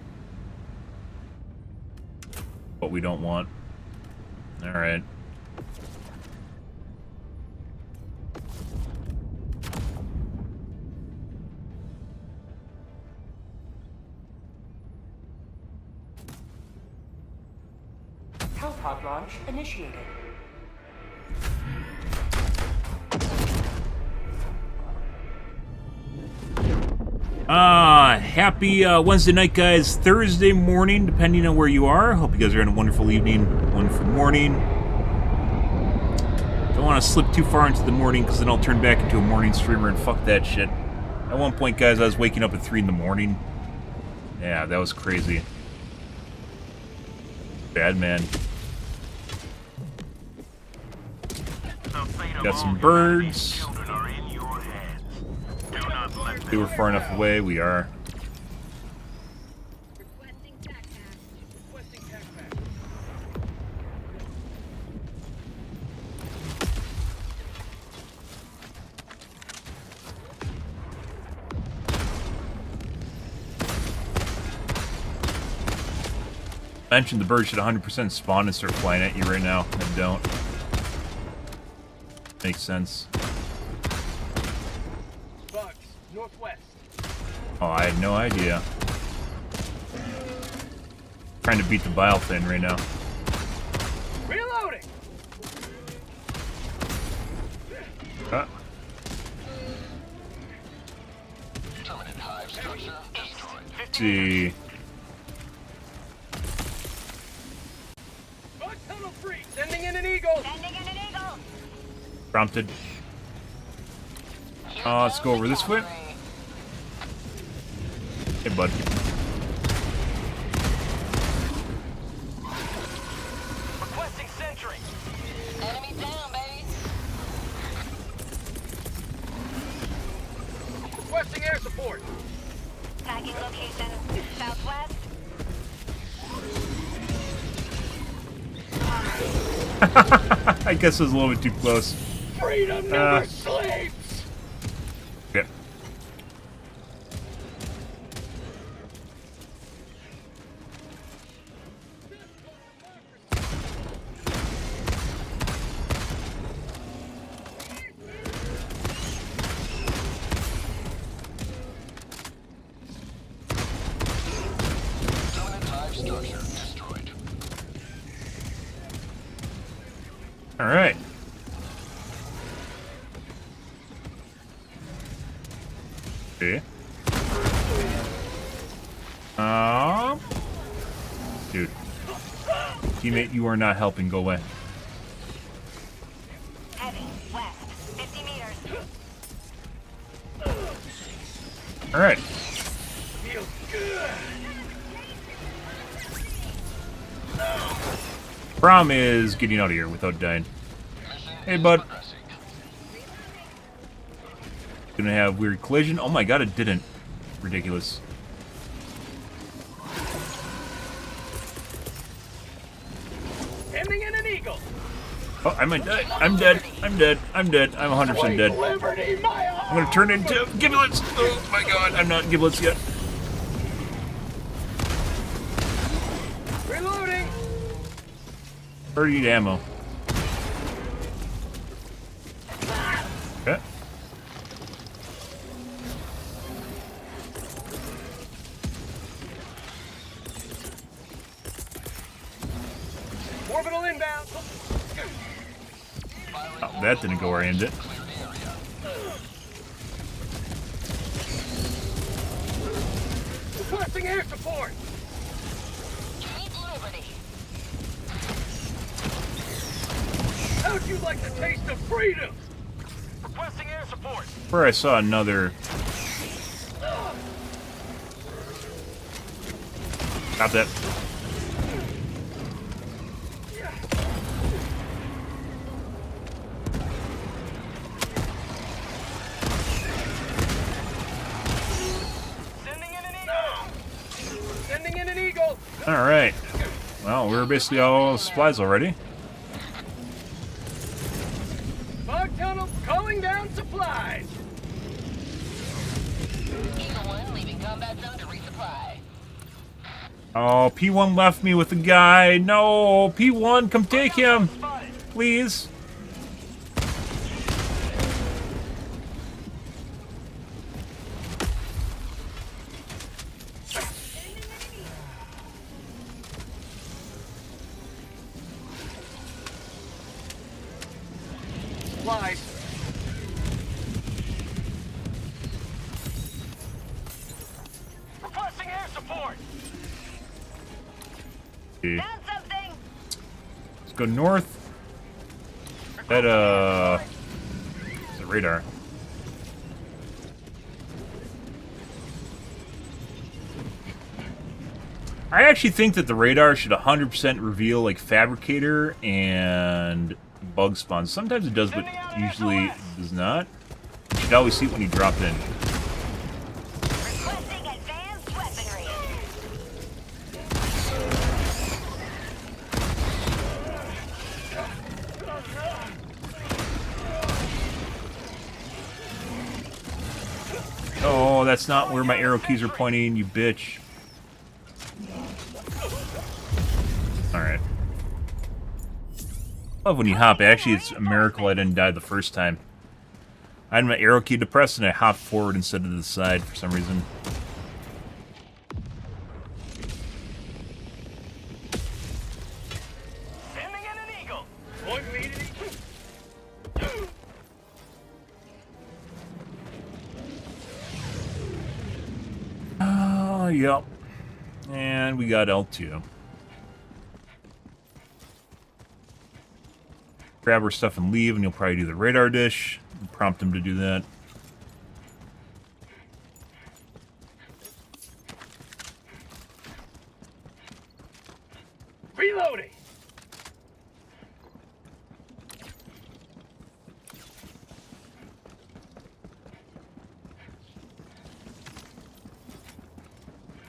What we don't want. All right. Hellpod launch initiated. Happy Wednesday night, guys. Thursday morning, depending on where you are. Hope you guys are having a wonderful evening, wonderful morning. Don't want to slip too far into the morning, because then I'll turn back into a morning streamer, and fuck that shit. At one point, guys, I was waking up at 3 in the morning. Yeah, that was crazy. Bad man. Got some birds. They were far enough away. We are. I mentioned the bird should 100% spawn and start flying at you right now. I don't. Makes sense. Bugs, northwest. Oh, I had no idea. Trying to beat the bile thing right now. Reloading. Let's see. Bug tunnel free. Sending in an eagle. Sending in an eagle. Prompted. Let's go over this way. Hey, bud. Requesting sentry. Enemy down, baby. Requesting air support. Tagging location. Southwest. I guess it was a little bit too close. Freedom never sleeps. Yeah. All right. Okay. Dude. Teammate, you are not helping. Go away. Heavy. West. 50 meters. All right. Feels good. Prom is getting out of here without dying. Hey, bud. Gonna have weird collision. Oh my god, it didn't. Ridiculous. Sending in an eagle. Oh, I might die. I'm dead. I'm dead. I'm dead. I'm 100% dead. Liberty, my I'm gonna turn into giblets. Oh my god, I'm not giblets yet. Reloading. 30 ammo. Okay. Orbital inbound. Oh, that didn't go where I aimed it. Requesting air support. Keep Liberty. How'd you like the taste of freedom? Requesting air support. Where I saw another. Got that. Sending in an eagle. All right. Well, we're basically all supplies already. Fog tunnel calling down supplies. Eagle 1 leaving combat zone to resupply. Oh, P1 left me with the guy. No, P1, come take him, please. Supplies. Requesting air support. Okay, Found something. let's go north. That it's a radar. I actually think that the radar should 100% reveal like fabricator and bug spawns. Sometimes it does, but usually it does not. You should always see it when you drop in. Requesting advanced weaponry. Oh, that's not where my arrow keys are pointing, you bitch. Alright. Love when you hop. Actually, it's a miracle I didn't die the first time. I had my arrow key depressed and I hopped forward instead of to the side for some reason. Sending in an eagle. Point me to the... Oh, yep. And we got L2. Grab our stuff and leave, and you'll probably do the radar dish. Prompt him to do that. Reloading.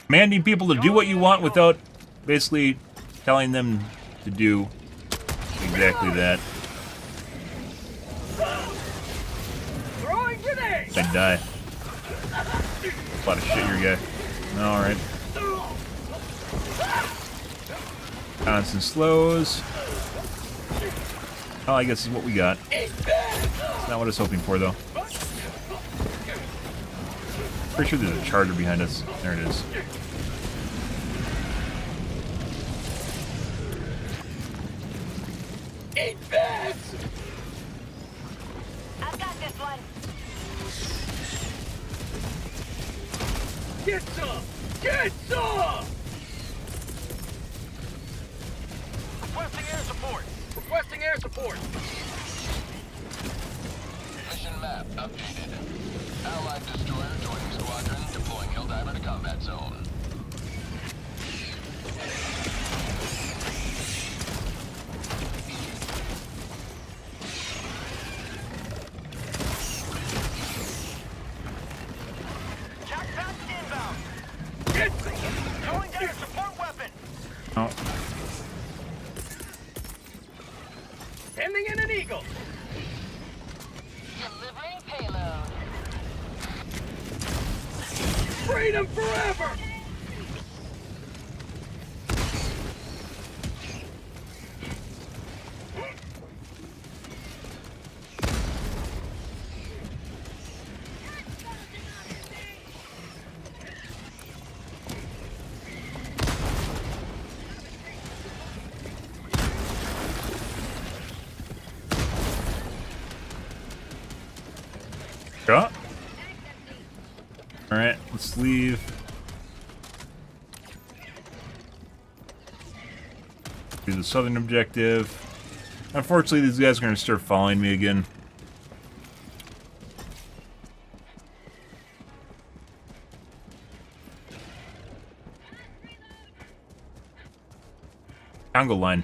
Commanding people to do what you want without basically telling them to do exactly that. Throwing grenade. I'd die. A lot of shit here, guy. Alright. Constant slows. Well, I guess is what we got. It's not what I was hoping for, though. Pretty sure there's a charger behind us. There it is. Eat this. I've got this one. Get some. Get some. Requesting air support. Requesting air support. Mission map updated. Allied destroyer joining squadron, deploying Helldiver to combat zone. Jackpot inbound. Get some. Going down a support weapon. Oh, Sending in an eagle. Delivering payload. Freedom forever. Let's leave. Do the southern objective. Unfortunately, these guys are going to start following me again. Congo line.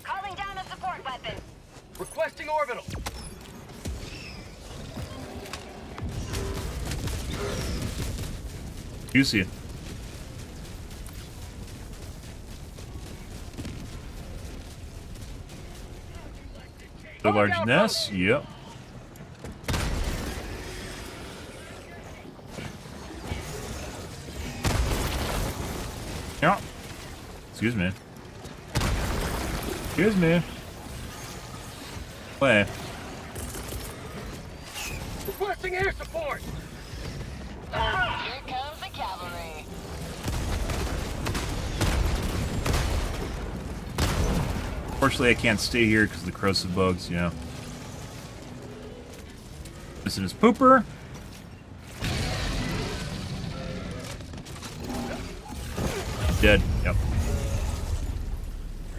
Calling down a support weapon. Requesting orbital. You see it. The large nest? Yep. Yeah. Excuse me. Excuse me. Play. Requesting air support. Here comes the cavalry. Fortunately, I can't stay here because of the corrosive bugs, you know. This is Pooper. Dead. Yep.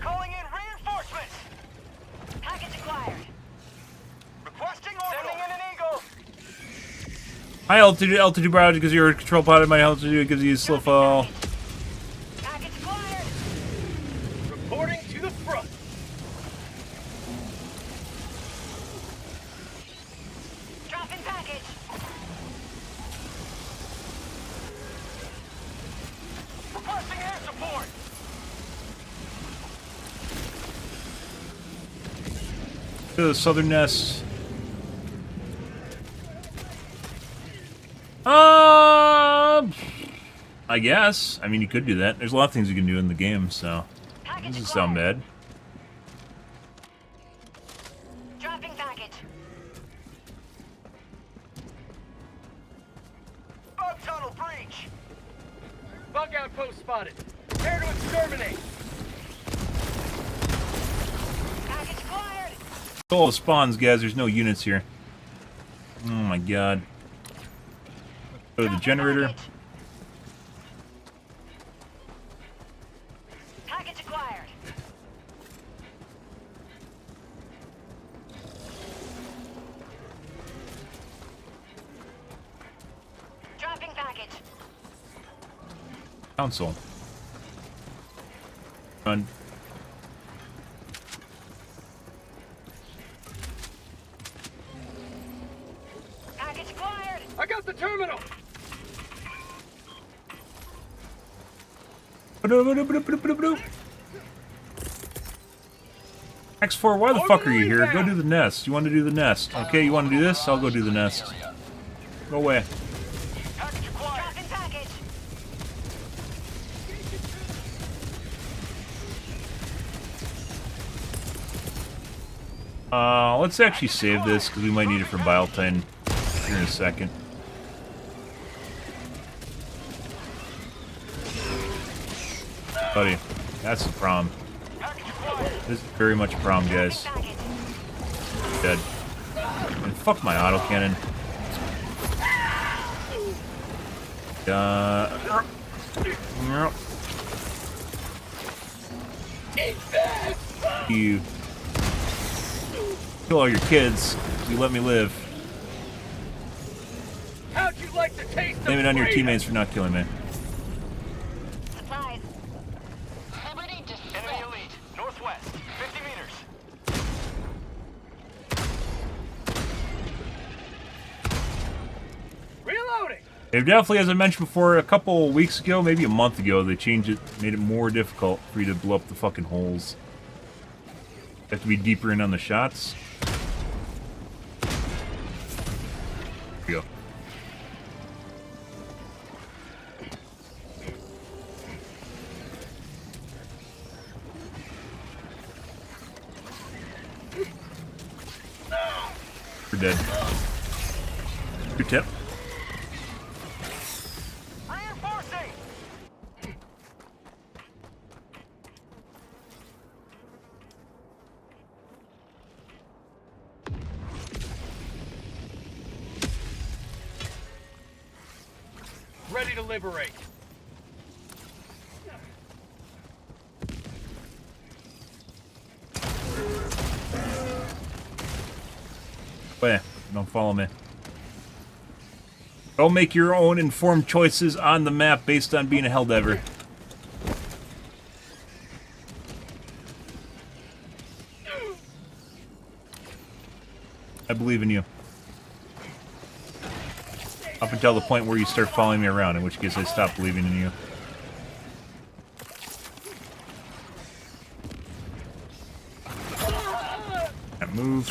Calling in reinforcements. Package acquired. Requesting orbital. Sending in an eagle. High altitude barrage because you're a control pod at my altitude gives you a slow fall. Package acquired. Reporting to the front. Dropping package. Requesting air support. To the southern nest. I guess. I mean, you could do that. There's a lot of things you can do in the game, so Package doesn't sound bad. Dropping package. Bug tunnel breach. Bug outpost spotted. Prepare to exterminate. Package acquired. All the spawns, guys. There's no units here. Oh my god. Go to the generator. Package acquired. Dropping package. Council. Run. Package acquired. I got the terminal. X4, why the fuck are you here? Go do the nest. You want to do the nest? Okay, you want to do this? I'll go do the nest. Go away. Package acquired. Dropping package. Let's actually save this because we might need it for Biotine here in a second. Buddy, that's the problem. Package acquired. This is very much a problem, guys. Package. Dead. And fuck my autocannon. You kill all your kids. You let me live. How'd you like to taste Blame it on your freedom? teammates for not killing me. Supplies. Liberty to Enemy elite. Northwest. 50 meters. Reloading. They've definitely, as I mentioned before, a couple weeks ago, maybe a month ago, they changed it, made it more difficult for you to blow up the fucking holes. You have to be deeper in on the shots. Here we go. We're dead. Good tip. Reinforcing. to liberate. Wait, don't follow me. Go make your own informed choices on the map based on being a Helldiver. I believe in you. Up until the point where you start following me around, in which case I stop believing in you. Can't move.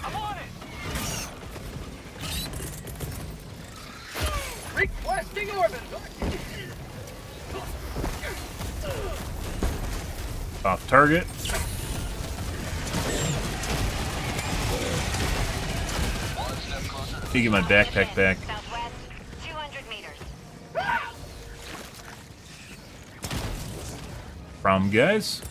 I'm on it. Requesting orbit. Off target. Let me get my backpack back. Southwest, 200 meters. Problem, guys?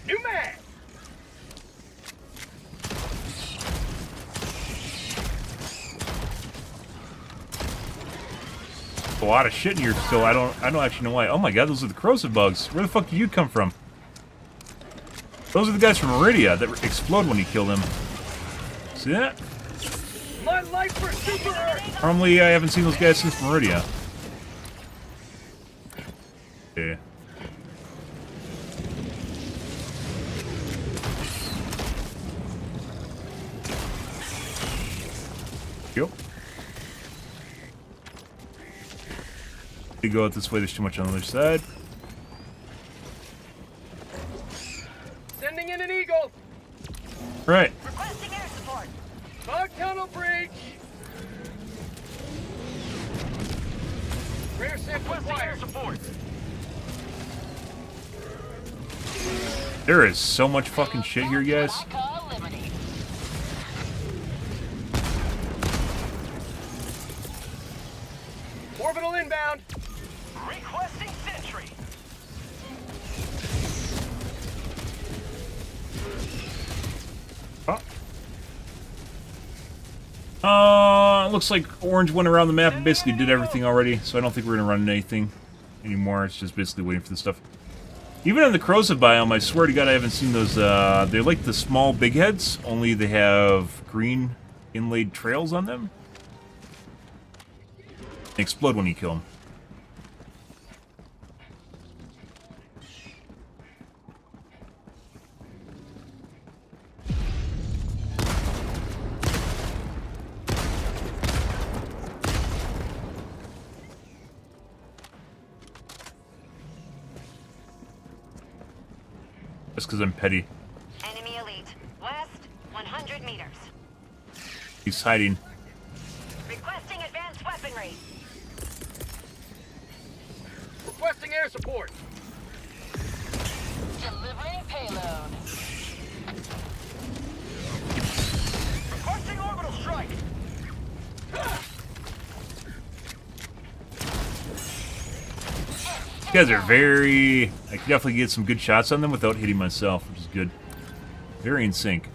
New mag. A lot of shit in here still. I don't actually know why. Oh my god, those are the corrosive bugs. Where the fuck did you come from? Those are the guys from Meridia that explode when you kill them. See that? My life for Super Earth. Normally, I haven't seen those guys since Meridia. Yeah. Yep. You go out this way, there's too much on the other side. Sending in an eagle. Right. Requesting air support. Fog tunnel breach. Rear sample required. Support. There is so much fucking shit here, guys. I call Liberty. Orbital inbound. Requesting sentry. Looks like Orange went around the map and basically did everything already, so I don't think we're gonna run into anything anymore. It's just basically waiting for the stuff. Even in the corrosive biome, I swear to God, I haven't seen those. They're like the small big heads, only they have green inlaid trails on them. They explode when you kill them. Just because I'm petty. Enemy elite. West, 100 meters. He's hiding. Requesting advanced weaponry. Requesting air support. Delivering payload. Requesting orbital strike. These guys are very... I can definitely get some good shots on them without hitting myself, which is good. Very in sync.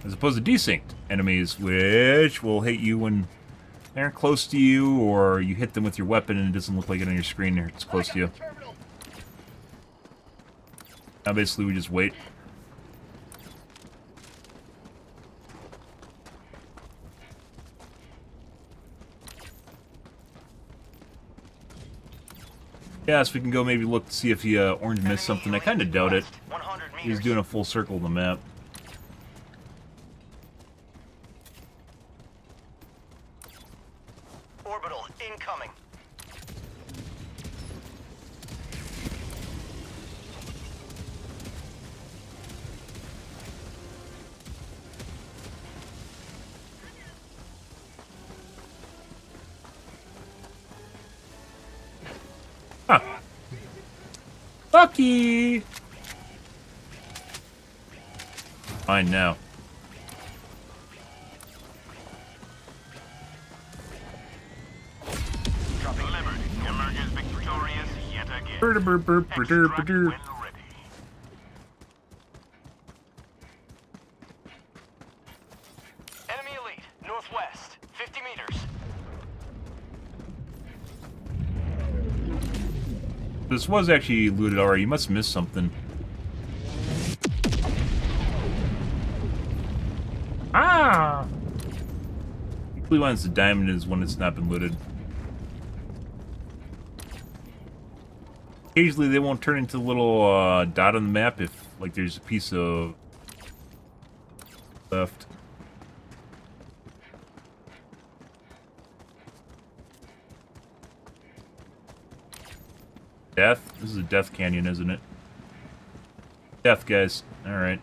As opposed to desynced enemies, which will hit you when they're close to you, or you hit them with your weapon and it doesn't look like it on your screen or it's close to you. Now basically we just wait. Yeah, so we can go maybe look to see if he Orange missed something. I kind of doubt it. 100 meters. He's doing a full circle of the map. Orbital incoming. Huh. Lucky! Fine now. Liberty emerges victorious yet again. Extract Extract when ready. Enemy elite, northwest, 50 meters. This was actually looted already. You must have missed something. Ah! Usually when it's a diamond is when it's not been looted. Occasionally they won't turn into a little dot on the map if, like, there's a piece of left. Death? This is a death canyon, isn't it? Death, guys. Alright.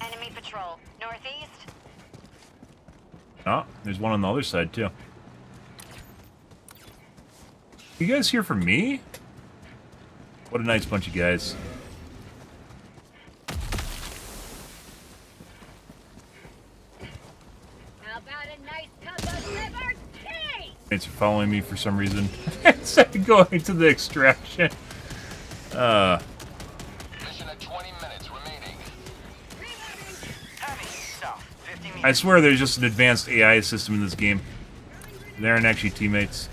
Enemy patrol, northeast. Oh, there's one on the other side, too. You guys here for me? What a nice bunch of guys. How about a nice cup of liver tea? Mates are following me for some reason. Instead of going to the extraction. Mission at 20 minutes remaining. Heavy south, 50 meters. I swear there's just an advanced AI system in this game. They aren't actually teammates.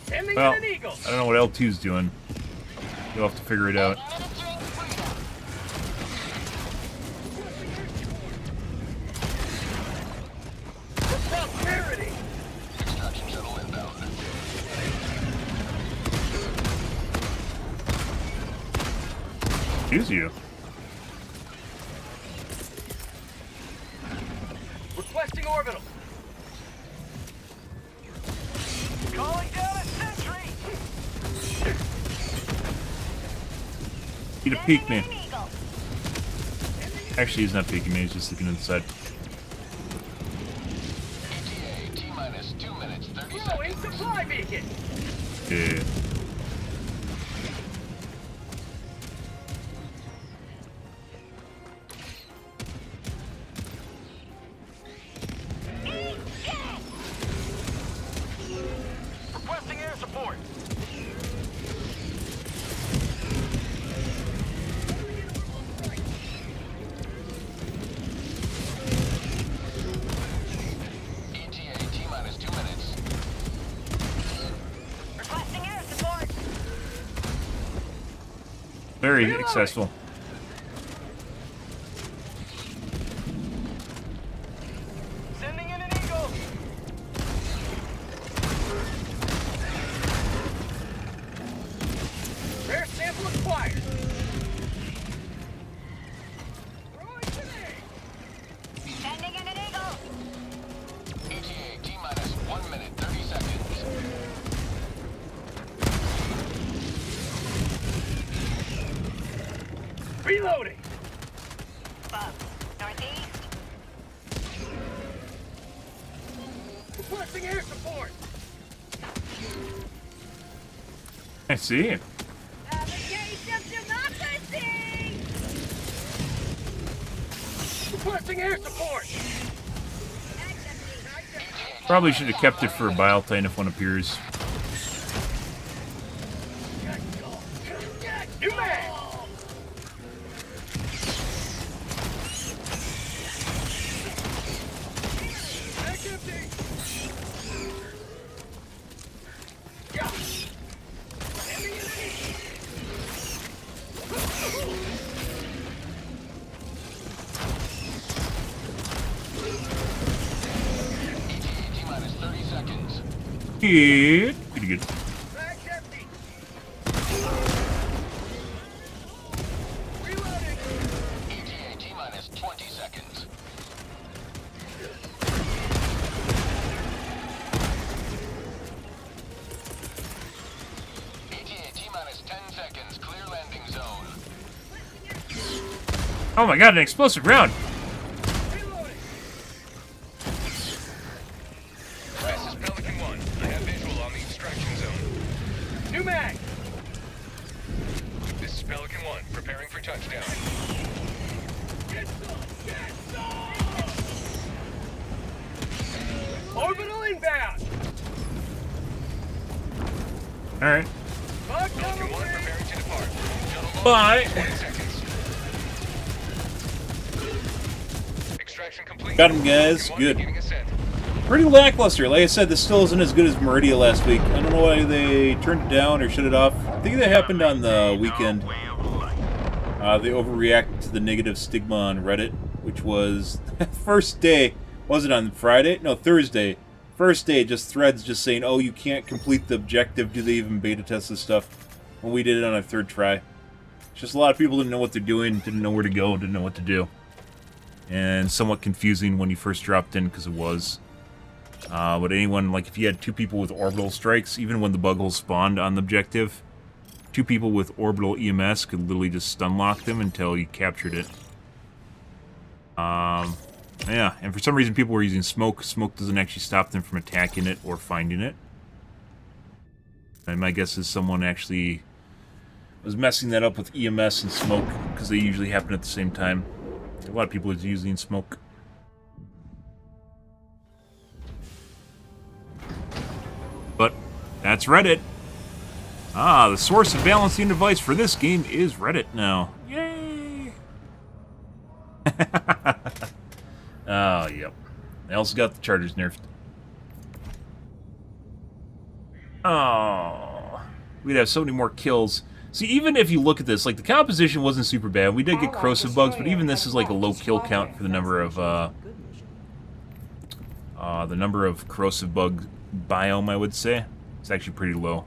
Sending Well, in an eagle. I don't know what L2's doing. You'll have to figure it out. Prosperity. Extraction shuttle inbound. Excuse you. Requesting orbital. Calling down a sentry. Need to peek me. An eagle. Actually, he's not peeking me. He's just looking inside. ETA T-minus 2 minutes 30 Throwing seconds. supply beacon. Yeah. Requesting air support. ETA T-minus 2 minutes. Requesting air support. Very successful. Sending in an eagle. Rare sample acquired. Sending in an eagle. ETA T-minus 1 minute 30 seconds. Reloading. Bub. Northeast. Requesting air support. I see. Have a taste of democracy. Requesting air support. Probably should have kept it for a Biotine if one appears. New man. T-minus 30 seconds. Good. Pretty good. Bag's empty. Reloading. ETA T-minus 20 seconds. ETA T-minus 10 seconds. Clear landing zone. Oh my god, an explosive round! Reloading. This is Pelican 1. I have visual on the extraction zone. New mag. Pelican 1, preparing for touchdown. Orbital inbound! Alright. Pelican 1, preparing to depart. Shuttle Bye. 20 seconds. Extraction complete. Got him, guys. Pelican 1 Good. beginning ascent. Pretty lackluster. Like I said, this still isn't as good as Meridia last week. I don't know why they turned it down or shut it off. I think that happened on the weekend. They overreacted to the negative stigma on Reddit, which was first day. Was it on Friday? No, Thursday. First day, just threads just saying, oh, you can't complete the objective. Do they even beta test this stuff? When we did it on our third try. It's just a lot of people didn't know what they're doing, didn't know where to go, didn't know what to do. And somewhat confusing when you first dropped in, because it was. But anyone, like if you had two people with orbital strikes, even when the bug hole spawned on the objective, two people with orbital EMS could literally just stun lock them until you captured it. Yeah, and for some reason people were using smoke. Smoke doesn't actually stop them from attacking it or finding it. And my guess is someone actually was messing that up with EMS and smoke, because they usually happen at the same time. A lot of people are using smoke. But that's Reddit. Ah, the source of balancing device for this game is Reddit now. Yay! Oh, yep. They also got the chargers nerfed. Oh, we'd have so many more kills. See, even if you look at this, like, the composition wasn't super bad. We did get corrosive bugs, but even this is like a low kill count for the number of corrosive bug biome, I would say. It's actually pretty low.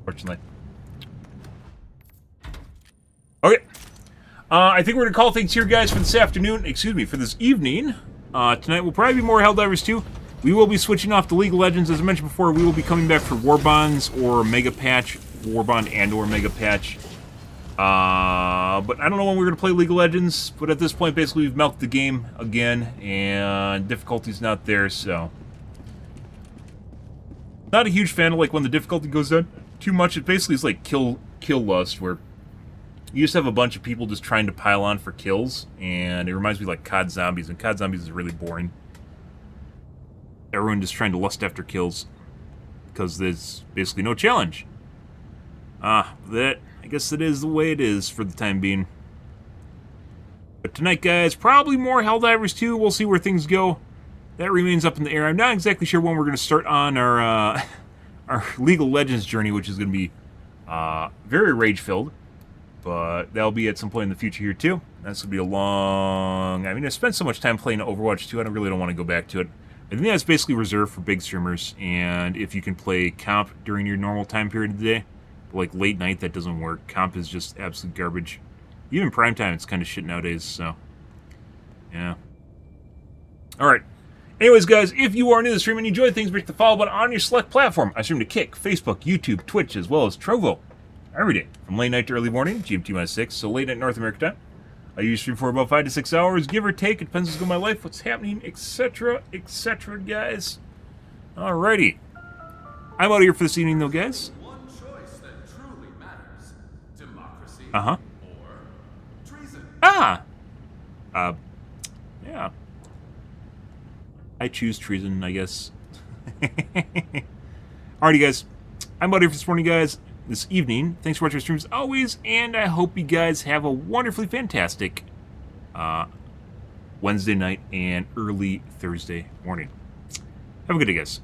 Fortunately. Okay. I think we're going to call things here, guys, for this afternoon. Excuse me, for this evening. Tonight will probably be more Helldivers 2. We will be switching off to League of Legends. As I mentioned before, we will be coming back for Warbonds or Mega Patch. Warbond and or Mega Patch. But I don't know when we're going to play League of Legends. But at this point, basically, we've milked the game again. And difficulty's not there, so... Not a huge fan of, like, when the difficulty goes down too much. It basically is like kill lust, where you just have a bunch of people just trying to pile on for kills. And it reminds me of, like, COD Zombies. And COD Zombies is really boring. Everyone just trying to lust after kills. Because there's basically no challenge. I guess it is the way it is for the time being. But tonight, guys, probably more Helldivers 2. We'll see where things go. That remains up in the air. I'm not exactly sure when we're going to start on our League of Legends journey, which is going to be very rage-filled. But that'll be at some point in the future here, too. That's going to be a long... I mean, I spent so much time playing Overwatch 2, I really don't want to go back to it. I think that's basically reserved for big streamers, and if you can play comp during your normal time period of the day, but like late night, that doesn't work. Comp is just absolute garbage. Even prime time, it's kind of shit nowadays, so... Yeah. Alright. Anyways, guys, if you are new to the stream and you enjoy things, make the follow button on your select platform. I stream to Kick, Facebook, YouTube, Twitch, as well as Trovo. Every day, from late night to early morning, GMT-6, so late night North America time. I usually stream for about 5 to 6 hours, give or take. It depends on my life, what's happening, etc., guys. Alrighty. I'm out of here for this evening, though, guys. One choice that truly matters: democracy or treason. Yeah. I choose treason, I guess. Alrighty, guys. I'm out of here for this morning, guys. This evening. Thanks for watching our streams as always, and I hope you guys have a wonderfully fantastic Wednesday night and early Thursday morning. Have a good day, guys.